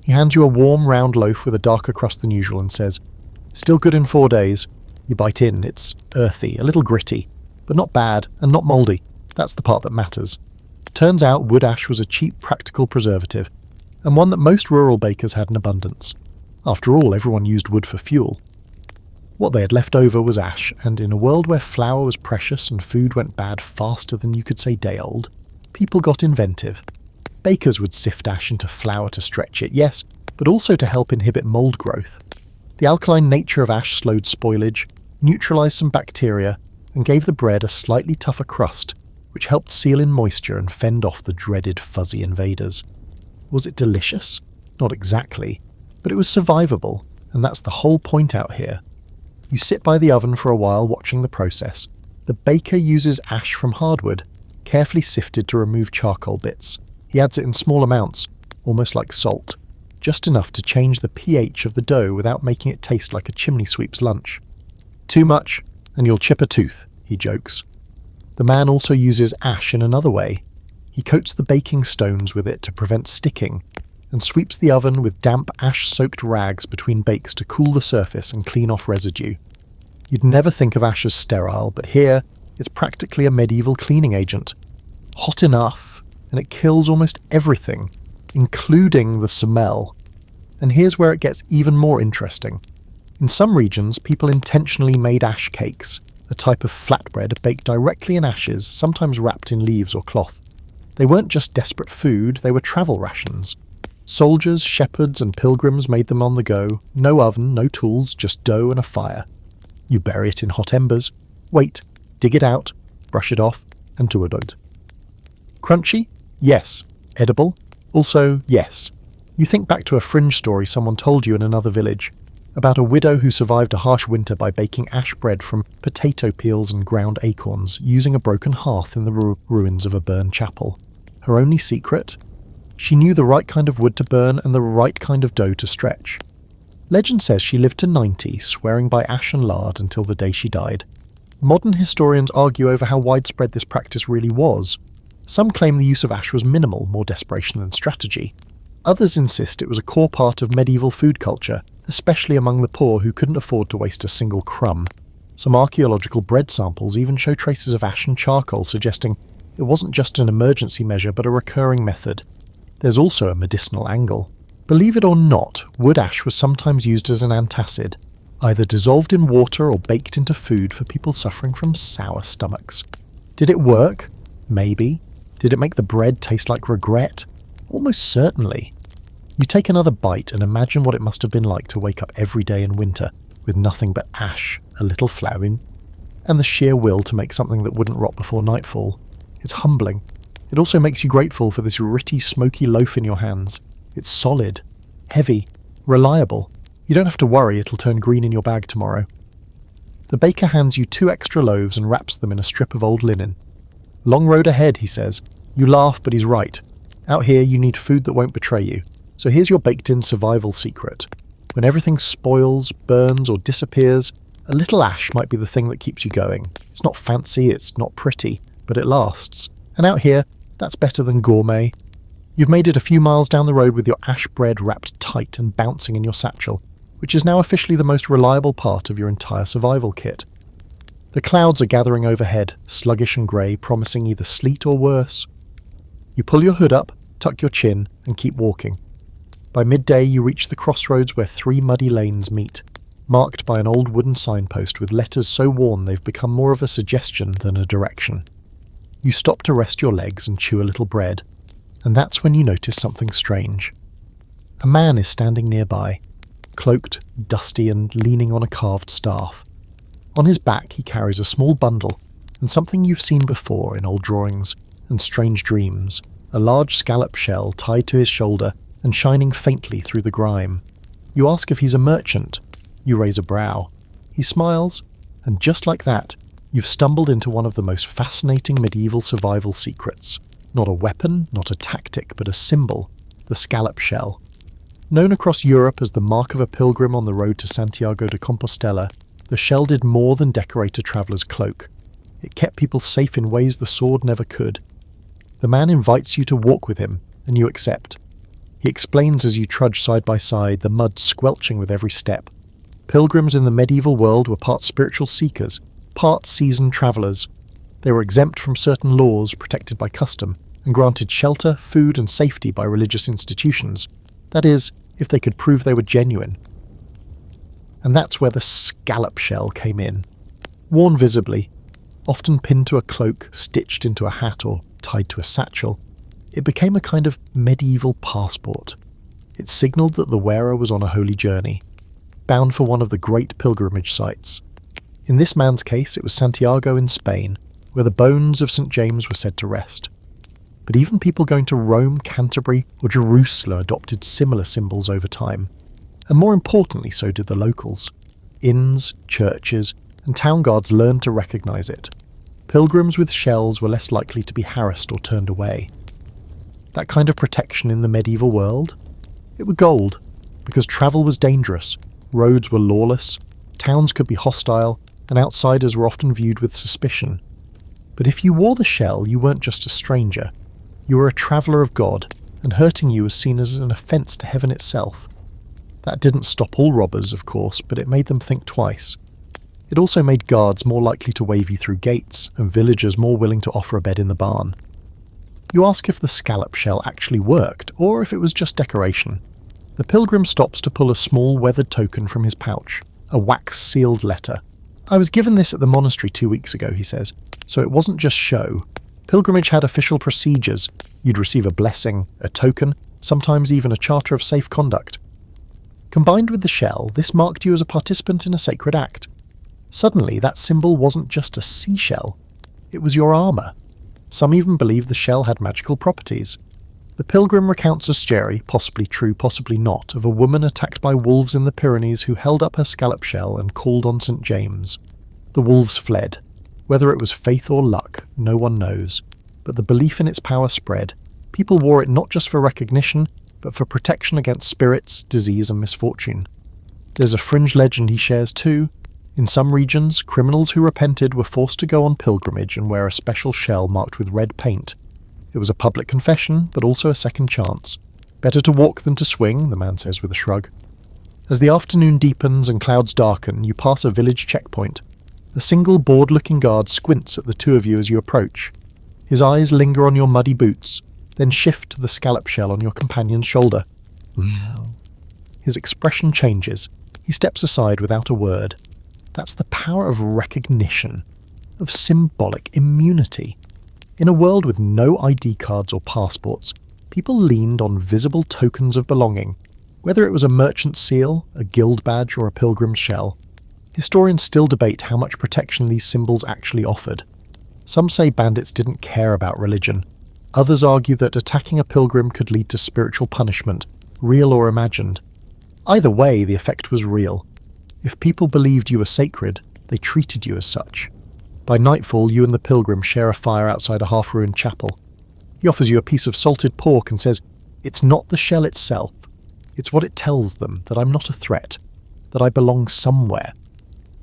He hands you a warm, round loaf with a darker crust than usual and says, "Still good in 4 days." You bite in. It's earthy, a little gritty, but not bad and not mouldy. That's the part that matters. Turns out wood ash was a cheap, practical preservative, and one that most rural bakers had in abundance. After all, everyone used wood for fuel. What they had left over was ash, and in a world where flour was precious and food went bad faster than you could say day old, people got inventive. Bakers would sift ash into flour to stretch it, yes, but also to help inhibit mould growth. The alkaline nature of ash slowed spoilage, neutralized some bacteria, and gave the bread a slightly tougher crust, which helped seal in moisture and fend off the dreaded fuzzy invaders. Was it delicious? Not exactly, but it was survivable, and that's the whole point out here. You sit by the oven for a while watching the process. The baker uses ash from hardwood, carefully sifted to remove charcoal bits. He adds it in small amounts, almost like salt, just enough to change the pH of the dough without making it taste like a chimney sweep's lunch. Too much, and you'll chip a tooth, he jokes. The man also uses ash in another way. He coats the baking stones with it to prevent sticking, and sweeps the oven with damp ash-soaked rags between bakes to cool the surface and clean off residue. You'd never think of ash as sterile, but here it's practically a medieval cleaning agent. Hot enough, and it kills almost everything, including the smell. And here's where it gets even more interesting. In some regions, people intentionally made ash cakes, a type of flatbread baked directly in ashes, sometimes wrapped in leaves or cloth. They weren't just desperate food, they were travel rations. Soldiers, shepherds, and pilgrims made them on the go. No oven, no tools, just dough and a fire. You bury it in hot embers, wait, dig it out, brush it off, and tuadod. Crunchy? Yes. Edible? Also, yes. You think back to a fringe story someone told you in another village, about a widow who survived a harsh winter by baking ash bread from potato peels and ground acorns, using a broken hearth in the ruins of a burned chapel. Her only secret? She knew the right kind of wood to burn and the right kind of dough to stretch. Legend says she lived to 90, swearing by ash and lard until the day she died. Modern historians argue over how widespread this practice really was. Some claim the use of ash was minimal, more desperation than strategy. Others insist it was a core part of medieval food culture, especially among the poor who couldn't afford to waste a single crumb. Some archaeological bread samples even show traces of ash and charcoal, suggesting it wasn't just an emergency measure but a recurring method. There's also a medicinal angle. Believe it or not, wood ash was sometimes used as an antacid, either dissolved in water or baked into food for people suffering from sour stomachs. Did it work? Maybe. Did it make the bread taste like regret? Almost certainly. You take another bite and imagine what it must have been like to wake up every day in winter with nothing but ash, a little flourin, and the sheer will to make something that wouldn't rot before nightfall. It's humbling. It also makes you grateful for this ritty, smoky loaf in your hands. It's solid, heavy, reliable. You don't have to worry it'll turn green in your bag tomorrow. The baker hands you 2 extra loaves and wraps them in a strip of old linen. Long road ahead, he says. You laugh, but he's right. Out here you need food that won't betray you. So here's your baked-in survival secret. When everything spoils, burns, or disappears, a little ash might be the thing that keeps you going. It's not fancy, it's not pretty, but it lasts. And out here, that's better than gourmet. You've made it a few miles down the road with your ash bread wrapped tight and bouncing in your satchel, which is now officially the most reliable part of your entire survival kit. The clouds are gathering overhead, sluggish and grey, promising either sleet or worse. You pull your hood up, tuck your chin, and keep walking. By midday you reach the crossroads where 3 muddy lanes meet, marked by an old wooden signpost with letters so worn they've become more of a suggestion than a direction. You stop to rest your legs and chew a little bread, and that's when you notice something strange. A man is standing nearby, cloaked, dusty, and leaning on a carved staff. On his back he carries a small bundle, and something you've seen before in old drawings and strange dreams, a large scallop shell tied to his shoulder and shining faintly through the grime. You ask if he's a merchant. You raise a brow. He smiles, and just like that, you've stumbled into one of the most fascinating medieval survival secrets. Not a weapon, not a tactic, but a symbol, the scallop shell. Known across Europe as the mark of a pilgrim on the road to Santiago de Compostela, the shell did more than decorate a traveller's cloak. It kept people safe in ways the sword never could. The man invites you to walk with him, and you accept. He explains as you trudge side by side, the mud squelching with every step. Pilgrims in the medieval world were part spiritual seekers, part seasoned travellers. They were exempt from certain laws protected by custom, and granted shelter, food and safety by religious institutions. That is, if they could prove they were genuine. And that's where the scallop shell came in. Worn visibly, often pinned to a cloak, stitched into a hat or tied to a satchel, it became a kind of medieval passport. It signalled that the wearer was on a holy journey, bound for one of the great pilgrimage sites. In this man's case, it was Santiago in Spain, where the bones of St. James were said to rest. But even people going to Rome, Canterbury, or Jerusalem adopted similar symbols over time. And more importantly, so did the locals. Inns, churches, and town guards learned to recognise it. pilgrims with shells were less likely to be harassed or turned away. That kind of protection in the medieval world? It was gold, because travel was dangerous, roads were lawless, towns could be hostile, and outsiders were often viewed with suspicion. But if you wore the shell, you weren't just a stranger. You were a traveller of God, and hurting you was seen as an offence to heaven itself. That didn't stop all robbers, of course, but it made them think twice. It also made guards more likely to wave you through gates, and villagers more willing to offer a bed in the barn. You ask if the scallop shell actually worked, or if it was just decoration. The pilgrim stops to pull a small weathered token from his pouch, a wax-sealed letter. "I was given this at the monastery 2 weeks ago," he says, "so it wasn't just show. Pilgrimage had official procedures. You'd receive a blessing, a token, sometimes even a charter of safe conduct. Combined with the shell, this marked you as a participant in a sacred act. Suddenly, that symbol wasn't just a seashell. It was your armour. Some even believed the shell had magical properties. The pilgrim recounts a story, possibly true, possibly not, of a woman attacked by wolves in the Pyrenees who held up her scallop shell and called on St. James. The wolves fled. Whether it was faith or luck, no one knows, but the belief in its power spread. People wore it not just for recognition, but for protection against spirits, disease and misfortune. There's a fringe legend he shares too. In some regions, criminals who repented were forced to go on pilgrimage and wear a special shell marked with red paint. It was a public confession, but also a second chance. "Better to walk than to swing," the man says with a shrug. As the afternoon deepens and clouds darken, you pass a village checkpoint. A single bored-looking guard squints at the two of you as you approach. His eyes linger on your muddy boots, then shift to the scallop shell on your companion's shoulder. His expression changes. He steps aside without a word. That's the power of recognition, of symbolic immunity. In a world with no ID cards or passports, people leaned on visible tokens of belonging, whether it was a merchant's seal, a guild badge, or a pilgrim's shell. Historians still debate how much protection these symbols actually offered. Some say bandits didn't care about religion. Others argue that attacking a pilgrim could lead to spiritual punishment, real or imagined. Either way, the effect was real. If people believed you were sacred, they treated you as such. By nightfall, you and the pilgrim share a fire outside a half-ruined chapel. He offers you a piece of salted pork and says, "It's not the shell itself. It's what it tells them, that I'm not a threat, that I belong somewhere."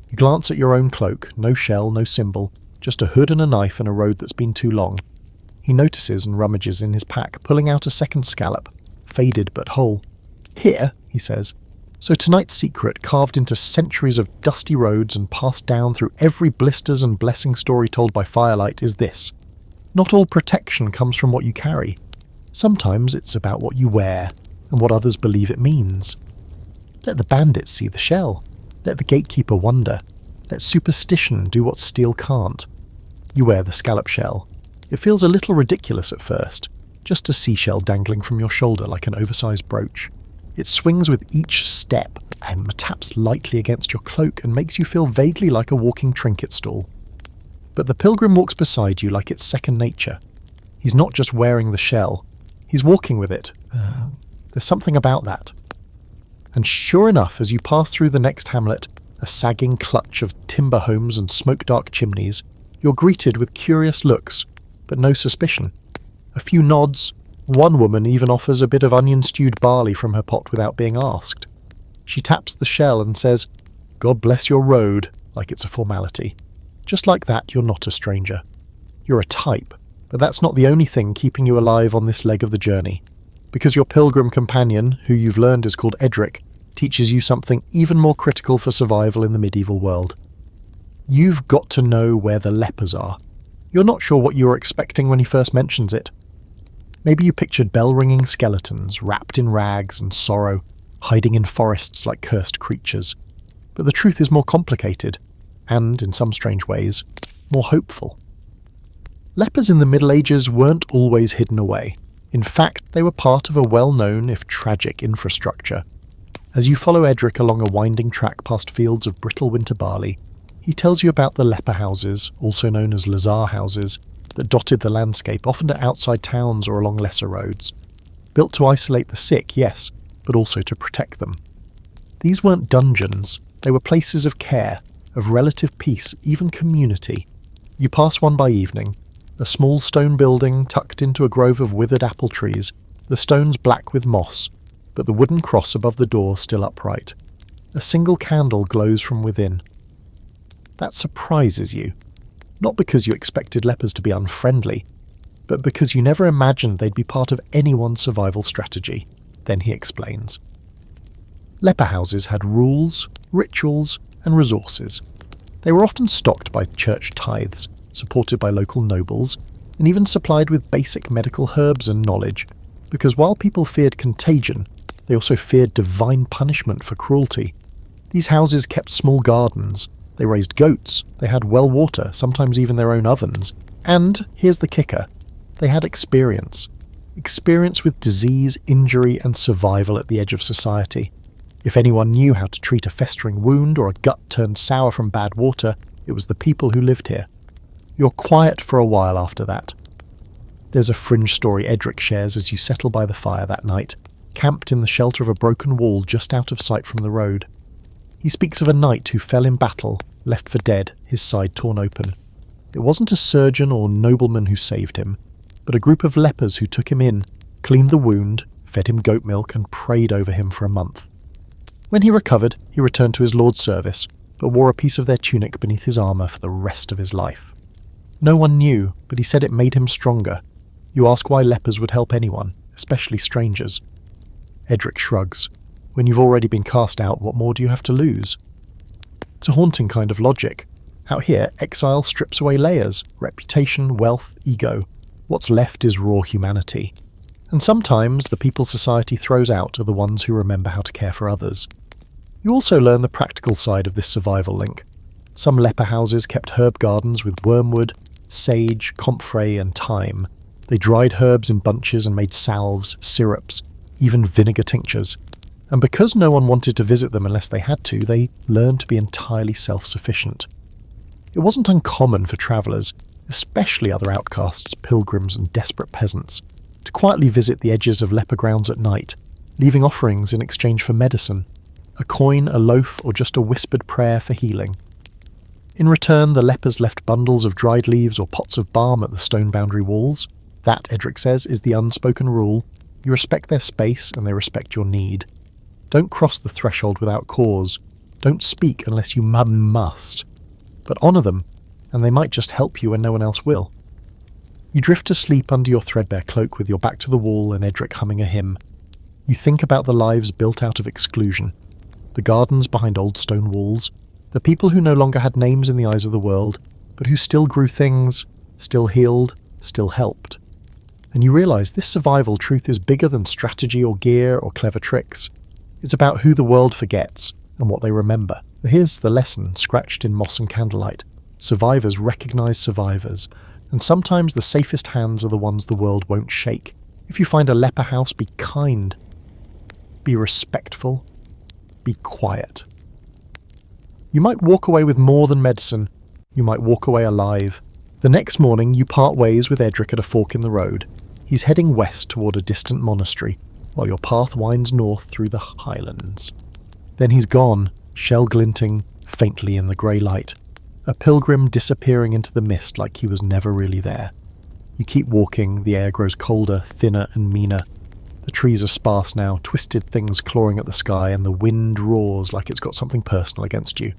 You glance at your own cloak, no shell, no symbol, just a hood and a knife and a road that's been too long. He notices and rummages in his pack, pulling out a second scallop, faded but whole. "Here," he says. "So tonight's secret, carved into centuries of dusty roads and passed down through every blisters and blessing story told by firelight, is this. Not all protection comes from what you carry. Sometimes it's about what you wear and what others believe it means. Let the bandits see the shell. Let the gatekeeper wonder. Let superstition do what steel can't. You wear the scallop shell. It feels a little ridiculous at first, just a seashell dangling from your shoulder like an oversized brooch. It swings with each step and taps lightly against your cloak and makes you feel vaguely like a walking trinket stall. But the pilgrim walks beside you like it's second nature. He's not just wearing the shell, he's walking with it. There's something about that. And sure enough, as you pass through the next hamlet, a sagging clutch of timber homes and smoke-dark chimneys, you're greeted with curious looks, but no suspicion. A few nods. One woman even offers a bit of onion-stewed barley from her pot without being asked. She taps the shell and says, "God bless your road," like it's a formality. Just like that, you're not a stranger. You're a type, but that's not the only thing keeping you alive on this leg of the journey. Because your pilgrim companion, who you've learned is called Edric, teaches you something even more critical for survival in the medieval world. You've got to know where the lepers are. You're not sure what you were expecting when he first mentions it. Maybe you pictured bell-ringing skeletons, wrapped in rags and sorrow, hiding in forests like cursed creatures. But the truth is more complicated, and, in some strange ways, more hopeful. Lepers in the Middle Ages weren't always hidden away. In fact, they were part of a well-known, if tragic, infrastructure. As you follow Edric along a winding track past fields of brittle winter barley, he tells you about the leper houses, also known as lazar houses, that dotted the landscape, often at outside towns or along lesser roads. Built to isolate the sick, yes, but also to protect them. These weren't dungeons, they were places of care, of relative peace, even community. You pass one by evening, a small stone building tucked into a grove of withered apple trees, the stones black with moss, but the wooden cross above the door still upright. A single candle glows from within. That surprises you, not because you expected lepers to be unfriendly, but because you never imagined they'd be part of anyone's survival strategy. Then he explains. Leper houses had rules, rituals, and resources. They were often stocked by church tithes, supported by local nobles, and even supplied with basic medical herbs and knowledge, because while people feared contagion, they also feared divine punishment for cruelty. These houses kept small gardens, they raised goats, they had well water, sometimes even their own ovens, and, here's the kicker, they had experience. Experience with disease, injury, and survival at the edge of society. If anyone knew how to treat a festering wound or a gut turned sour from bad water, it was the people who lived here. You're quiet for a while after that. There's a fringe story Edric shares as you settle by the fire that night, camped in the shelter of a broken wall just out of sight from the road. He speaks of a knight who fell in battle, left for dead, his side torn open. It wasn't a surgeon or nobleman who saved him, but a group of lepers who took him in, cleaned the wound, fed him goat milk, and prayed over him for a month. When he recovered, he returned to his lord's service, but wore a piece of their tunic beneath his armour for the rest of his life. No one knew, but he said it made him stronger. You ask why lepers would help anyone, especially strangers. Edric shrugs. When you've already been cast out, what more do you have to lose? It's a haunting kind of logic. Out here, exile strips away layers, reputation, wealth, ego. What's left is raw humanity. And sometimes the people society throws out are the ones who remember how to care for others. You also learn the practical side of this survival link. Some leper houses kept herb gardens with wormwood, sage, comfrey, and thyme. They dried herbs in bunches and made salves, syrups, even vinegar tinctures. And because no one wanted to visit them unless they had to, they learned to be entirely self-sufficient. It wasn't uncommon for travellers, especially other outcasts, pilgrims, and desperate peasants, to quietly visit the edges of leper grounds at night, leaving offerings in exchange for medicine, a coin, a loaf, or just a whispered prayer for healing. In return, the lepers left bundles of dried leaves or pots of balm at the stone boundary walls. That, Edric says, is the unspoken rule. You respect their space and they respect your need. Don't cross the threshold without cause. Don't speak unless you must. But honour them, and they might just help you when no one else will. You drift to sleep under your threadbare cloak with your back to the wall and Edric humming a hymn. You think about the lives built out of exclusion, the gardens behind old stone walls, the people who no longer had names in the eyes of the world, but who still grew things, still healed, still helped. And you realise this survival truth is bigger than strategy or gear or clever tricks. It's about who the world forgets and what they remember. Here's the lesson, scratched in moss and candlelight. Survivors recognise survivors, and sometimes the safest hands are the ones the world won't shake. If you find a leper house, be kind, be respectful, be quiet. You might walk away with more than medicine, you might walk away alive. The next morning you part ways with Edric at a fork in the road. He's heading west toward a distant monastery, while your path winds north through the highlands. Then he's gone, shell glinting faintly in the grey light, a pilgrim disappearing into the mist like he was never really there. You keep walking, the air grows colder, thinner and meaner. The trees are sparse now, twisted things clawing at the sky, and the wind roars like it's got something personal against you.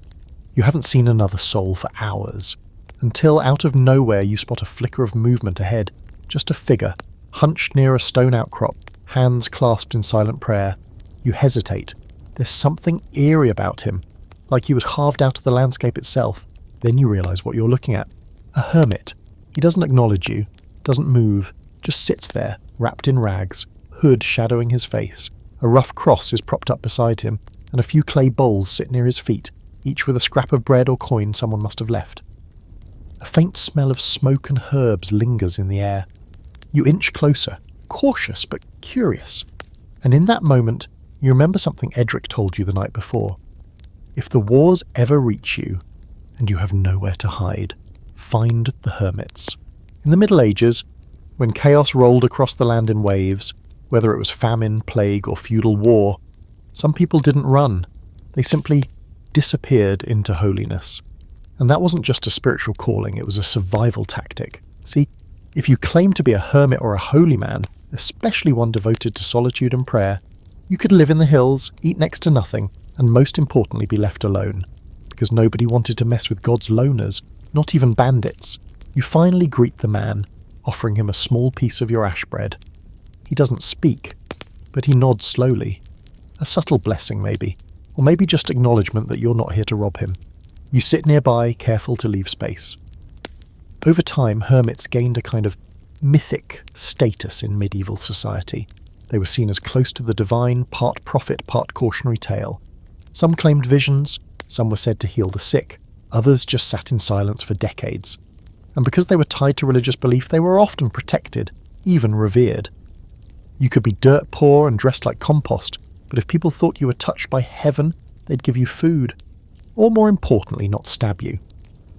You haven't seen another soul for hours, until out of nowhere you spot a flicker of movement ahead, just a figure, hunched near a stone outcrop, hands clasped in silent prayer. You hesitate. There's something eerie about him, like he was carved out of the landscape itself. Then you realise what you're looking at. A hermit. He doesn't acknowledge you, doesn't move, just sits there, wrapped in rags, hood shadowing his face. A rough cross is propped up beside him, and a few clay bowls sit near his feet, each with a scrap of bread or coin someone must have left. A faint smell of smoke and herbs lingers in the air. You inch closer, cautious but curious. And in that moment, you remember something Edric told you the night before. If the wars ever reach you, and you have nowhere to hide, find the hermits. In the Middle Ages, when chaos rolled across the land in waves, whether it was famine, plague, or feudal war, some people didn't run. They simply disappeared into holiness. And that wasn't just a spiritual calling, it was a survival tactic. See, if you claimed to be a hermit or a holy man, especially one devoted to solitude and prayer, you could live in the hills, eat next to nothing, and most importantly be left alone. Because nobody wanted to mess with God's loners, not even bandits. You finally greet the man, offering him a small piece of your ash bread. He doesn't speak, but he nods slowly. A subtle blessing maybe, or maybe just acknowledgement that you're not here to rob him. You sit nearby, careful to leave space. Over time, hermits gained a kind of mythic status in medieval society. They were seen as close to the divine, part prophet, part cautionary tale. Some claimed visions, some were said to heal the sick, others just sat in silence for decades. And because they were tied to religious belief, they were often protected, even revered. You could be dirt poor and dressed like compost, but if people thought you were touched by heaven, they'd give you food. Or more importantly, not stab you.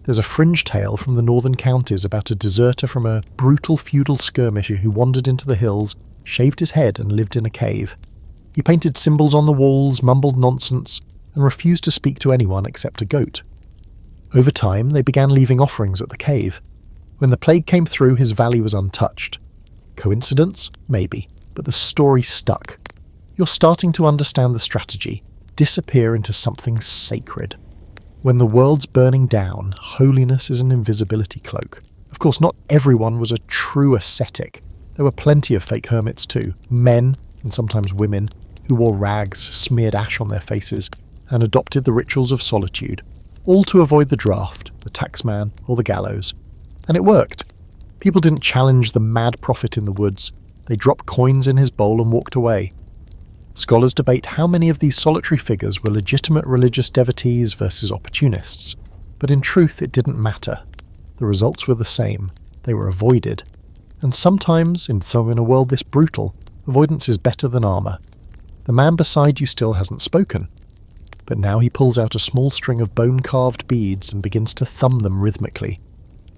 There's a fringe tale from the northern counties about a deserter from a brutal feudal skirmisher who wandered into the hills, shaved his head and lived in a cave. He painted symbols on the walls, mumbled nonsense, and refused to speak to anyone except a goat. Over time, they began leaving offerings at the cave. When the plague came through, his valley was untouched. Coincidence? Maybe, but the story stuck. You're starting to understand the strategy. Disappear into something sacred. When the world's burning down, holiness is an invisibility cloak. Of course, not everyone was a true ascetic. There were plenty of fake hermits too, men, and sometimes women, who wore rags, smeared ash on their faces, and adopted the rituals of solitude, all to avoid the draft, the taxman, or the gallows. And it worked. People didn't challenge the mad prophet in the woods. They dropped coins in his bowl and walked away. Scholars debate how many of these solitary figures were legitimate religious devotees versus opportunists, but in truth it didn't matter. The results were the same. They were avoided. And sometimes, in a world this brutal, avoidance is better than armour. The man beside you still hasn't spoken, but now he pulls out a small string of bone-carved beads and begins to thumb them rhythmically.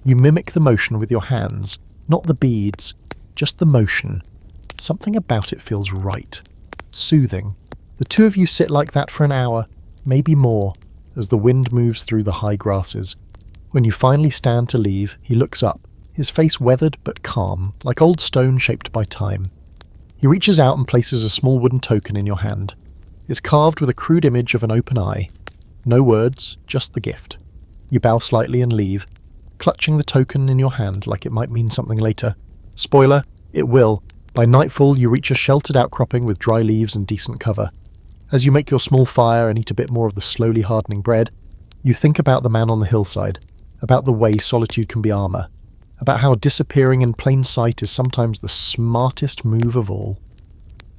You mimic the motion with your hands, not the beads, just the motion. Something about it feels right. Soothing. The two of you sit like that for an hour, maybe more, as the wind moves through the high grasses. When you finally stand to leave, he looks up, his face weathered but calm, like old stone shaped by time. He reaches out and places a small wooden token in your hand. It's carved with a crude image of an open eye. No words, just the gift. You bow slightly and leave, clutching the token in your hand like it might mean something later. Spoiler, it will. By nightfall, you reach a sheltered outcropping with dry leaves and decent cover. As you make your small fire and eat a bit more of the slowly hardening bread, you think about the man on the hillside, about the way solitude can be armour, about how disappearing in plain sight is sometimes the smartest move of all.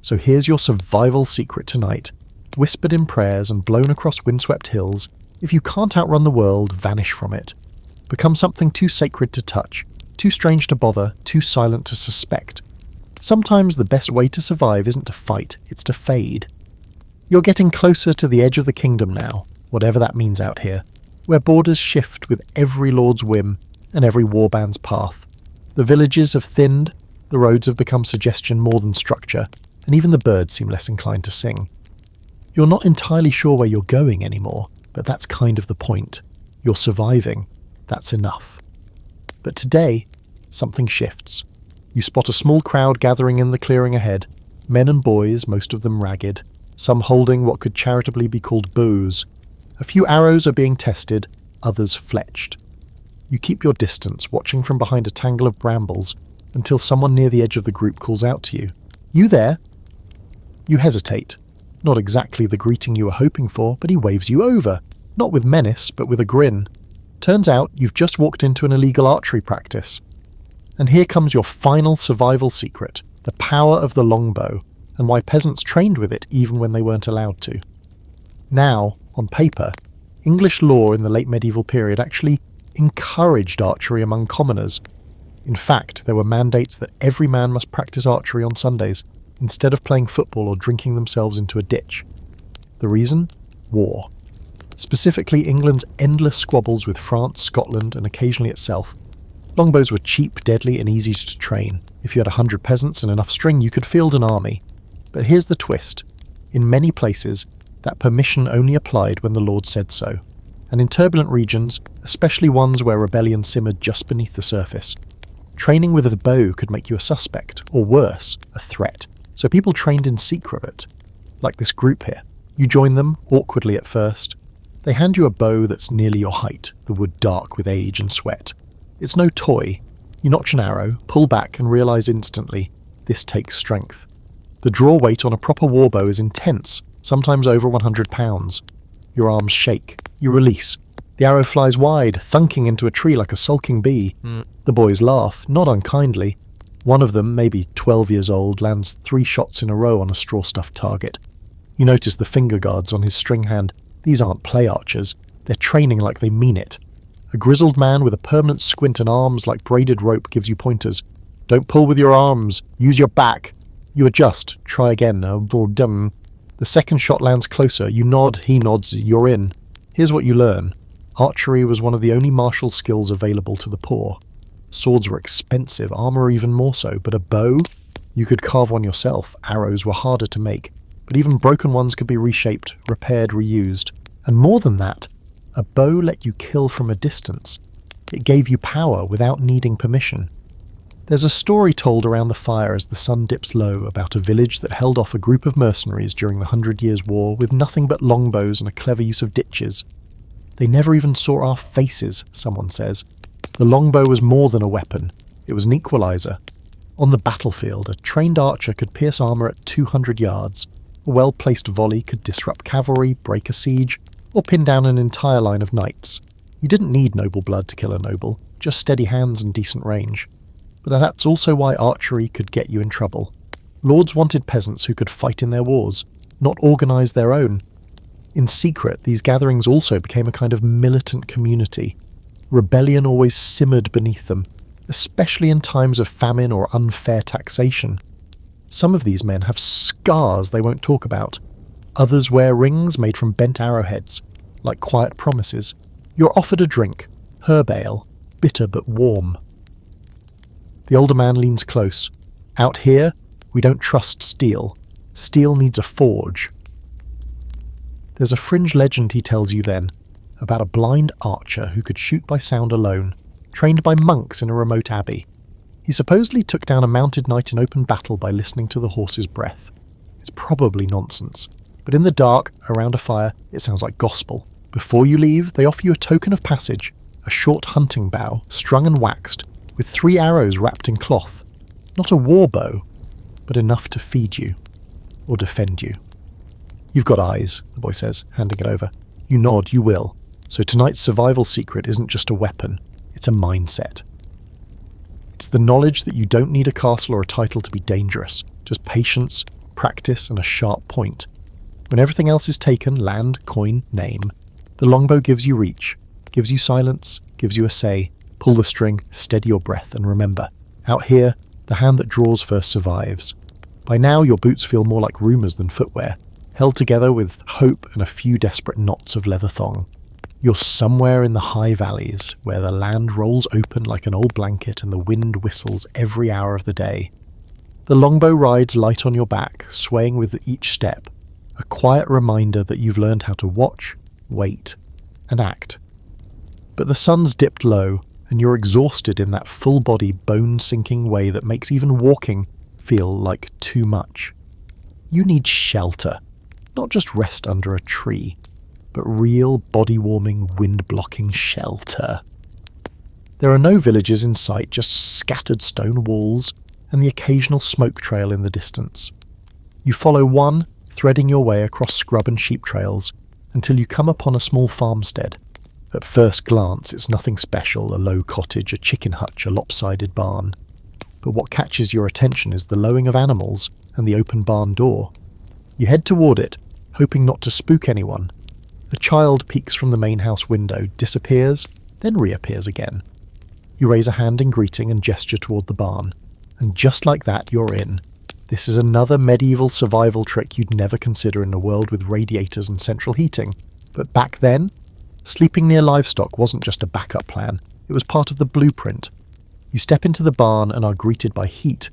So here's your survival secret tonight, whispered in prayers and blown across windswept hills. If you can't outrun the world, vanish from it. Become something too sacred to touch, too strange to bother, too silent to suspect. Sometimes the best way to survive isn't to fight, it's to fade. You're getting closer to the edge of the kingdom now, whatever that means out here, where borders shift with every lord's whim and every warband's path. The villages have thinned, the roads have become suggestion more than structure, and even the birds seem less inclined to sing. You're not entirely sure where you're going anymore, but that's kind of the point. You're surviving. That's enough. But today, something shifts. You spot a small crowd gathering in the clearing ahead, men and boys, most of them ragged, some holding what could charitably be called bows. A few arrows are being tested, others fletched. You keep your distance, watching from behind a tangle of brambles, until someone near the edge of the group calls out to you. "You there?" You hesitate. Not exactly the greeting you were hoping for, but he waves you over, not with menace, but with a grin. Turns out you've just walked into an illegal archery practice. And here comes your final survival secret, the power of the longbow, and why peasants trained with it even when they weren't allowed to. Now, on paper, English law in the late medieval period actually encouraged archery among commoners. In fact, there were mandates that every man must practice archery on Sundays, instead of playing football or drinking themselves into a ditch. The reason? War. Specifically, England's endless squabbles with France, Scotland, and occasionally itself. Longbows were cheap, deadly, and easy to train. If you had 100 peasants and enough string, you could field an army. But here's the twist. In many places, that permission only applied when the Lord said so. and in turbulent regions, especially ones where rebellion simmered just beneath the surface. Training with a bow could make you a suspect, or worse, a threat, so people trained in secret, like this group here. You join them, awkwardly at first. They hand you a bow that's nearly your height, the wood dark with age and sweat. It's no toy. You notch an arrow, pull back and realise instantly, this takes strength. The draw weight on a proper warbow is intense, sometimes over 100 pounds. Your arms shake. You release. The arrow flies wide, thunking into a tree like a sulking bee. The boys laugh, not unkindly. One of them, maybe 12 years old, lands 3 shots in a row on a straw-stuffed target. You notice the finger guards on his string hand. These aren't play archers. They're training like they mean it. A grizzled man with a permanent squint and arms like braided rope gives you pointers. Don't pull with your arms. Use your back. You adjust. Try again. The second shot lands closer. You nod. He nods. You're in. Here's what you learn. Archery was one of the only martial skills available to the poor. Swords were expensive, armour even more so, but a bow? You could carve one yourself. Arrows were harder to make, but even broken ones could be reshaped, repaired, reused. And more than that, a bow let you kill from a distance. It gave you power without needing permission. There's a story told around the fire as the sun dips low about a village that held off a group of mercenaries during the 100 Years' War with nothing but longbows and a clever use of ditches. They never even saw our faces, someone says. The longbow was more than a weapon. It was an equalizer. On the battlefield, a trained archer could pierce armour at 200 yards. A well-placed volley could disrupt cavalry, break a siege, or pin down an entire line of knights. You didn't need noble blood to kill a noble, just steady hands and decent range. But that's also why archery could get you in trouble. Lords wanted peasants who could fight in their wars, not organise their own. In secret, these gatherings also became a kind of militant community. Rebellion always simmered beneath them, especially in times of famine or unfair taxation. Some of these men have scars they won't talk about. Others wear rings made from bent arrowheads, like quiet promises. You're offered a drink, herb ale, bitter but warm. The older man leans close. Out here, we don't trust steel. Steel needs a forge. There's a fringe legend he tells you then, about a blind archer who could shoot by sound alone, trained by monks in a remote abbey. He supposedly took down a mounted knight in open battle by listening to the horse's breath. It's probably nonsense, but in the dark, around a fire, it sounds like gospel. Before you leave, they offer you a token of passage, a short hunting bow, strung and waxed, with 3 arrows wrapped in cloth. Not a war bow, but enough to feed you, or defend you. You've got eyes, the boy says, handing it over. You nod, you will. So tonight's survival secret isn't just a weapon, it's a mindset. It's the knowledge that you don't need a castle or a title to be dangerous, just patience, practice and a sharp point. When everything else is taken, land, coin, name, the longbow gives you reach, gives you silence, gives you a say, pull the string, steady your breath and remember, out here, the hand that draws first survives. By now your boots feel more like rumours than footwear, held together with hope and a few desperate knots of leather thong. You're somewhere in the high valleys, where the land rolls open like an old blanket and the wind whistles every hour of the day. The longbow rides light on your back, swaying with each step, a quiet reminder that you've learned how to watch, wait, and act. But the sun's dipped low, and you're exhausted in that full-body, bone-sinking way that makes even walking feel like too much. You need shelter. Not just rest under a tree, but real body-warming, wind-blocking shelter. There are no villages in sight, just scattered stone walls and the occasional smoke trail in the distance. You follow one, threading your way across scrub and sheep trails, until you come upon a small farmstead. At first glance, it's nothing special, a low cottage, a chicken hutch, a lopsided barn. But what catches your attention is the lowing of animals and the open barn door. You head toward it, hoping not to spook anyone. A child peeks from the main house window, disappears, then reappears again. You raise a hand in greeting and gesture toward the barn. And just like that, you're in. This is another medieval survival trick you'd never consider in a world with radiators and central heating. But back then, sleeping near livestock wasn't just a backup plan, it was part of the blueprint. You step into the barn and are greeted by heat,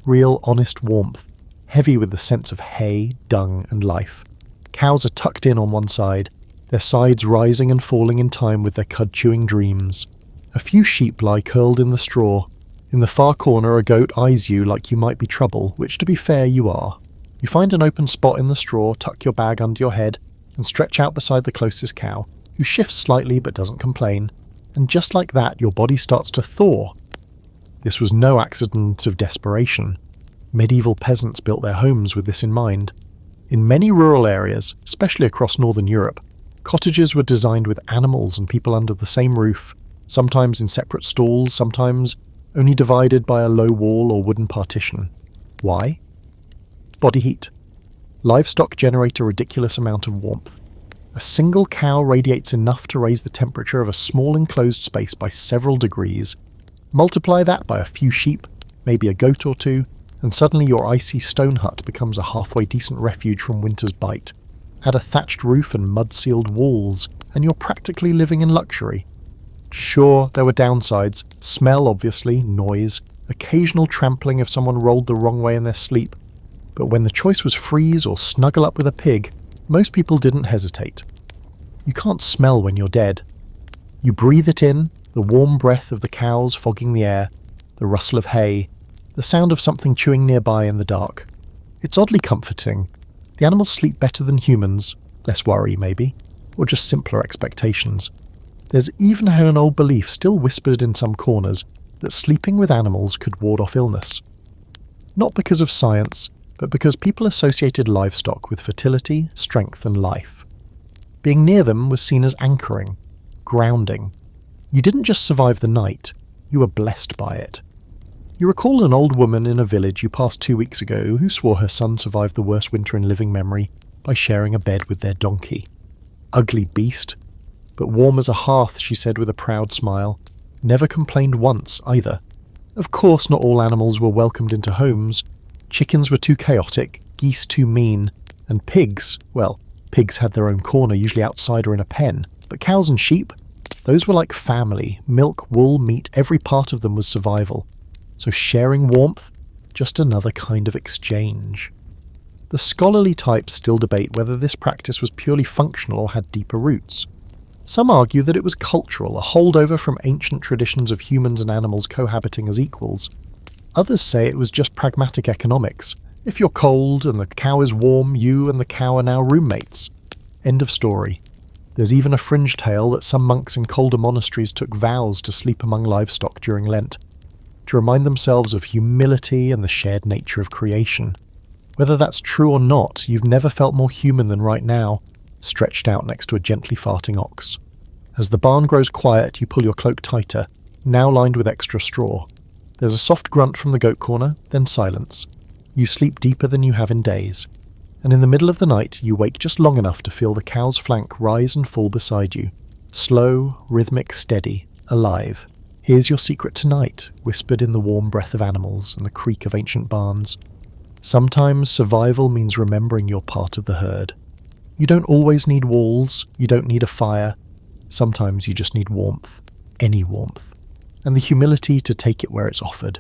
real honest warmth, heavy with the sense of hay, dung and life. Cows are tucked in on one side, their sides rising and falling in time with their cud-chewing dreams. A few sheep lie curled in the straw. In the far corner, a goat eyes you like you might be trouble, which to be fair you are. You find an open spot in the straw, tuck your bag under your head, and stretch out beside the closest cow, who shifts slightly but doesn't complain, and just like that your body starts to thaw. This was no accident of desperation. Medieval peasants built their homes with this in mind. In many rural areas, especially across northern Europe, cottages were designed with animals and people under the same roof, sometimes in separate stalls, sometimes only divided by a low wall or wooden partition. Why? Body heat. Livestock generate a ridiculous amount of warmth. A single cow radiates enough to raise the temperature of a small enclosed space by several degrees. Multiply that by a few sheep, maybe a goat or two, and suddenly your icy stone hut becomes a halfway decent refuge from winter's bite. Add a thatched roof and mud-sealed walls, and you're practically living in luxury. Sure, there were downsides. Smell, obviously, noise, occasional trampling if someone rolled the wrong way in their sleep. But when the choice was freeze or snuggle up with a pig, most people didn't hesitate. You can't smell when you're dead. You breathe it in, the warm breath of the cows fogging the air, the rustle of hay, the sound of something chewing nearby in the dark. It's oddly comforting. The animals sleep better than humans, less worry maybe, or just simpler expectations. There's even an old belief still whispered in some corners that sleeping with animals could ward off illness. Not because of science, but because people associated livestock with fertility, strength and life. Being near them was seen as anchoring, grounding. You didn't just survive the night, you were blessed by it. You recall an old woman in a village you passed 2 weeks ago who swore her son survived the worst winter in living memory by sharing a bed with their donkey. Ugly beast, but warm as a hearth, she said with a proud smile. Never complained once, either. Of course not all animals were welcomed into homes. Chickens were too chaotic, geese too mean, and pigs, well, pigs had their own corner, usually outside or in a pen. But cows and sheep, those were like family. Milk, wool, meat, every part of them was survival. So sharing warmth, just another kind of exchange. The scholarly types still debate whether this practice was purely functional or had deeper roots. Some argue that it was cultural, a holdover from ancient traditions of humans and animals cohabiting as equals. Others say it was just pragmatic economics. If you're cold and the cow is warm, you and the cow are now roommates. End of story. There's even a fringe tale that some monks in colder monasteries took vows to sleep among livestock during Lent, to remind themselves of humility and the shared nature of creation. Whether that's true or not, you've never felt more human than right now, stretched out next to a gently farting ox. As the barn grows quiet, you pull your cloak tighter, now lined with extra straw. There's a soft grunt from the goat corner, then silence. You sleep deeper than you have in days. And in the middle of the night, you wake just long enough to feel the cow's flank rise and fall beside you. Slow, rhythmic, steady, alive. Here's your secret tonight, whispered in the warm breath of animals and the creak of ancient barns. Sometimes survival means remembering you're part of the herd. You don't always need walls, you don't need a fire. Sometimes you just need warmth. Any warmth. And the humility to take it where it's offered.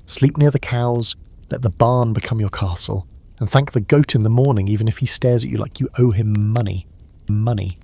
Sleep near the cows, let the barn become your castle, and thank the goat in the morning even if he stares at you like you owe him money. Money.